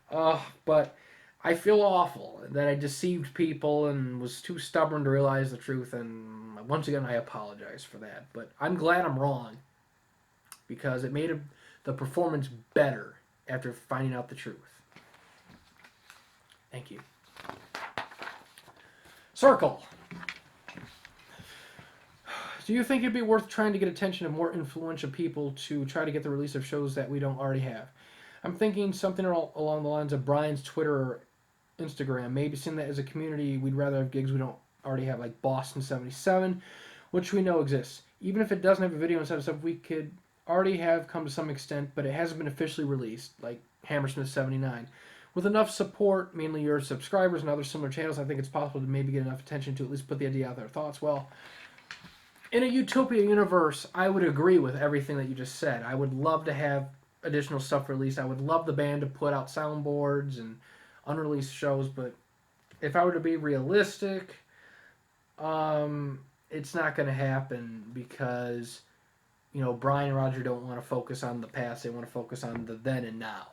But I feel awful that I deceived people and was too stubborn to realize the truth. And once again, I apologize for that. But I'm glad I'm wrong because it made the performance better after finding out the truth. Thank you. Circle. Do you think it'd be worth trying to get attention of more influential people to try to get the release of shows that we don't already have? I'm thinking something along the lines of Brian's Twitter or Instagram. Maybe seeing that as a community, we'd rather have gigs we don't already have, like Boston 77, which we know exists. Even if it doesn't have a video instead of stuff we could already have come to some extent, but it hasn't been officially released, like Hammersmith 79. With enough support, mainly your subscribers and other similar channels, I think it's possible to maybe get enough attention to at least put the idea out there. Thoughts? Well, In a Utopia universe, I would agree with everything that you just said. I would love to have additional stuff released. I would love the band to put out soundboards and unreleased shows, but if I were to be realistic, it's not going to happen because Brian and Roger don't want to focus on the past. They want to focus on the then and now.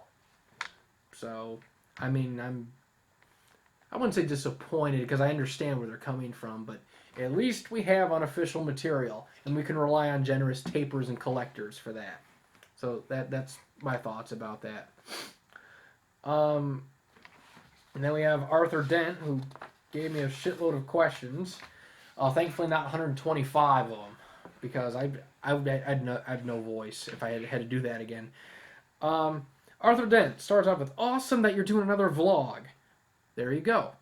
So, I mean, I wouldn't say disappointed because I understand where they're coming from, but at least we have unofficial material, and we can rely on generous tapers and collectors for that. So that's my thoughts about that. And then we have Arthur Dent, who gave me a shitload of questions. Thankfully, not 125 of them, because I'd no voice if I had to do that again. Arthur Dent starts off with, awesome that you're doing another vlog. There you go.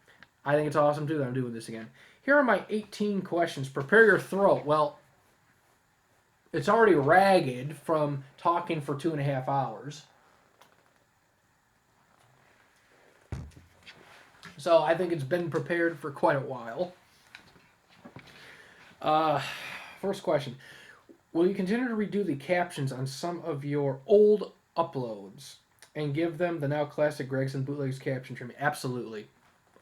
I think it's awesome, too, that I'm doing this again. Here are my 18 questions. Prepare your throat. Well, it's already ragged from talking for 2.5 hours. So I think it's been prepared for quite a while. First question. Will you continue to redo the captions on some of your old uploads and give them the now classic Gregsynthbootlegs caption treatment? Absolutely.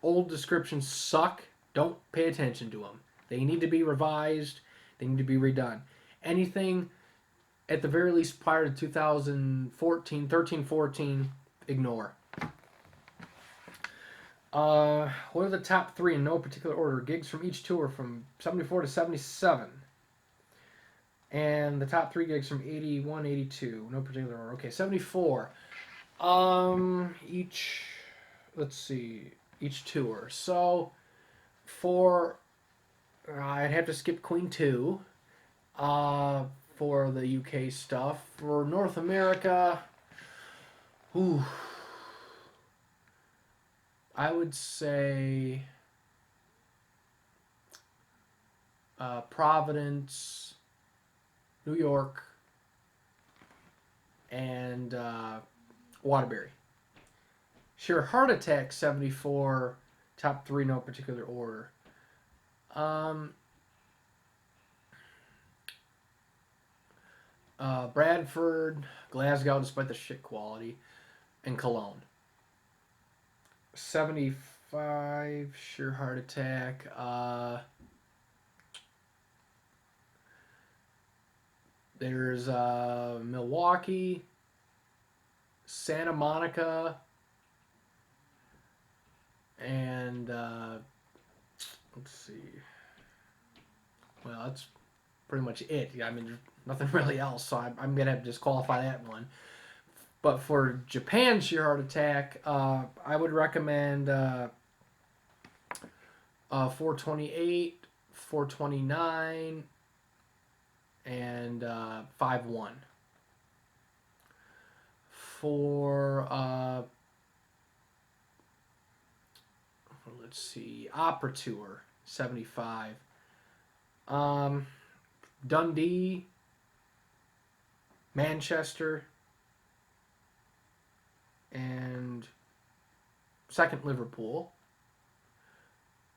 Old descriptions suck. Don't pay attention to them. They need to be revised. They need to be redone. Anything at the very least prior to 2014, 13, 14, ignore. What are the top 3 in no particular order? Gigs from each tour from 74 to 77. And the top 3 gigs from 81, 82. No particular order. Okay, 74. Let's see, each tour. So, I'd have to skip Queen 2. For the UK stuff. For North America, I would say Providence, New York, and Waterbury. Sheer Heart Attack 74, top 3, no particular order. Bradford, Glasgow, despite the shit quality, and Cologne. 75, Sheer Heart Attack. There's Milwaukee, Santa Monica, and let's see. Well, that's pretty much it. I mean, there's nothing really else, so I'm going to have to disqualify that one. But for Japan Sheer Heart Attack, I would recommend 428, 429, and 5-1. For, let's see, Opera Tour 75. Dundee, Manchester, and second Liverpool.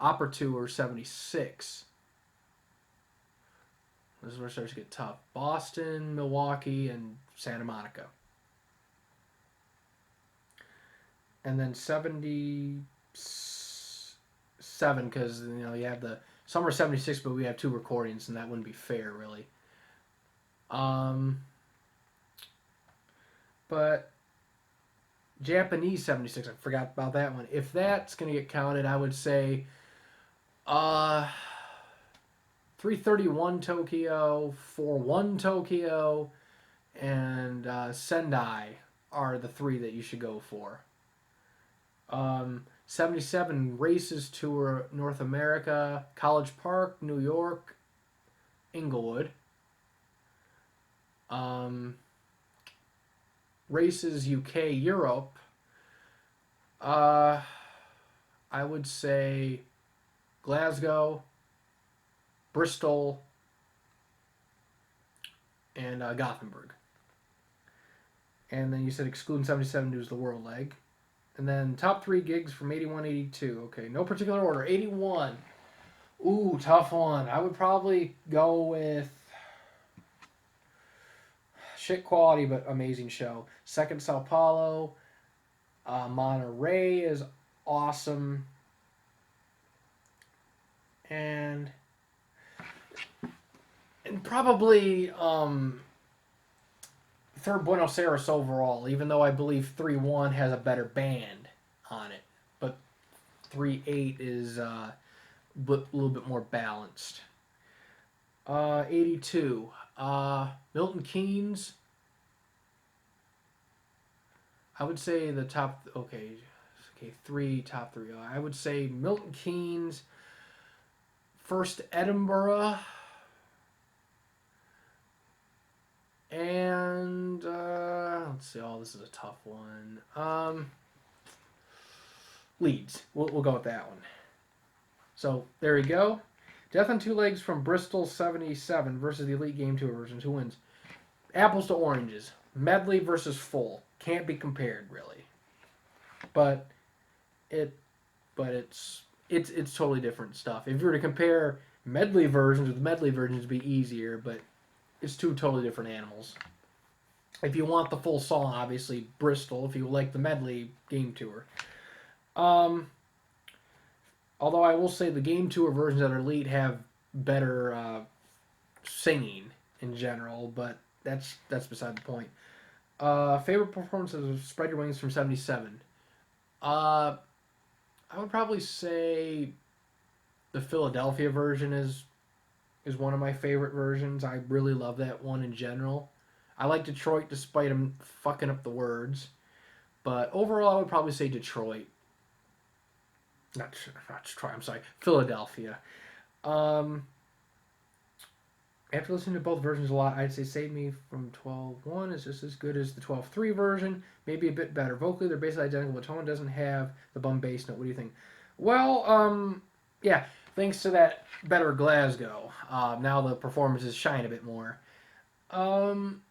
Opera Tour 76. This is where it starts to get tough. Boston, Milwaukee, and Santa Monica. And then 77, because you have the summer 76, but we have 2 recordings, and that wouldn't be fair, really. But Japanese 76, I forgot about that one. If that's going to get counted, I would say 331 Tokyo, 41 Tokyo, and Sendai are the 3 that you should go for. 77 Races Tour North America, College Park, New York, Inglewood. Races UK Europe, I would say Glasgow, Bristol, and Gothenburg. And then you said excluding 77 News the World leg. And then top 3 gigs from 81, 82. Okay, no particular order. 81. Ooh, tough one. I would probably go with shit quality but amazing show. Second Sao Paulo, Monterey is awesome, and probably third Buenos Aires overall. Even though I believe 3-1 has a better band on it, but 3-8 is a little bit more balanced. 82. Milton Keynes. I would say the top. Okay, top three. I would say Milton Keynes, first Edinburgh, and let's see. Oh, this is a tough one. Leeds. We'll go with that one. So there we go. Death on Two Legs from Bristol 77 versus the Elite Game Tour versions. Who wins? Apples to oranges. Medley versus full. Can't be compared really. But it's totally different stuff. If you were to compare medley versions with medley versions, it'd be easier, but it's two totally different animals. If you want the full song, obviously Bristol. If you like the medley game tour, although I will say the game tour versions that are elite have better singing in general, but that's beside the point. Favorite performances of Spread Your Wings from '77. I would probably say the Philadelphia version is one of my favorite versions. I really love that one in general. I like Detroit despite him fucking up the words, but overall I would probably say Detroit. Not Detroit. I'm sorry, Philadelphia. Um, After listening to both versions a lot, I'd say Save Me from 12.1 is just as good as the 12.3 version, maybe a bit better. Vocally, they're basically identical, but tone doesn't have the bum bass note. What do you think? Well, yeah, thanks to that better Glasgow, now the performances shine a bit more. Um,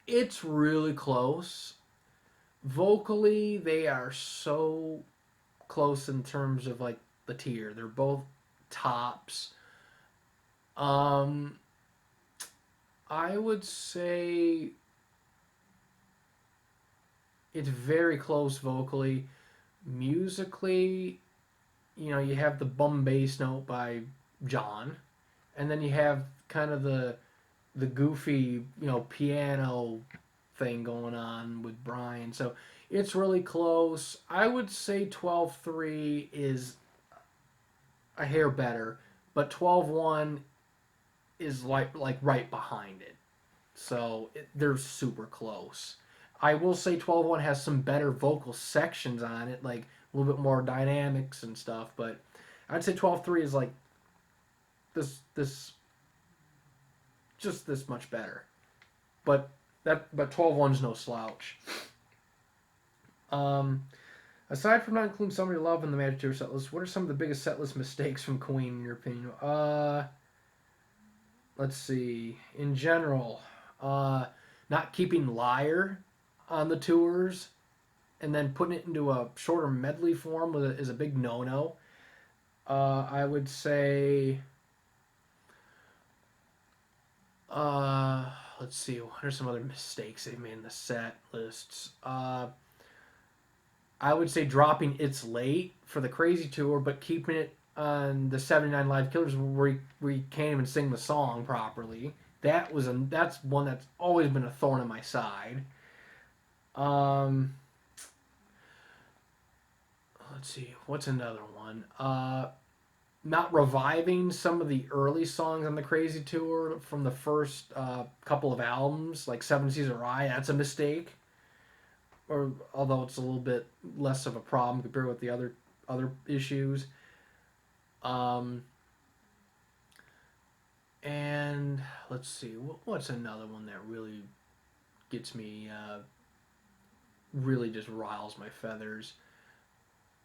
it's really close. Vocally, they are so close in terms of like the tier. They're both tops. Um, I would say it's very close vocally. Musically, you have the bum bass note by John, and then you have kind of the goofy, piano thing going on with Brian. So it's really close. I would say 12.3 is a hair better, but 12.1 is like right behind it. So they're super close. I will say 12.1 has some better vocal sections on it, like a little bit more dynamics and stuff, but I'd say 12.3 is like this just this much better. But 12.1's no slouch. Um, Aside from not including Somebody to Love in the Magic Tour set list, what are some of the biggest set list mistakes from Queen in your opinion? Let's see. In general, not keeping Liar on the tours and then putting it into a shorter medley form is a big no-no. I would say, let's see, what are some other mistakes they've made in the set lists? I would say dropping It's Late for the Crazy Tour, but keeping it on the 79 Live Killers where we can't even sing the song properly. That's one that's always been a thorn in my side. Um, let's see, what's another one? Not reviving some of the early songs on the Crazy Tour from the first couple of albums, like Seven Seas of Rye. That's a mistake. Or although it's a little bit less of a problem compared with the other issues. And let's see, what's another one that really gets me, really just riles my feathers.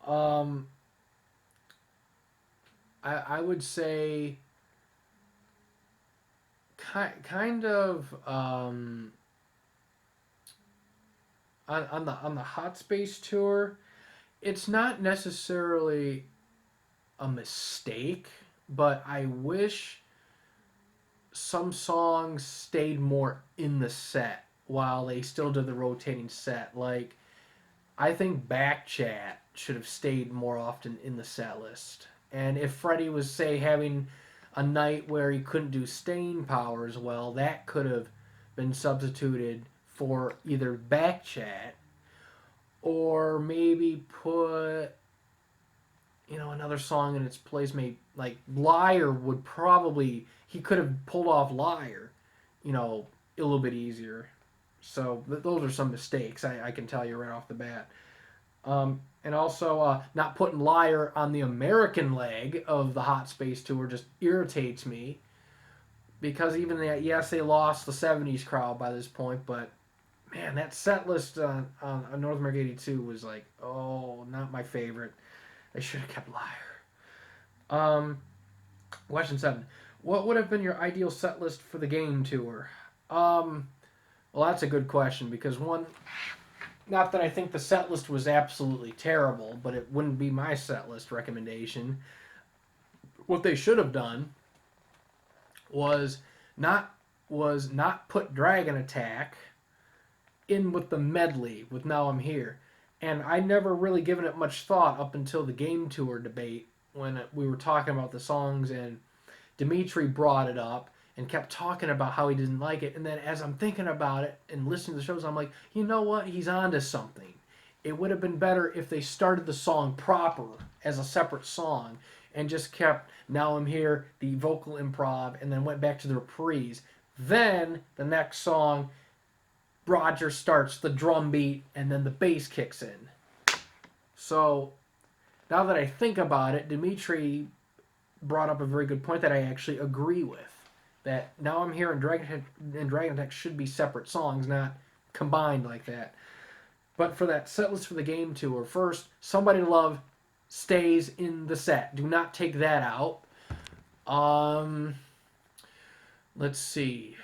Um, I would say kind of on the Hot Space tour. It's not necessarily a mistake, but I wish some songs stayed more in the set while they still did the rotating set. Like, I think Back Chat should have stayed more often in the set list. And if Freddie was, say, having a night where he couldn't do staying power as well, that could have been substituted for either Back Chat or maybe put, another song in its place. Maybe like Liar would probably, he could have pulled off Liar, a little bit easier. So those are some mistakes I can tell you right off the bat. And also, not putting Liar on the American leg of the Hot Space Tour just irritates me. Because even that, yes, they lost the 70s crowd by this point, but man, that set list on North America 82 was like, oh, not my favorite. They should have kept Liar. Question 7. What would have been your ideal set list for the game tour? Well, that's a good question because one, not that I think the set list was absolutely terrible, but it wouldn't be my set list recommendation. What they should have done was not put Dragon Attack in with the medley with Now I'm Here. And I never really given it much thought up until the game tour debate when we were talking about the songs and Dimitri brought it up and kept talking about how he didn't like it. And then as I'm thinking about it and listening to the shows, I'm like, you know what? He's onto something. It would have been better if they started the song proper as a separate song and just kept Now I'm Here, the vocal improv, and then went back to the reprise. Then the next song, Roger starts the drum beat and then the bass kicks in. So now that I think about it, Dimitri brought up a very good point that I actually agree with. That Now I'm Here and Dragon Attack should be separate songs, not combined like that. But for that set list for the game tour, first, Somebody to Love stays in the set. Do not take that out. Let's see.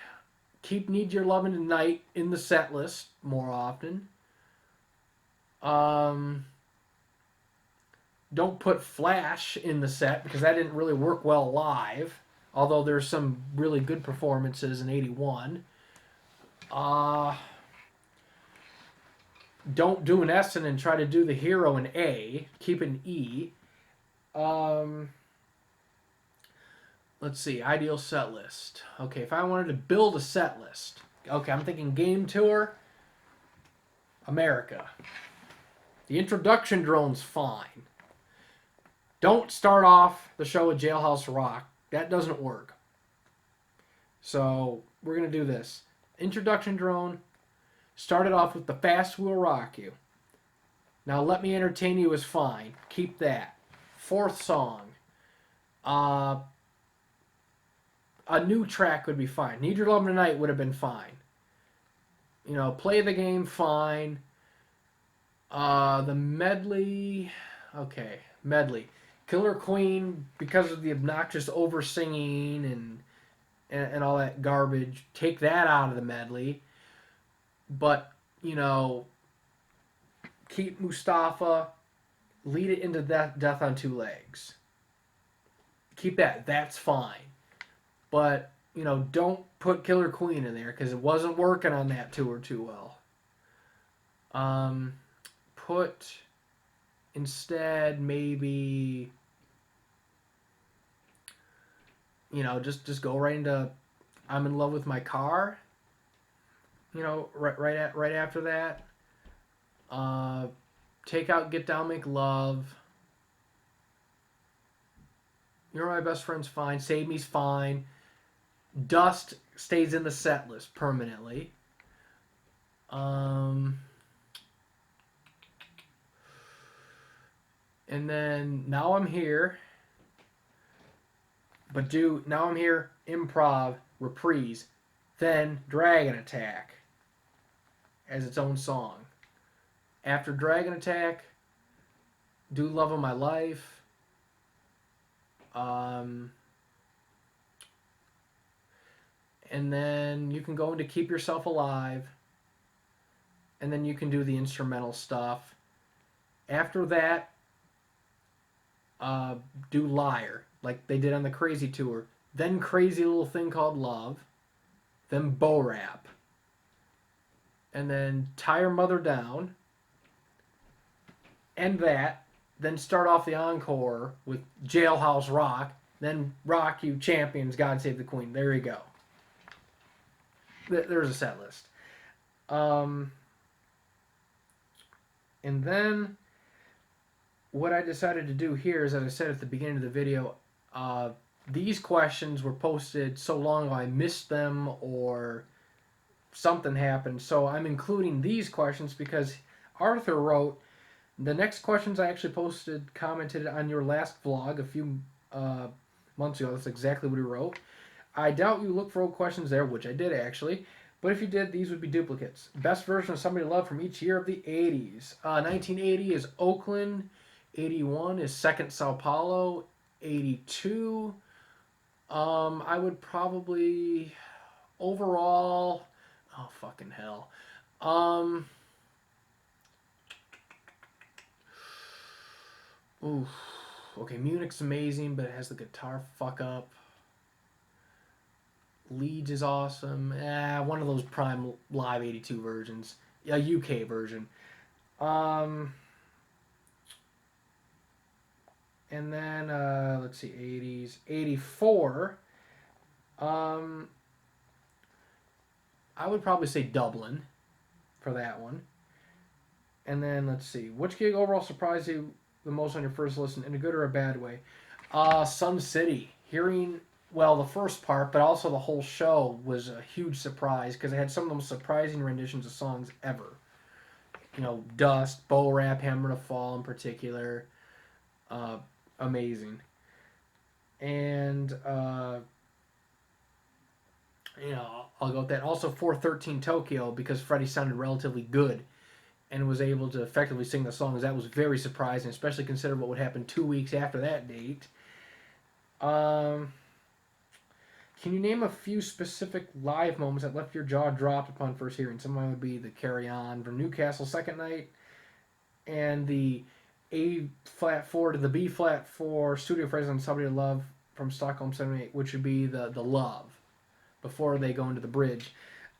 Keep Need Your Lovin' Tonight in the set list more often. Don't put Flash in the set because that didn't really work well live. Although there's some really good performances in 81. Don't do an S and try to do the hero in A. Keep an E. Let's see. Ideal set list. Okay, if I wanted to build a set list. Okay, I'm thinking game tour. America. The introduction drone's fine. Don't start off the show with Jailhouse Rock. That doesn't work. So we're going to do this. Introduction drone. Started off with The Fast Will Rock You. Now Let Me Entertain You is fine. Keep that. Fourth song. A new track would be fine. Need Your Love Tonight would have been fine. Play the Game, fine. The medley. Okay, medley. Killer Queen, because of the obnoxious over singing and all that garbage, take that out of the medley. But, keep Mustafa, lead it into Death on Two Legs. Keep that. That's fine. But, don't put Killer Queen in there because it wasn't working on that tour too well. Put instead maybe, just go right into I'm in Love with My Car. Right after that. Take out Get Down, Make Love. You're My Best Friend's fine. Save Me's fine. Dust stays in the set list permanently. And then Now I'm Here. But do Now I'm Here, improv, reprise. Then Dragon Attack as its own song. After Dragon Attack, do Love of My Life. And then you can go into Keep Yourself Alive. And then you can do the instrumental stuff. After that, do Liar, like they did on the Crazy Tour. Then Crazy Little Thing Called Love. Then Bo Rap. And then Tie Your Mother Down. End that. Then start off the encore with Jailhouse Rock. Then Rock You Champions, God Save the Queen. There you go. There's a set list. And then what I decided to do here is, as I said at the beginning of the video, these questions were posted so long ago I missed them or something happened. So I'm including these questions because Arthur wrote, the next questions I actually commented on your last vlog a few months ago. That's exactly what he wrote. I doubt you look for old questions there, which I did actually. But if you did, these would be duplicates. Best version of Somebody to Love from each year of the 80s. 1980 is Oakland. 81 is Second Sao Paulo. 82. I would probably overall. Oh fucking hell. Oof. Okay, Munich's amazing, but it has the guitar fuck up. Leeds is awesome. One of those prime live 82 versions. A UK version. And then let's see, 80s. 84. I would probably say Dublin for that one. And then let's see, which gig overall surprised you the most on your first listen, in a good or a bad way? Sun City. Hearing, well, the first part, but also the whole show was a huge surprise because it had some of the most surprising renditions of songs ever. You know, Dust, Bo Rap, Hammer to Fall in particular. Amazing. And, you know, I'll go with that. Also, 413 Tokyo, because Freddie sounded relatively good and was able to effectively sing the songs. That was very surprising, especially considering what would happen 2 weeks after that date. Can you name a few specific live moments that left your jaw dropped upon first hearing? Some of mine would be the Carry On from Newcastle second night, and the A flat 4 to the B flat 4 studio phrase on Somebody to Love from Stockholm 78, which would be the Love before they go into the bridge.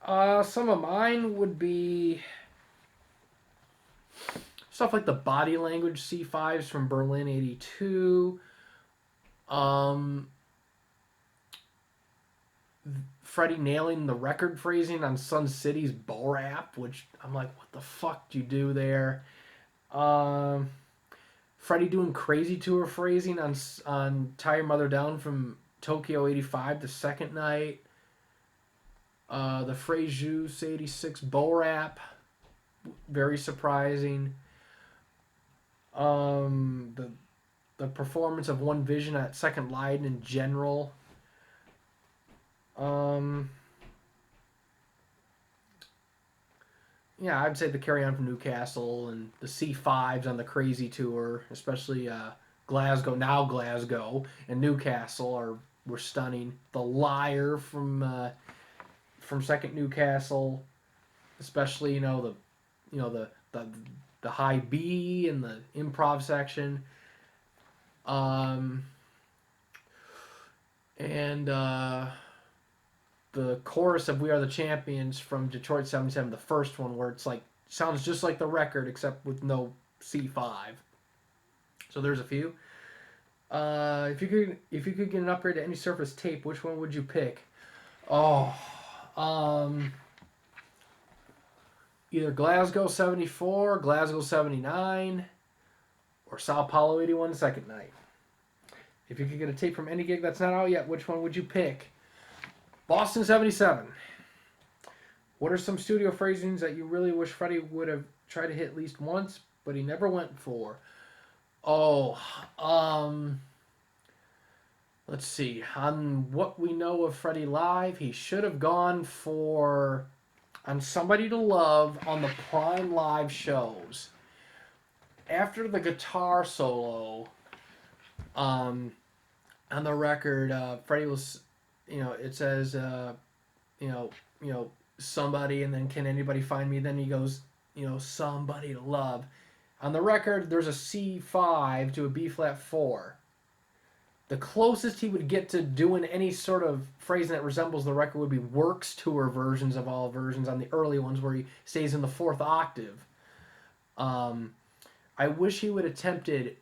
Some of mine would be stuff like the Body Language C5s from Berlin 82. Freddie nailing the record phrasing on Sun City's Bo Rap, which I'm like, what the fuck do you do there? Freddie doing Crazy Tour phrasing on Tie Your Mother Down from Tokyo 85 the second night. The Phrase Juice 86 Bo Rap, very surprising. The performance of One Vision at Second Leiden in general. Yeah, I'd say the Carry On from Newcastle and the C5s on the Crazy Tour, especially Glasgow, and Newcastle were stunning. The Liar from Second Newcastle, especially the high B and the improv section, and the chorus of We Are the Champions from Detroit 77, the first one, where it's like sounds just like the record except with no C5. So there's a few. If you could get an upgrade to any Surface tape, which one would you pick? Either Glasgow 74, Glasgow 79, or Sao Paulo 81 second night. If you could get a tape from any gig that's not out yet, which one would you pick? Boston 77. What are some studio phrasings that you really wish Freddie would have tried to hit at least once, but he never went for? Let's see. On what we know of Freddie live, he should have gone for on Somebody to Love on the Prime Live shows. After the guitar solo on the record, Freddie was, it says, somebody, and then Can Anybody Find Me? Then he goes, Somebody to Love. On the record, there's a C5 to a B flat 4. The closest he would get to doing any sort of phrasing that resembles the record would be Works tour versions of all versions on the early ones where he stays in the fourth octave. Um, I wish he would have attempted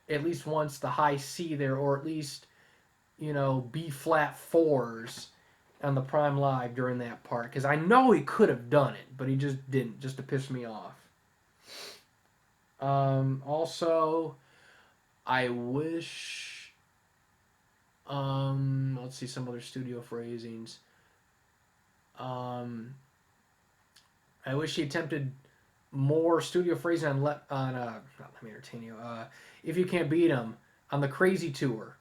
at least once the high C there, or at least, B flat 4s on the Prime Live during that part, because I know he could have done it, but he just didn't, just to piss me off. Also, I wish. Let's see some other studio phrasings. I wish he attempted more studio phrasing on not Let Me Entertain You. If You Can't Beat Him on the Crazy tour,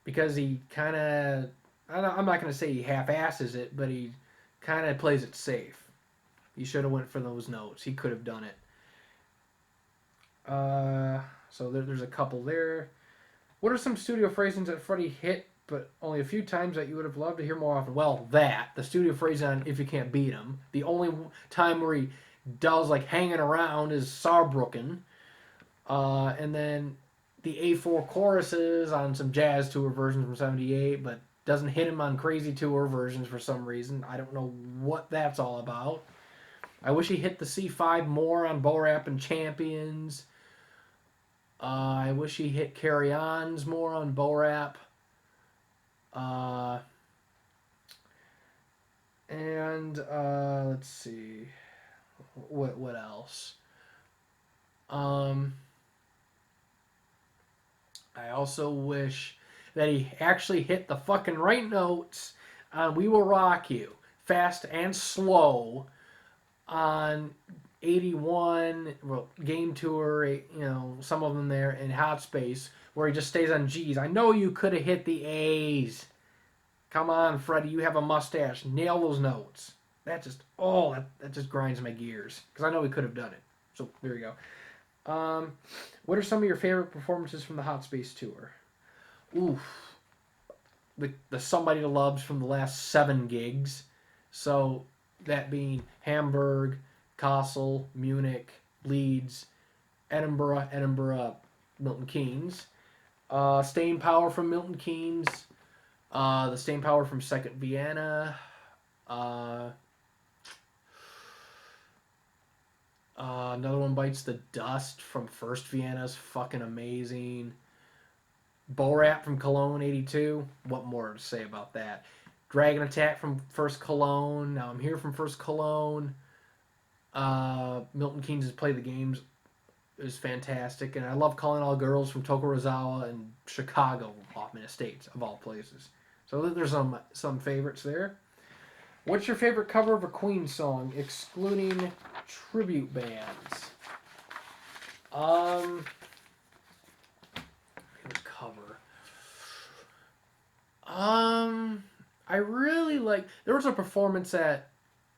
because he kind of, I'm not going to say he half-asses it, but he kind of plays it safe. He should have went for those notes. He could have done it. So there's a couple there. What are some studio phrasings that Freddie hit, but only a few times that you would have loved to hear more often? Well, the studio phrasing on If You Can't Beat Him. The only time where he does like hanging around is Saarbrücken. And then the A4 choruses on some jazz tour versions from '78, but doesn't hit him on crazy tour versions for some reason. I don't know what that's all about. I wish he hit the C5 more on Bo Rap and Champions. I wish he hit Carry Ons more on Bo Rap. Let's see. What else? I also wish that he actually hit the fucking right notes on We Will Rock You, fast and slow, on 81, Game Tour, some of them there, in Hot Space, where he just stays on G's. I know you could have hit the A's. Come on, Freddie, you have a mustache. Nail those notes. That just grinds my gears, because I know he could have done it. So, there you go. What are some of your favorite performances from the Hot Space tour? Oof. The Somebody to Loves from the last 7 gigs. So, that being Hamburg, Kassel, Munich, Leeds, Edinburgh, Milton Keynes. Staying Power from Milton Keynes. The Staying Power from Second Vienna. Another one, Bites the Dust from First Vienna, is fucking amazing. Bo Rap from Cologne 82. What more to say about that? Dragon Attack from First Cologne. Now I'm Here from First Cologne. Milton Keynes' Play the Games is fantastic. And I love Calling All Girls from Tokorozawa and Chicago, Hoffman Estates, of all places. So there's some favorites there. What's your favorite cover of a Queen song, excluding tribute bands? Favorite cover. I really like. There was a performance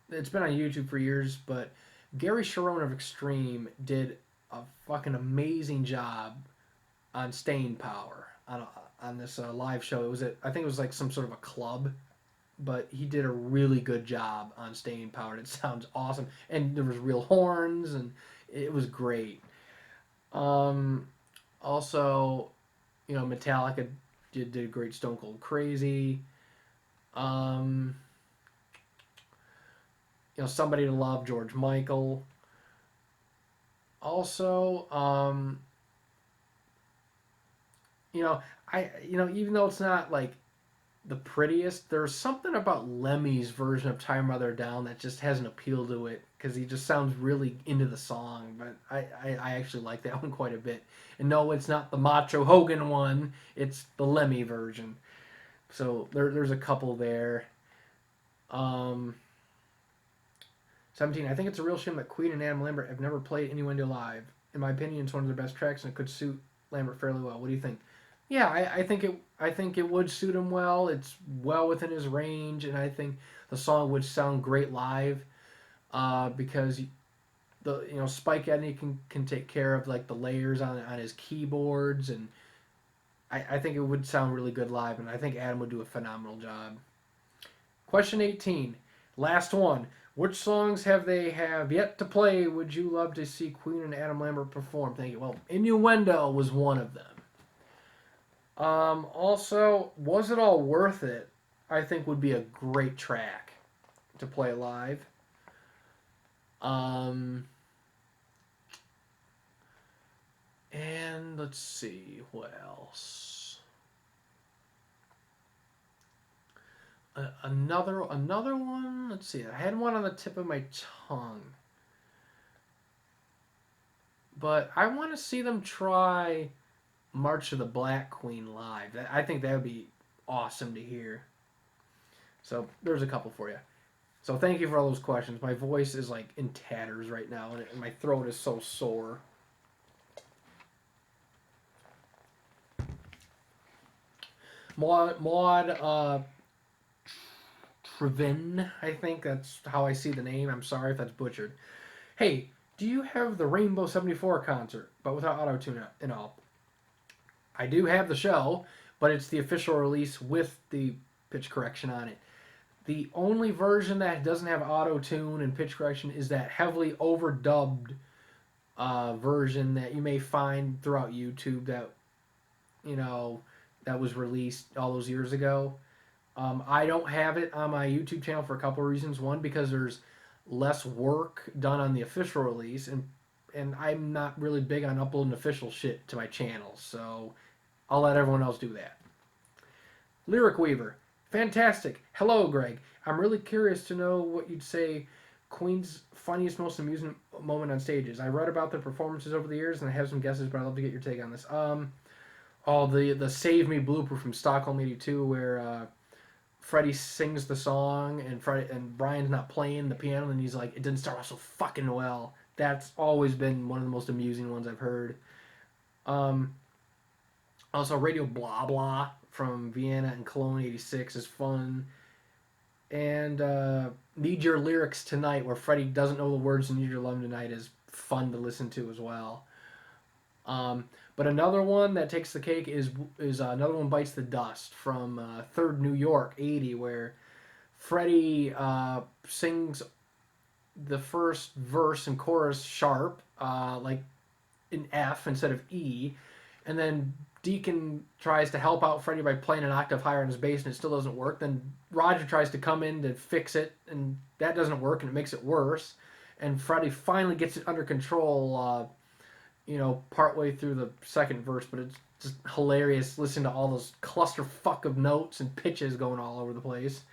it's been on YouTube for years, but Gary Sharon of Extreme did a fucking amazing job on Staying Power on this live show. I think it was like some sort of a club, but he did a really good job on Staying Power. It sounds awesome, and there was real horns, and it was great. Also, Metallica did a great Stone Cold Crazy. Somebody to Love, George Michael. Also, even though it's not like the prettiest, there's something about Lemmy's version of Tie Mother Down that just has an appeal to it, because he just sounds really into the song. But I actually like that one quite a bit. And no, it's not the Macho Hogan one, it's the Lemmy version. So there's a couple there. 17, I think it's a real shame that Queen and Adam Lambert have never played Innuendo live. In my opinion, it's one of their best tracks, and it could suit Lambert fairly well. What do you think? Yeah, I think it would suit him well. It's well within his range, and I think the song would sound great live, because Spike Edney can take care of like the layers on his keyboards, and I think it would sound really good live, and I think Adam would do a phenomenal job. Question 18, last one. Which songs have they have yet to play would you love to see Queen and Adam Lambert perform? Thank you. Well, Innuendo was one of them. Also, Was It All Worth It? I think would be a great track to play live. Um, and let's see what else. Another one. Let's see. I had one on the tip of my tongue, but I want to see them try March of the Black Queen live. I think that would be awesome to hear. So there's a couple for you. So thank you for all those questions. My voice is like in tatters right now, and my throat is so sore. Maud Trevin, I think that's how I see the name. I'm sorry if that's butchered. Hey, do you have the Rainbow 74 concert, but without auto tune and all? I do have the show, but it's the official release with the pitch correction on it. The only version that doesn't have auto tune and pitch correction is that heavily overdubbed version that you may find throughout YouTube that you know that was released all those years ago. I don't have it on my YouTube channel for a couple of reasons. One, because there's less work done on the official release, and I'm not really big on uploading official shit to my channel, so I'll let everyone else do that. Lyric Weaver, fantastic. Hello, Greg. I'm really curious to know what you'd say Queen's funniest, most amusing moment on stages. I read about their performances over the years, and I have some guesses, but I'd love to get your take on this. The Save Me blooper from Stockholm '82, where Freddie sings the song and Brian's not playing the piano, and he's like, it didn't start off so fucking well. That's always been one of the most amusing ones I've heard. Um, Also, Radio Blah Blah from Vienna and Cologne '86 is fun. And Need Your Lyrics Tonight, where Freddie doesn't know the words to Need Your Love Tonight, is fun to listen to as well. But another one that takes the cake is Another One Bites the Dust from Third New York '80, where Freddie sings the first verse and chorus sharp, like in F instead of E, and then Deacon tries to help out Freddie by playing an octave higher on his bass, and it still doesn't work. Then Roger tries to come in to fix it, and that doesn't work, and it makes it worse. And Freddie finally gets it under control, partway through the second verse, but it's just hilarious listening to all those clusterfuck of notes and pitches going all over the place.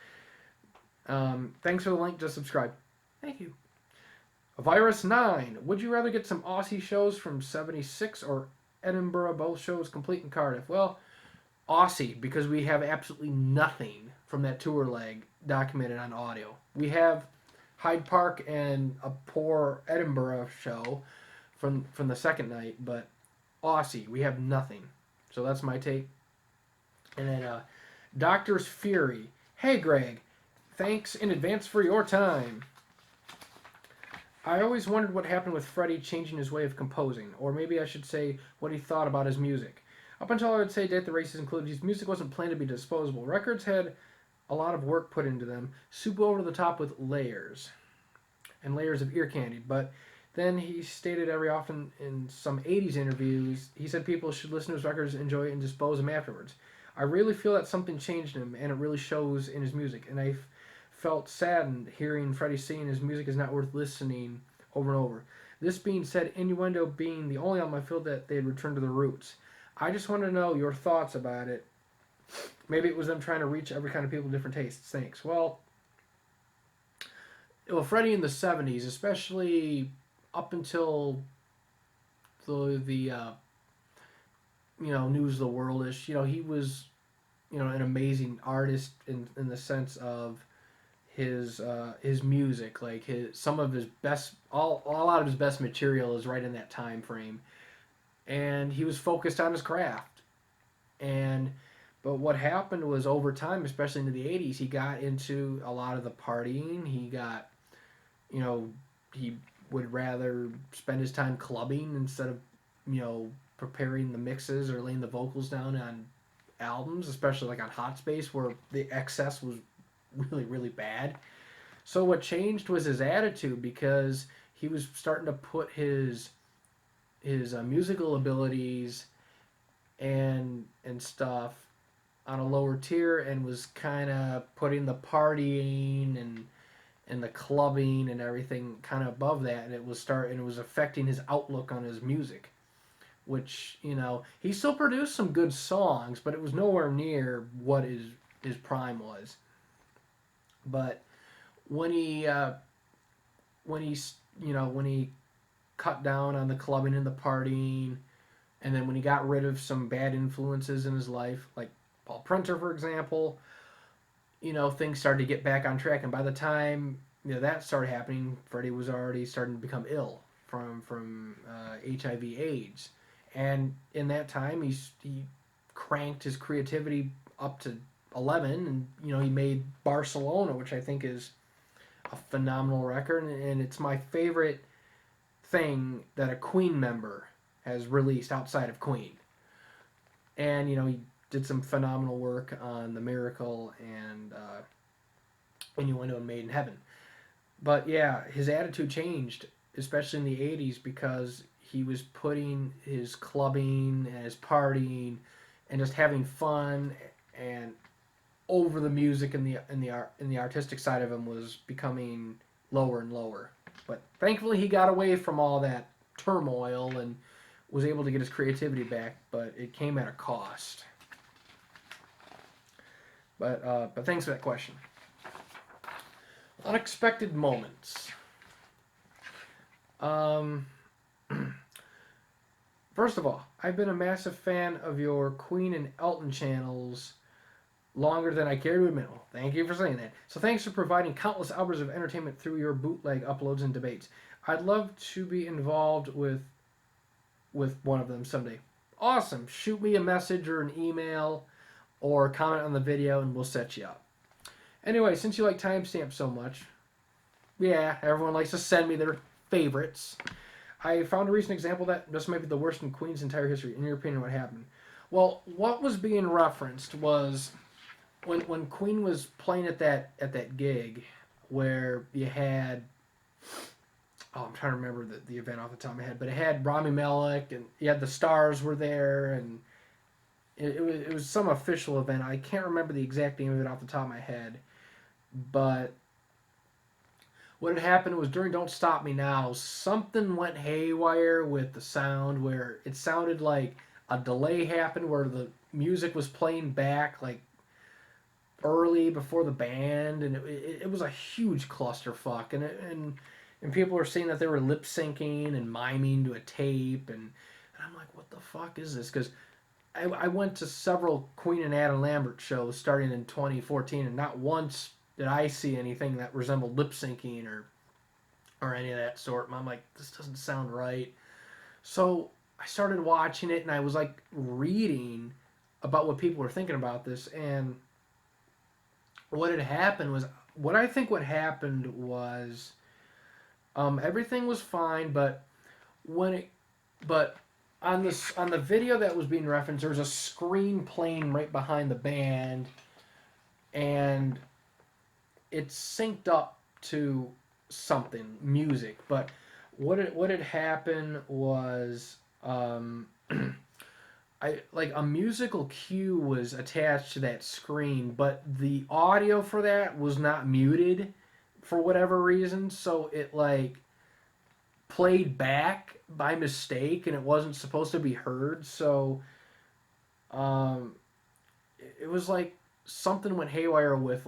Thanks for the link. Just subscribe. Thank you. Virus 9. Would you rather get some Aussie shows from '76 or Edinburgh, both shows complete in Cardiff? Well, Aussie, because we have absolutely nothing from that tour leg documented on audio. We have Hyde Park and a poor Edinburgh show from the second night, but Aussie, we have nothing. So that's my take. And then Doctor's Fury. Hey, Greg. Thanks in advance for your time. I always wondered what happened with Freddie changing his way of composing, or maybe I should say what he thought about his music. Up until I would say Date the Races included, his music wasn't planned to be disposable. Records had a lot of work put into them, super over the top with layers, and layers of ear candy. But then he stated every often in some '80s interviews, he said people should listen to his records, enjoy it, and dispose them afterwards. I really feel that something changed in him, and it really shows in his music, and I felt saddened hearing Freddie saying his music is not worth listening over and over. This being said, Innuendo being the only album I feel that they had returned to their roots. I just want to know your thoughts about it. Maybe it was them trying to reach every kind of people with different tastes. Thanks. Well, Freddie in the '70s, especially up until the News of the World-ish, he was, an amazing artist in the sense of his music, like some of his best, a lot of his best material is right in that time frame, and he was focused on his craft. But what happened was over time, especially into the '80s, he got into a lot of the partying. He got, he would rather spend his time clubbing instead of, preparing the mixes or laying the vocals down on albums, especially like on Hot Space, where the excess was really, really bad. So what changed was his attitude, because he was starting to put his musical abilities and stuff on a lower tier, and was kind of putting the partying and the clubbing and everything kind of above that, and it was affecting his outlook on his music, which, he still produced some good songs, but it was nowhere near what his prime was. But when he when he when he cut down on the clubbing and the partying, and then when he got rid of some bad influences in his life, like Paul Printer, for example, things started to get back on track. And by the time that started happening, Freddie was already starting to become ill from HIV/AIDS, and in that time he cranked his creativity up to 11, and he made Barcelona, which I think is a phenomenal record, and it's my favorite thing that a Queen member has released outside of Queen. And he did some phenomenal work on The Miracle and Innuendo and Made in Heaven. But yeah, his attitude changed, especially in the '80s, because he was putting his clubbing and his partying and just having fun and over the music, and the artistic side of him was becoming lower and lower. But thankfully, he got away from all that turmoil and was able to get his creativity back. But it came at a cost. But thanks for that question. Unexpected moments. First of all, I've been a massive fan of your Queen and Elton channels longer than I care to admit. Well, thank you for saying that. So thanks for providing countless hours of entertainment through your bootleg uploads and debates. I'd love to be involved with one of them someday. Awesome. Shoot me a message or an email or comment on the video and we'll set you up. Anyway, since you like timestamps so much, yeah, everyone likes to send me their favorites. I found a recent example that this might be the worst in Queen's entire history. In your opinion, what happened? Well, what was being referenced was when Queen was playing at that gig where you had, I'm trying to remember the event off the top of my head, but it had Rami Malek, and you had the Stars were there, and it was some official event. I can't remember the exact name of it off the top of my head, but what had happened was during Don't Stop Me Now, something went haywire with the sound, where it sounded like a delay happened where the music was playing back like early before the band, and it was a huge clusterfuck, and people were saying that they were lip syncing and miming to a tape, and I'm like, what the fuck is this? Because I went to several Queen and Adam Lambert shows starting in 2014, and not once did I see anything that resembled lip syncing or any of that sort. And I'm like, this doesn't sound right. So I started watching it, and I was like reading about what people were thinking about this, and what had happened was, what happened was, everything was fine, but but on the video that was being referenced, there was a screen playing right behind the band, and it synced up to something music. But what had happened was, a musical cue was attached to that screen, but the audio for that was not muted for whatever reason, so it played back by mistake, and it wasn't supposed to be heard. So it was like something went haywire with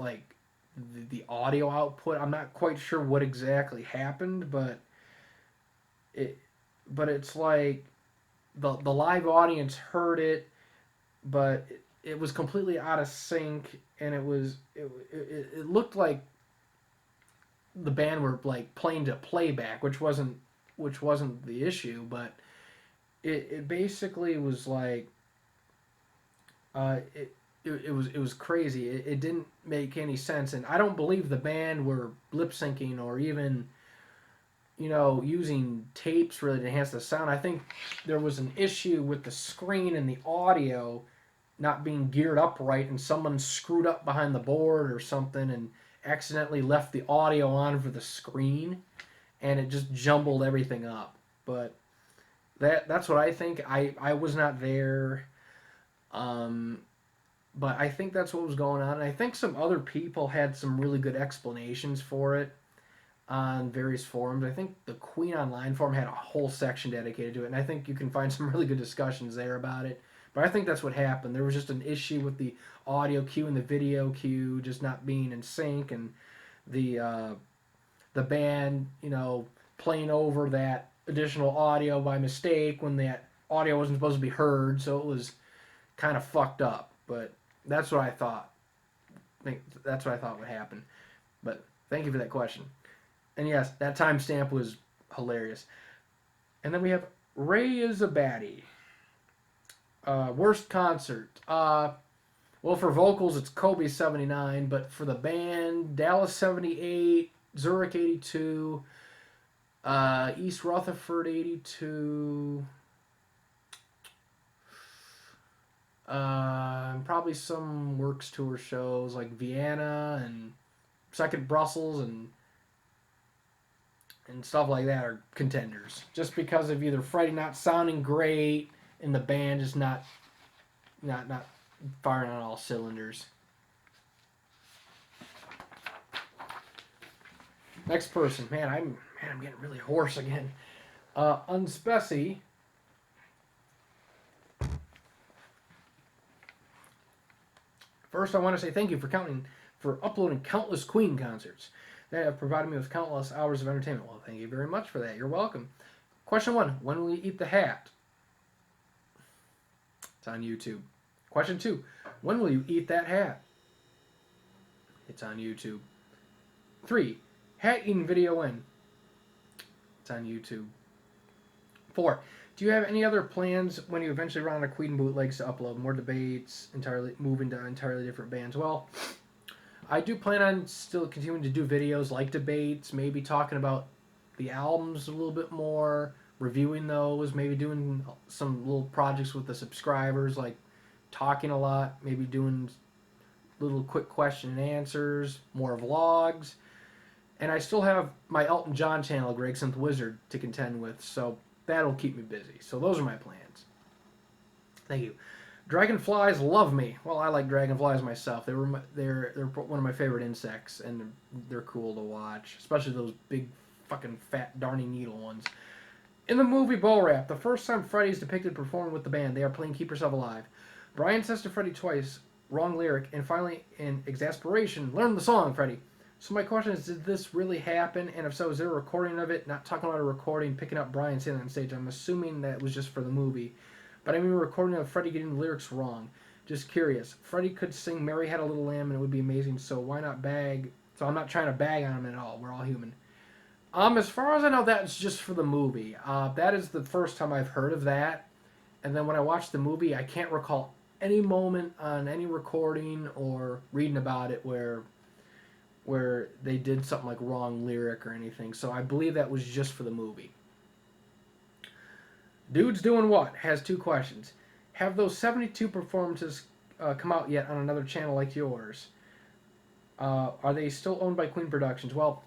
the audio output. I'm not quite sure what exactly happened, but it's like the live audience heard it, but it was completely out of sync, and it looked like the band were playing to playback, which wasn't the issue, but it basically was it was crazy. It didn't make any sense, and I don't believe the band were lip syncing or even using tapes really to enhance the sound. I think there was an issue with the screen and the audio not being geared up right, and someone screwed up behind the board or something, and accidentally left the audio on for the screen, and it just jumbled everything up. But that's what I think. I was not there, um, but I think that's what was going on. And I think some other people had some really good explanations for it on various forums. I think the Queen Online forum had a whole section dedicated to it, and I think you can find some really good discussions there about it. But I think that's what happened. There was just an issue with the audio cue and the video cue just not being in sync, and the band, playing over that additional audio by mistake when that audio wasn't supposed to be heard, so it was kind of fucked up. But that's what I thought. That's what I thought would happen. But thank you for that question. And yes, that timestamp was hilarious. And then we have Ray is a baddie. Worst concert. Well, for vocals, it's Kobe 79, but for the band, Dallas 78, Zurich 82, East Rutherford 82, probably some Works Tour shows like Vienna and Second Brussels and stuff like that are contenders. Just because of either Freddie not sounding great and the band just not firing on all cylinders. Next person, I'm getting really hoarse again. Unspeci. First, I want to say thank you for uploading countless Queen concerts that have provided me with countless hours of entertainment. Well, thank you very much for that. You're welcome. Question 1: when will you eat the hat? It's on YouTube. Question 2: when will you eat that hat? It's on YouTube. 3: hat eating video when? It's on YouTube. 4: do you have any other plans when you eventually run out of Queen bootlegs to upload? More debates, move into entirely different bands? Well, I do plan on still continuing to do videos like debates, maybe talking about the albums a little bit more, reviewing those, maybe doing some little projects with the subscribers, like talking a lot, maybe doing little quick question and answers, more vlogs. And I still have my Elton John channel, GregsynthWizard, to contend with, so that'll keep me busy. So those are my plans. Thank you. Dragonflies love me. Well, I like dragonflies myself. They're one of my favorite insects, and they're cool to watch, especially those big fucking fat Darning Needle ones. In the movie Bo Rap, the first time Freddy is depicted performing with the band, they are playing Keep Yourself Alive. Brian says to Freddy twice, wrong lyric, and finally, in exasperation, learn the song, Freddy. So my question is, did this really happen? And if so, is there a recording of it? Not talking about a recording, picking up Brian saying that on stage. I'm assuming that was just for the movie. But I mean a recording of Freddie getting the lyrics wrong. Just curious. Freddie could sing Mary Had a Little Lamb and it would be amazing, so why not bag? So I'm not trying to bag on him at all. We're all human. As far as I know, that's just for the movie. That is the first time I've heard of that. And then when I watched the movie, I can't recall any moment on any recording or reading about it where they did something like wrong lyric or anything. So I believe that was just for the movie. Dude's Doing What has 2 questions. Have those 72 performances come out yet on another channel like yours? Are they still owned by Queen Productions? Well,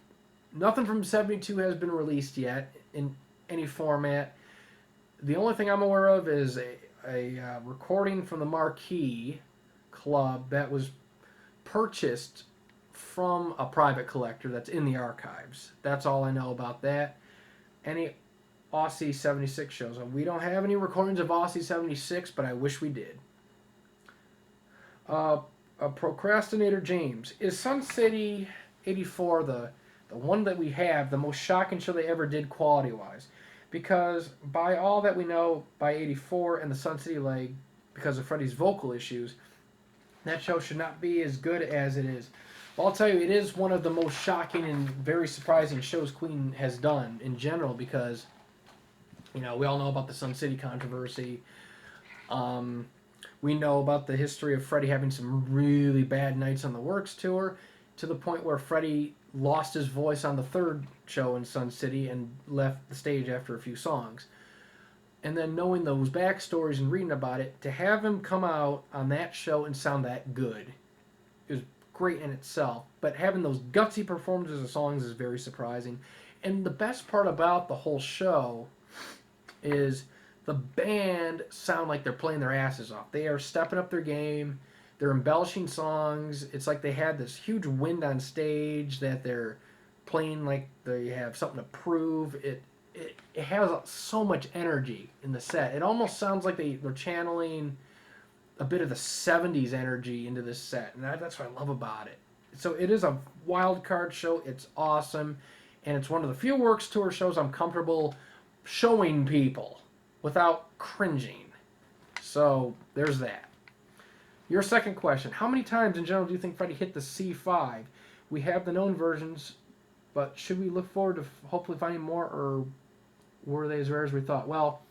nothing from 72 has been released yet in any format. The only thing I'm aware of is a recording from the Marquee Club that was purchased from a private collector that's in the archives. That's all I know about that. Any Aussie 76 shows. We don't have any recordings of Aussie 76, but I wish we did. A Procrastinator James. Is Sun City 84 the one that we have, the most shocking show they ever did quality-wise? Because by all that we know, by 84 and the Sun City leg, because of Freddie's vocal issues, that show should not be as good as it is. Well, I'll tell you, it is one of the most shocking and very surprising shows Queen has done in general because, we all know about the Sun City controversy. We know about the history of Freddie having some really bad nights on the Works tour, to the point where Freddie lost his voice on the 3rd show in Sun City and left the stage after a few songs. And then knowing those backstories and reading about it, to have him come out on that show and sound that good is great in itself, but having those gutsy performances of songs is very surprising. And the best part about the whole show is the band sound like they're playing their asses off. They are stepping up their game. They're embellishing songs. It's like they had this huge wind on stage that they're playing like they have something to prove. It has so much energy in the set. It almost sounds like they're channeling a bit of the 70s energy into this set, and that's what I love about it. So it is a wild card show. It's awesome, and it's one of the few Works Tour shows I'm comfortable showing people without cringing. So there's that. Your second question: how many times in general do you think Freddie hit the C5? We have the known versions, but should we look forward to hopefully finding more, or were they as rare as we thought? Well,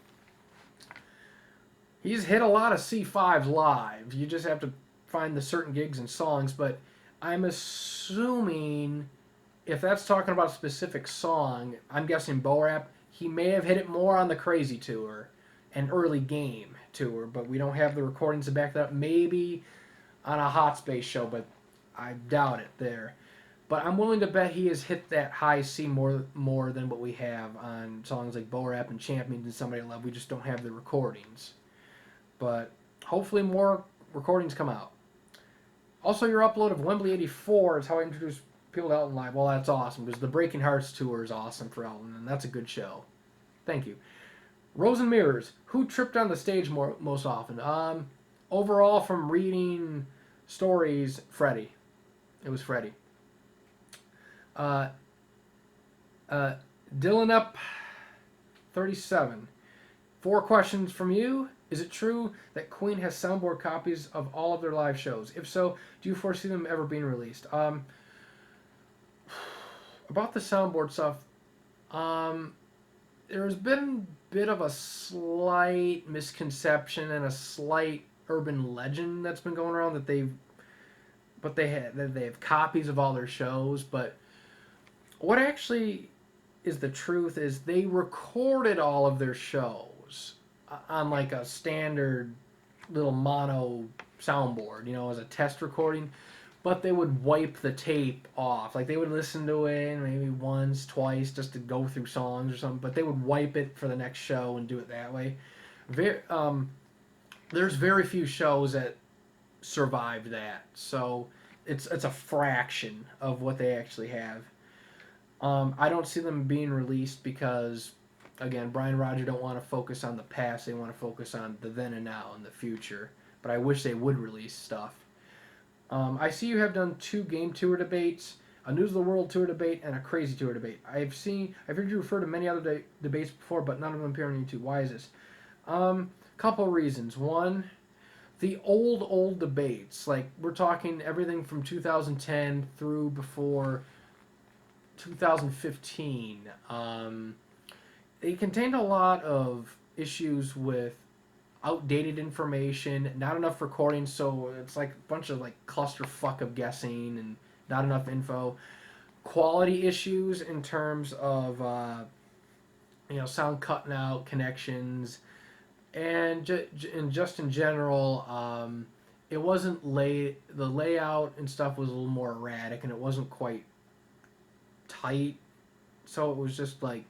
he's hit a lot of C5s live. You just have to find the certain gigs and songs, but I'm assuming if that's talking about a specific song, I'm guessing Bo Rap, he may have hit it more on the Crazy Tour and early Game Tour, but we don't have the recordings to back that up. Maybe on a Hot Space show, but I doubt it there. But I'm willing to bet he has hit that high C more than what we have on songs like Bo Rap and Champions and Somebody I Love. We just don't have the recordings. But hopefully more recordings come out. Also, your upload of Wembley 84 is how I introduce people to Elton live. Well, that's awesome, because the Breaking Hearts tour is awesome for Elton, and that's a good show. Thank you. Rose and Mirrors. Who tripped on the stage most often? Overall, from reading stories, Freddie. It was Freddie. Dylan Up 37. 4 questions from you. Is it true that Queen has soundboard copies of all of their live shows? If so, do you foresee them ever being released? About the soundboard stuff, there's been a bit of a slight misconception and a slight urban legend that's been going around that they have copies of all their shows, but what actually is the truth is they recorded all of their shows on like a standard little mono soundboard, as a test recording, but they would wipe the tape off. Like they would listen to it maybe once, twice, just to go through songs or something, but they would wipe it for the next show and do it that way. There's very few shows that survived that, so it's a fraction of what they actually have. I don't see them being released because, again, Brian and Roger don't want to focus on the past. They want to focus on the then and now and the future. But I wish they would release stuff. I see you have done 2 game tour debates, a News of the World tour debate, and a Crazy tour debate. I've heard you refer to many other debates before, but none of them appear on YouTube. Why is this? Couple reasons. One, the old debates, like we're talking everything from 2010 through before 2015, they contained a lot of issues with outdated information, not enough recording, so it's like a bunch of like clusterfuck of guessing and not enough info. Quality issues in terms of sound cutting out, connections, and just in general, it wasn't the layout and stuff was a little more erratic, and it wasn't quite tight, so it was just like,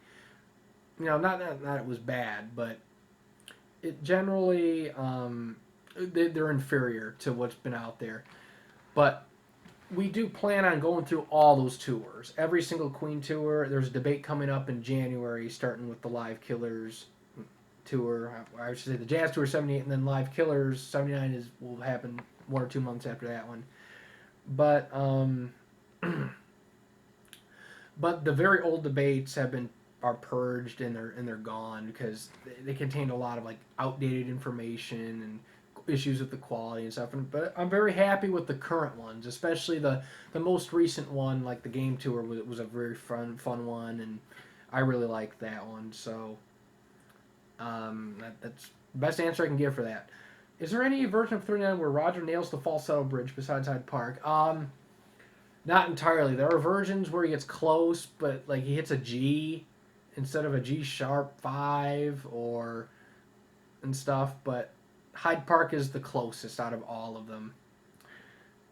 not that it was bad, but it generally they're inferior to what's been out there. But we do plan on going through all those tours, every single Queen tour. There's a debate coming up in January, starting with the Live Killers tour. I should say the Jazz Tour 78, and then Live Killers 79 will happen 1 or 2 months after that one. But but the very old debates are purged and they're gone because they contained a lot of like outdated information and issues with the quality and stuff. But I'm very happy with the current ones, especially the most recent one, like the game tour was a very fun one, and I really liked that one. So that's the best answer I can give for that. Is there any version of 39 where Roger nails the falsetto bridge besides Hyde Park? Not entirely. There are versions where he gets close, but like he hits a G instead of a G sharp 5 and stuff. But Hyde Park is the closest out of all of them.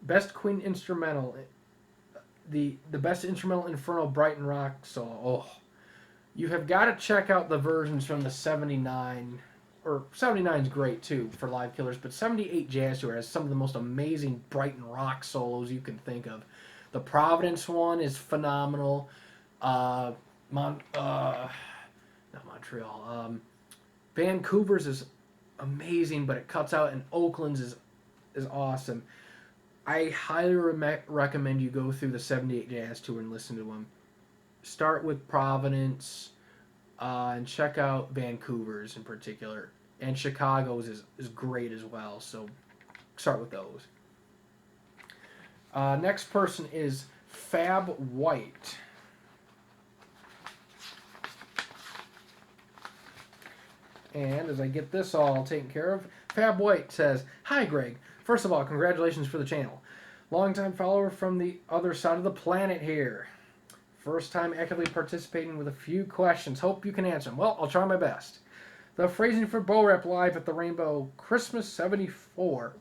Best Queen instrumental. The best instrumental Inferno Brighton Rock song. Oh, you have got to check out the versions from the 79, or 79 is great too for live killers, but 78 Jazz Tour has some of the most amazing Brighton Rock solos you can think of. The Providence one is phenomenal. Not Montreal. Vancouver's is amazing, but it cuts out, and Oakland's is awesome. I highly recommend you go through the 78 Jazz Tour and listen to them. Start with Providence and check out Vancouver's in particular. And Chicago's is great as well, so start with those. Next person is Fab White. And as I get this all taken care of, Fab White says, "Hi Greg. First of all, congratulations for the channel. Longtime follower from the other side of the planet here. First time actively participating with a few questions. Hope you can answer them. Well, I'll try my best. The phrasing for Bo Rap live at the Rainbow Christmas 74,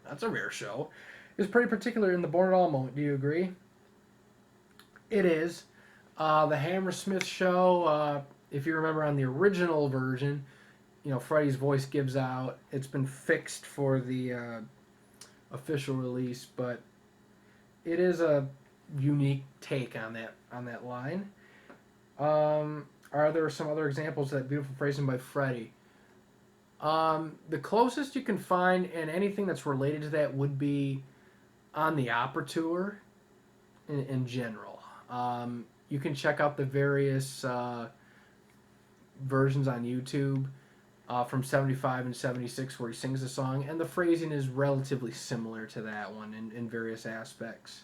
that's a rare show, is pretty particular in the Born It All moment. Do you agree?" It is. The Hammersmith show, if you remember on the original version, Freddie's voice gives out. It's been fixed for the official release, but it is a unique take on that line. Are there some other examples of that beautiful phrasing by Freddie? The closest you can find in anything that's related to that would be on the Opera Tour in general. You can check out the various versions on YouTube from 75 and 76 where he sings the song, and the phrasing is relatively similar to that one in various aspects.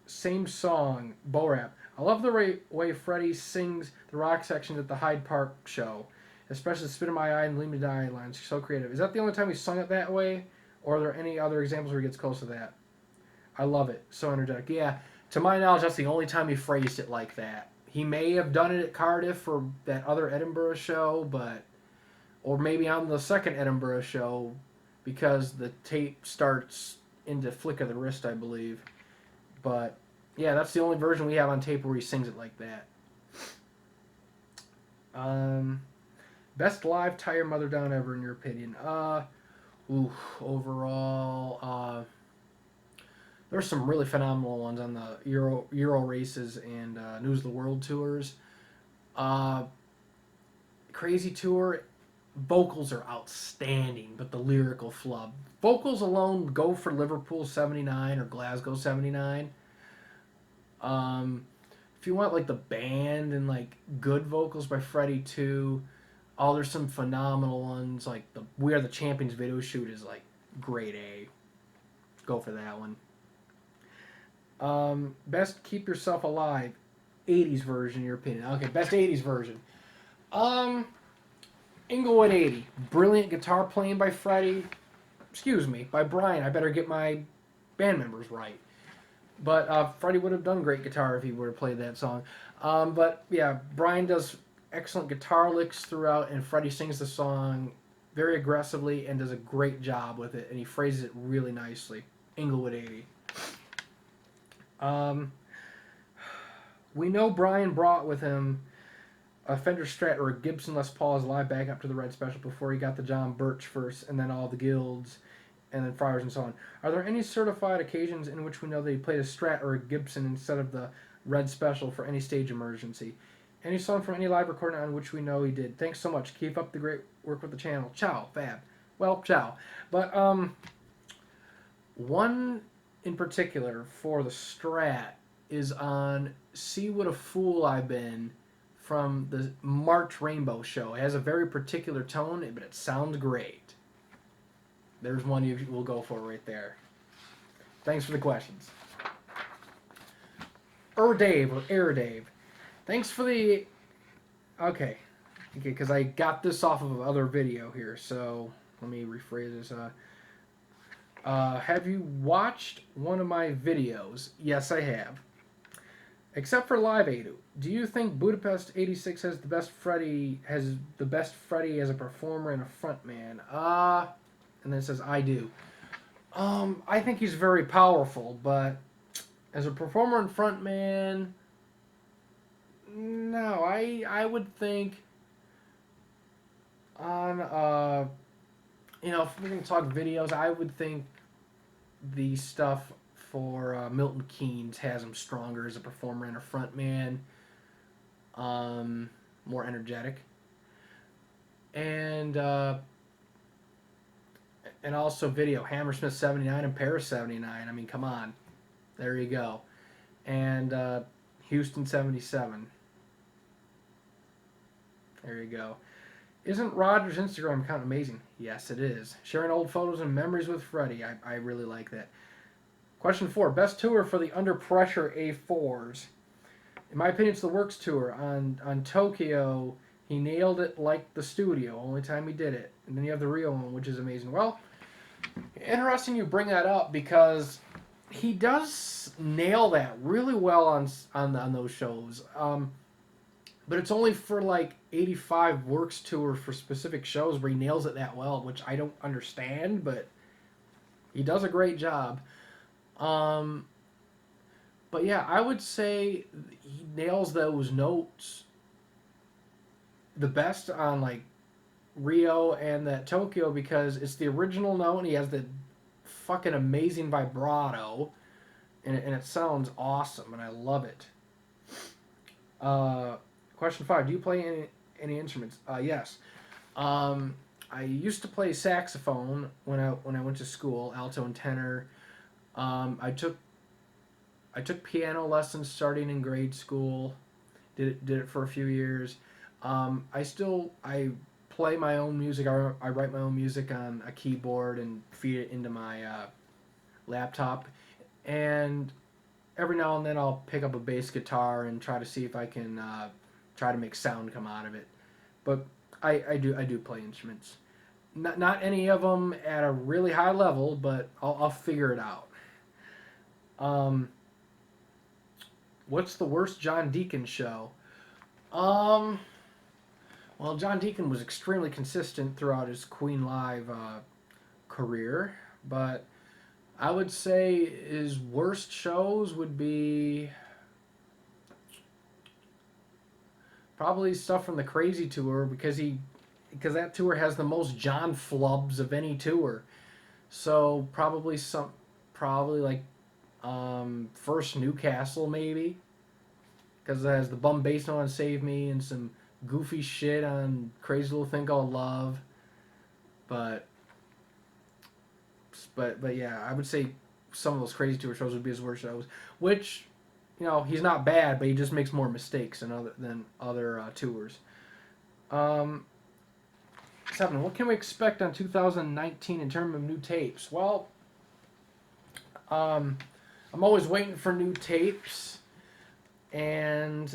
Same song, Bo Rap. I love the way Freddie sings the rock section at the Hyde Park show, especially the Spit in My Eye and Leave Me to Die lines. So creative. Is that the only time he sung it that way, or are there any other examples where he gets close to that? I love it. So energetic. Yeah, to my knowledge, that's the only time he phrased it like that. He may have done it at Cardiff for that other Edinburgh show, or maybe on the second Edinburgh show, because the tape starts into Flick of the Wrist, I believe. But yeah, that's the only version we have on tape where he sings it like that. Best live Tire Mother Down ever, in your opinion? Overall, there's some really phenomenal ones on the Euro races and News of the World tours. Crazy Tour, vocals are outstanding, but the lyrical flub. Vocals alone go for Liverpool 79 or Glasgow 79. If you want like the band and like good vocals by Freddie too, there's some phenomenal ones. Like the We Are the Champions video shoot is like grade A. Go for that one. Best Keep Yourself Alive 80s version, in your opinion. Okay, best 80s version. Inglewood 80. Brilliant guitar playing by Freddie. Excuse me, by Brian. I better get my band members right. But Freddie would have done great guitar if he would have played that song. But yeah, Brian does excellent guitar licks throughout, and Freddie sings the song very aggressively and does a great job with it, and he phrases it really nicely. Inglewood 80. We know Brian brought with him a Fender Strat or a Gibson Les Paul as live backup to the Red Special before he got the John Birch first, and then all the Guilds, and then Friars and so on. Are there any certified occasions in which we know that he played a Strat or a Gibson instead of the Red Special for any stage emergency? Any song from any live recording on which we know he did? Thanks so much. Keep up the great work with the channel. Ciao, Fab. Well, ciao. But one in particular for the Strat is on See What a Fool I've Been from the March Rainbow show. It has a very particular tone, but it sounds great. There's one you will go for right there. Thanks for the questions. Dave or Air Dave. Thanks for the... Okay, because I got this off of other video here, so let me rephrase this. Have you watched one of my videos? Yes, I have. Except for Live Aid, do you think Budapest '86 has the best Freddie as a performer and a frontman? And then it says I do. I think he's very powerful, but as a performer and frontman, no. I would think on if we're gonna talk videos, I would think the stuff for Milton Keynes has him stronger as a performer and a frontman, more energetic, and also video Hammersmith '79 and Paris '79. I mean, come on, there you go, and Houston '77. There you go. Isn't Roger's Instagram account amazing? Yes, it is. Sharing old photos and memories with Freddie. I really like that. Question 4. Best tour for the Under Pressure A4s. In my opinion, it's the Works tour. On Tokyo, he nailed it like the studio. Only time he did it. And then you have the Rio one, which is amazing. Well, interesting you bring that up because he does nail that really well on those shows. But it's only for like 85 Works tour for specific shows where he nails it that well, which I don't understand, but he does a great job. But yeah, I would say he nails those notes the best on like Rio and that Tokyo because it's the original note and he has the fucking amazing vibrato and it sounds awesome and I love it. Question 5. Do you play any instruments? Yes. I used to play saxophone when I went to school, alto and tenor. I took piano lessons starting in grade school. Did it for a few years. I play my own music. I write my own music on a keyboard and feed it into my laptop. And every now and then I'll pick up a bass guitar and try to see if I can try to make sound come out of it. But I do play instruments. Not any of them at a really high level, but I'll figure it out. What's the worst John Deacon show? Well, John Deacon was extremely consistent throughout his Queen Live career, but I would say his worst shows would be probably stuff from the Crazy Tour because that tour has the most John flubs of any tour. So probably like first Newcastle maybe because it has the bum bass on Save Me and some goofy shit on Crazy Little Thing Called Love. But yeah, I would say some of those Crazy Tour shows would be his worst shows, which he's not bad, but he just makes more mistakes than other tours. 7. What can we expect on 2019 in terms of new tapes? Well, I'm always waiting for new tapes, and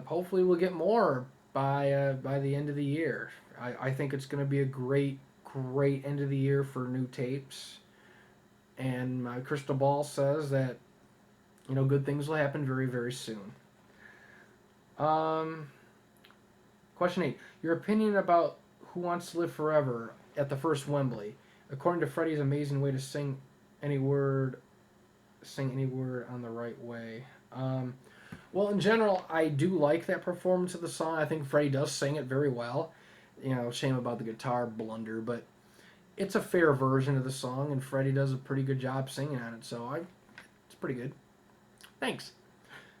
hopefully we'll get more by the end of the year. I think it's going to be a great end of the year for new tapes, and my crystal ball says that good things will happen very, very soon. Question 8. Your opinion about Who Wants to Live Forever at the first Wembley, according to Freddie's amazing way to sing any word on the right way. Well, in general, I do like that performance of the song. I think Freddie does sing it very well. Shame about the guitar blunder, but it's a fair version of the song, and Freddie does a pretty good job singing on it, so it's pretty good. Thanks.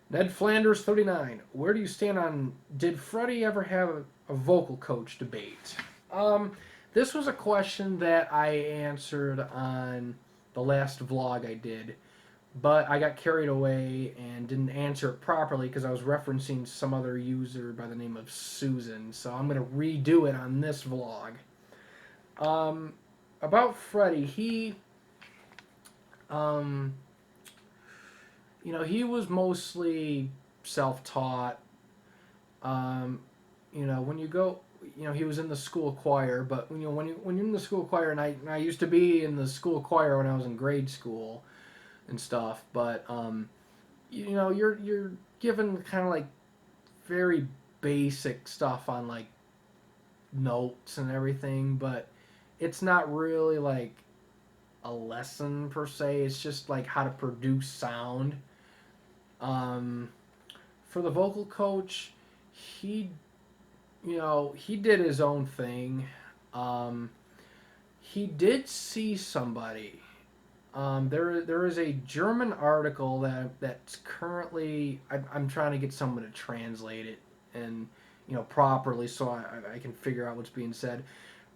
Ned Flanders 39. Where do you stand on did Freddie ever have a vocal coach debate? This was a question that I answered on the last vlog I did, but I got carried away and didn't answer it properly because I was referencing some other user by the name of Susan, so I'm going to redo it on this vlog. About Freddie, he was mostly self-taught. When you go, he was in the school choir, but when you're in the school choir, and I used to be in the school choir when I was in grade school and stuff, but you're given kind of like very basic stuff on like notes and everything, but it's not really like a lesson per se. It's just like how to produce sound. Um, for the vocal coach, he he did his own thing. Um, he did see somebody. There is a German article that's currently I'm trying to get someone to translate it and properly so I can figure out what's being said.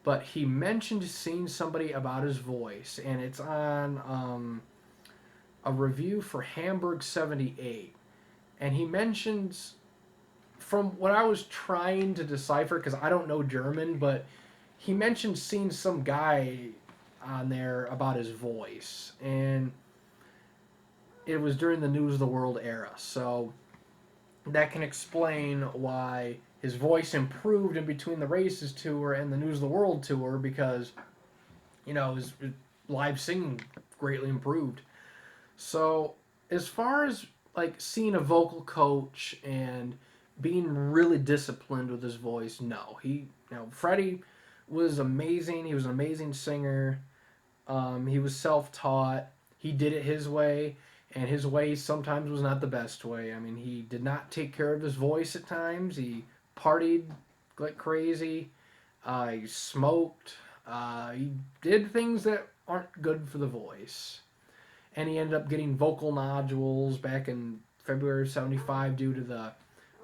But he mentioned seeing somebody about his voice, and it's on a review for Hamburg 78, and he mentions from what I was trying to decipher because I don't know German, but he mentioned seeing some guy on there about his voice, and it was during the News of the World era. So that can explain why his voice improved in between the Races tour and the News of the World tour because his live singing greatly improved. So as far as like seeing a vocal coach and being really disciplined with his voice, no, Freddie was amazing. He was an amazing singer. He was self-taught. He did it his way, and his way sometimes was not the best way. I mean, he did not take care of his voice at times. He partied like crazy. He smoked. He did things that aren't good for the voice. And he ended up getting vocal nodules back in February of '75 due to the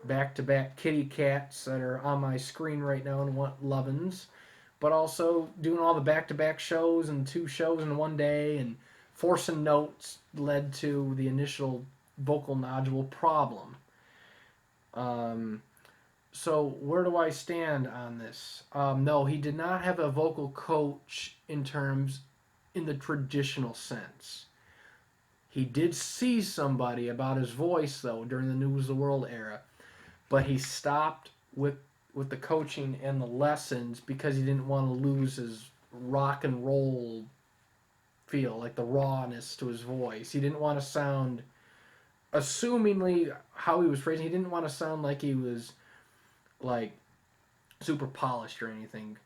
back-to-back kitty cats that are on my screen right now and want lovin's, but also doing all the back-to-back shows and 2 shows in one day and forcing notes led to the initial vocal nodule problem. Um, so where do I stand on this? No, he did not have a vocal coach in the traditional sense. He did see somebody about his voice though during the News of the World era, but he stopped with the coaching and the lessons because he didn't want to lose his rock and roll feel, like the rawness to his voice. He didn't want to sound, assumingly how he was phrasing, he didn't want to sound like he was like super polished or anything.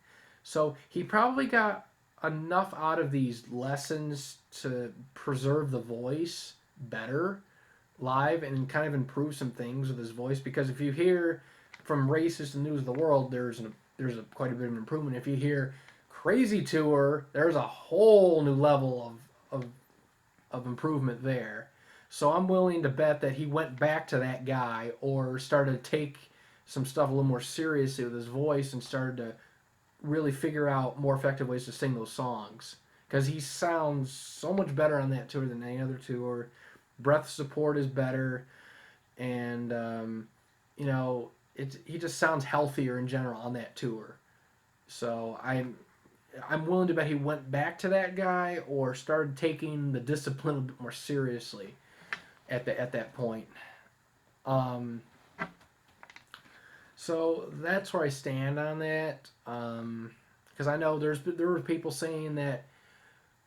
So he probably got enough out of these lessons to preserve the voice better live and kind of improve some things with his voice. Because if you hear from Races to News of the World, there's quite a bit of improvement. If you hear Crazy Tour, there's a whole new level of improvement there. So I'm willing to bet that he went back to that guy or started to take some stuff a little more seriously with his voice and started to really figure out more effective ways to sing those songs. Because he sounds so much better on that tour than any other tour. Breath support is better, and he just sounds healthier in general on that tour. So I'm willing to bet he went back to that guy or started taking the discipline a bit more seriously at that point. Um, so that's where I stand on that. Because I know there were people saying that,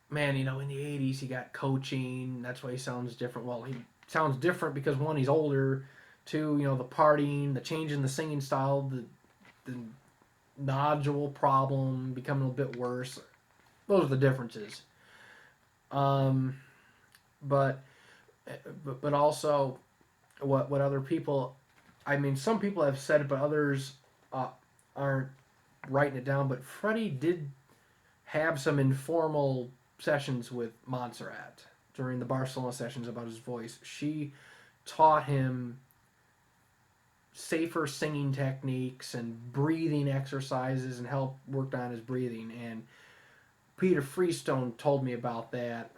man, in the '80s he got coaching. That's why he sounds different. Well, he sounds different because one, he's older. Two, the partying, the change in the singing style, the nodule problem becoming a bit worse. Those are the differences. Um, but but also what other people, I mean, some people have said it, but others aren't writing it down. But Freddie did have some informal sessions with Montserrat during the Barcelona sessions about his voice. She taught him safer singing techniques and breathing exercises and helped worked on his breathing. And Peter Freestone told me about that.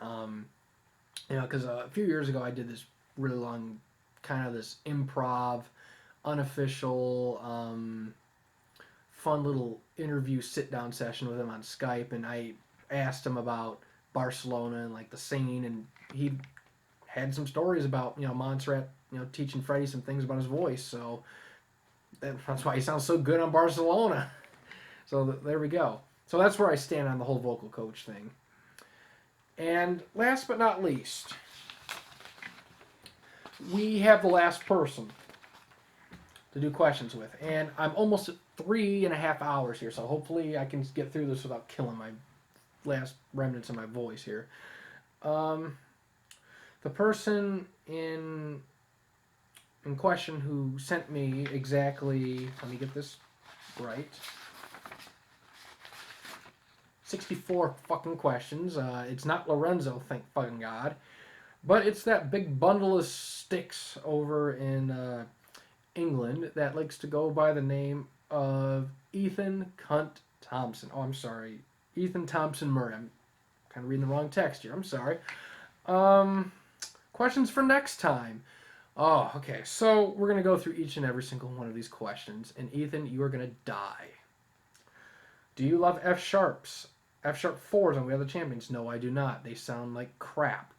Because a few years ago I did this really long, kind of this improv, unofficial, fun little interview sit down session with him on Skype, and I asked him about Barcelona and like the singing, and he had some stories about Montserrat teaching Freddie some things about his voice. So that's why he sounds so good on Barcelona. So there we go. So that's where I stand on the whole vocal coach thing. And last but not least, we have the last person to do questions with, and I'm almost at 3.5 hours here, so hopefully I can get through this without killing my last remnants of my voice here. The person in question who sent me exactly, let me get this right, 64 fucking questions. It's not Lorenzo, thank fucking God, but it's that big bundle of sticks over in England that likes to go by the name of Ethan Cunt Thompson. Oh, I'm sorry, Ethan Thompson Murray. I'm kind of reading the wrong text here. I'm sorry. Questions for next time. Oh, okay. So we're going to go through each and every single one of these questions. And Ethan, you are going to die. Do you love F sharps? F sharp 4s on We Are the Champions? No, I do not. They sound like crap.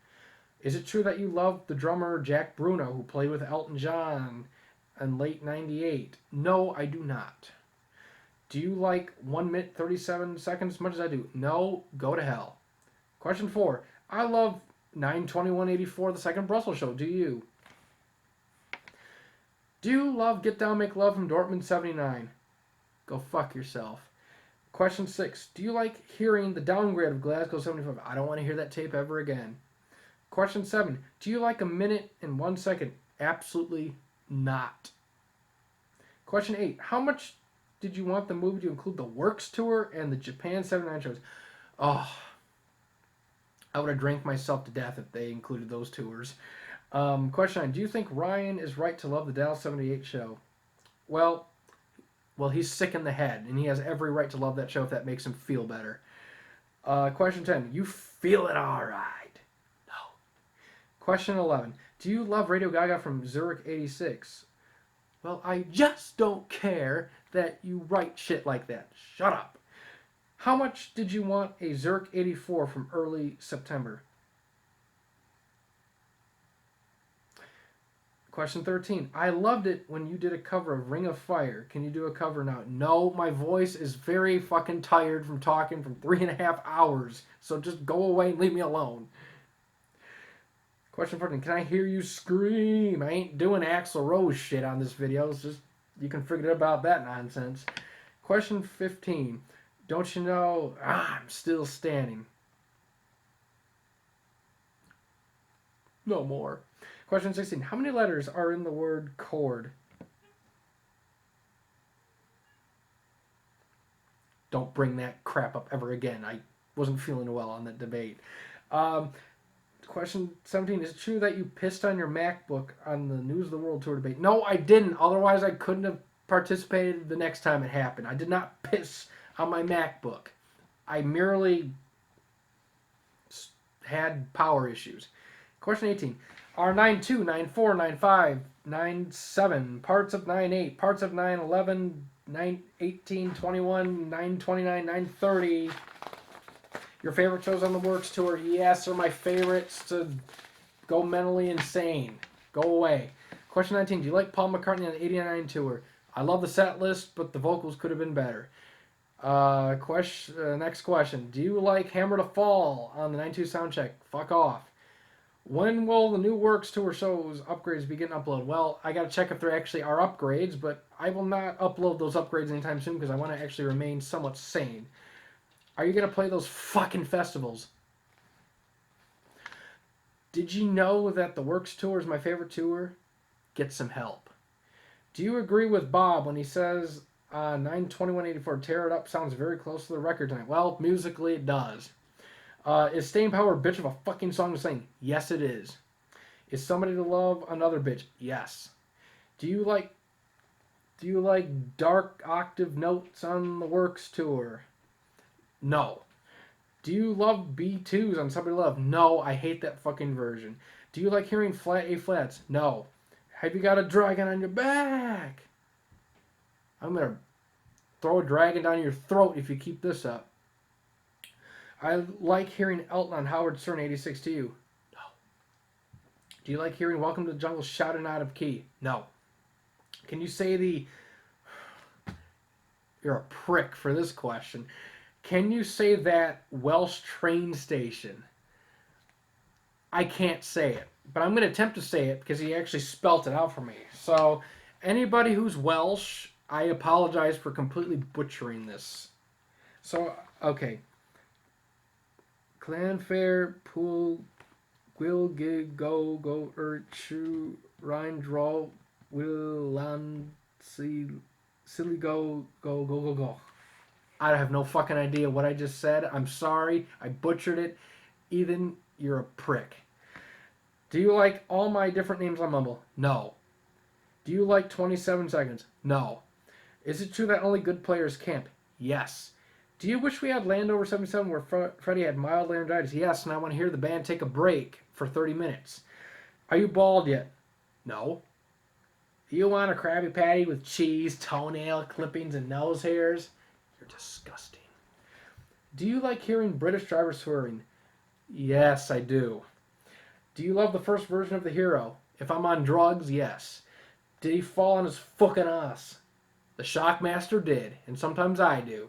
Is it true that you love the drummer Jack Bruno who played with Elton John in late 98? No, I do not. Do you like 1 minute 37 seconds as much as I do? No, go to hell. Question 4. I love 9/21/84, the second Brussels show. Do you? Do you love Get Down, Make Love from Dortmund 79? Go fuck yourself. Question 6. Do you like hearing the downgrade of Glasgow 75? I don't want to hear that tape ever again. Question 7. Do you like 1 minute and 1 second? Absolutely not. Question 8. How much did you want the movie to include the Works Tour and the Japan 79 shows? Oh, I would have drank myself to death if they included those tours. Question 9. Do you think Ryan is right to love the Dallas 78 show? Well, he's sick in the head, and he has every right to love that show if that makes him feel better. Question 10. You feel it all right? No. Question 11. Do you love Radio Gaga from Zurich 86? Well, I just don't care that you write shit like that. Shut up. How much did you want a Zurich 84 from early September? Question 13. I loved it when you did a cover of Ring of Fire. Can you do a cover now? No, my voice is very fucking tired from talking for 3.5 hours. So just go away and leave me alone. Question 14. Can I hear you scream? I ain't doing Axl Rose shit on this video. It's just, you can forget about that nonsense. Question 15. Don't you know I'm still standing? No more. Question 16. How many letters are in the word chord? Don't bring that crap up ever again. I wasn't feeling well on that debate. Question 17. Is it true that you pissed on your MacBook on the News of the World Tour debate? No, I didn't. Otherwise, I couldn't have participated the next time it happened. I did not piss on my MacBook. I merely had power issues. Question 18. Are 9.2, 9.4, 9.5, 9.7, parts of 9.8, parts of 9.11, 9.18, 21, 9.29, 9.30 your favorite shows on the Works Tour? Yes, are my favorites to go mentally insane. Go away. Question 19. Do you like Paul McCartney on the 89 tour? I love the set list, but the vocals could have been better. Next question. Do you like Hammer to Fall on the 92 soundcheck? Fuck off. When will the new Works Tour shows upgrades begin to upload? Well, I gotta check if there actually are upgrades, but I will not upload those upgrades anytime soon because I want to actually remain somewhat sane. Are you gonna play those fucking festivals? Did you know that the Works Tour is my favorite tour? Get some help. Do you agree with Bob when he says 9/21/84 Tear It Up sounds very close to the record tonight? Well, musically it does. Is Staying Power a bitch of a fucking song to sing? Yes, it is. Is Somebody to Love another bitch? Yes. Do you like dark octave notes on the Works Tour? No. Do you love B2s on Somebody to Love? No, I hate that fucking version. Do you like hearing flat A flats? No. Have you got a dragon on your back? I'm going to throw a dragon down your throat if you keep this up. I like hearing Elton on Howard Stern 86 to you. No. Do you like hearing Welcome to the Jungle shouting out of key? No. Can you say the... You're a prick for this question. Can you say that Welsh train station? I can't say it. but I'm going to attempt to say it because he actually spelt it out for me. So, anybody who's Welsh, I apologize for completely butchering this. So, okay. Clanfair, Pool, Will, Gig, Go, Chu, Ryan, Draw, Will, Lan, Silly, Go. I have no fucking idea what I just said. I'm sorry. I butchered it. Ethan, you're a prick. Do you like all my different names on Mumble? No. Do you like 27 seconds? No. Is it true that only good players camp? Yes. Do you wish we had Landover 77 where Freddie had mild laryngitis? Yes, and I want to hear the band take a break for 30 minutes. Are you bald yet? No. Do you want a Krabby Patty with cheese, toenail clippings, and nose hairs? You're disgusting. Do you like hearing British drivers swearing? Yes, I do. Do you love the first version of the hero? If I'm on drugs, yes. Did he fall on his fucking ass? The Shockmaster did, and sometimes I do.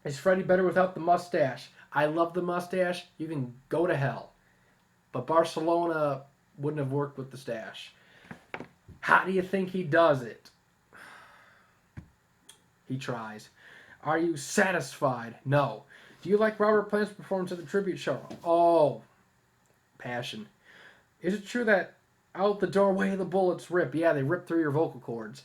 Is Freddy better without the mustache? I love the mustache. You can go to hell. But Barcelona wouldn't have worked with the stash. How do you think he does it? He tries. Are you satisfied? No. Do you like Robert Plant's performance at the tribute show? Oh, passion. Is it true that out the doorway the bullets rip? Yeah, they rip through your vocal cords.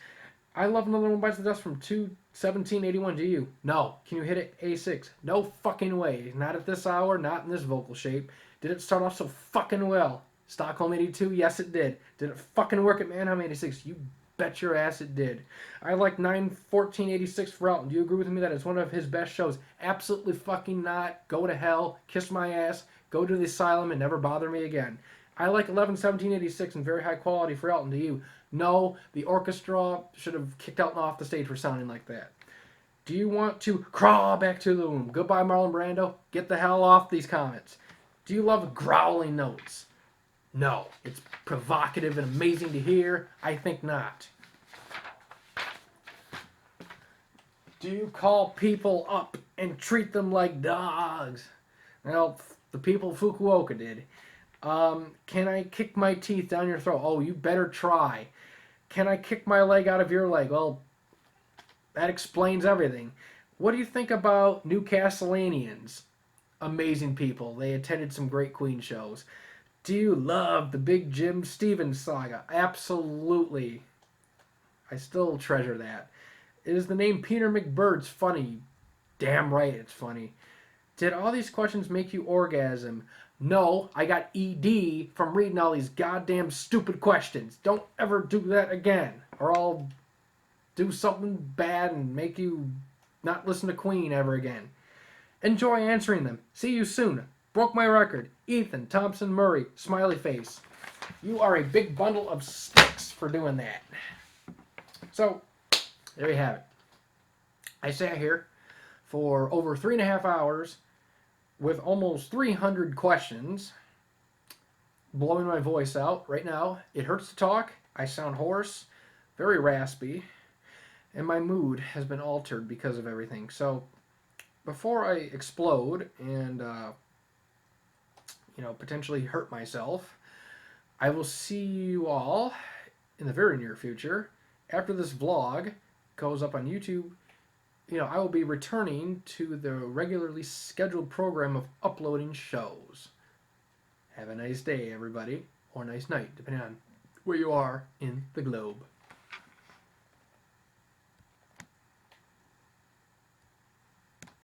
I love Another One Bites the Dust from 2/17/81. Do you? No. Can you hit it A6? No fucking way. Not at this hour, not in this vocal shape. Did it start off so fucking well? Stockholm 82? Yes, it did. Did it fucking work at Mannheim 86? You bet your ass it did. I like 9/14/86 for Elton. Do you agree with me that it's one of his best shows? Absolutely fucking not. Go to hell. Kiss my ass. Go to the asylum and never bother me again. I like 11/17/86 and very high quality for Elton. Do you? No, the orchestra should have kicked Elton off the stage for sounding like that. Do you want to crawl back to the womb? Goodbye, Marlon Brando. Get the hell off these comments. Do you love growling notes? No. It's provocative and amazing to hear. I think not. Do you call people up and treat them like dogs? Well, the people of Fukuoka did. Can I kick my teeth down your throat? Oh, you better try. Can I kick my leg out of your leg? Well, that explains everything. What do you think about Newcastlanians? Amazing people. They attended some great Queen shows. Do you love the Big Jim Stevens saga? Absolutely. I still treasure that. Is the name Peter McBird's funny? Damn right it's funny. Did all these questions make you orgasm? No, I got ED from reading all these goddamn stupid questions. Don't ever do that again, or I'll do something bad and make you not listen to Queen ever again. Enjoy answering them. See you soon. Broke my record. Ethan Thompson Murray, smiley face. You are a big bundle of sticks for doing that. So, there you have it. I sat here for over 3.5 hours with almost 300 questions, blowing my voice out right now. It hurts to talk. I sound hoarse, very raspy, and my mood has been altered because of everything. So before I explode and potentially hurt myself, I will see you all in the very near future. After this vlog goes up on YouTube, I will be returning to the regularly scheduled program of uploading shows. Have a nice day, everybody, or a nice night, depending on where you are in the globe.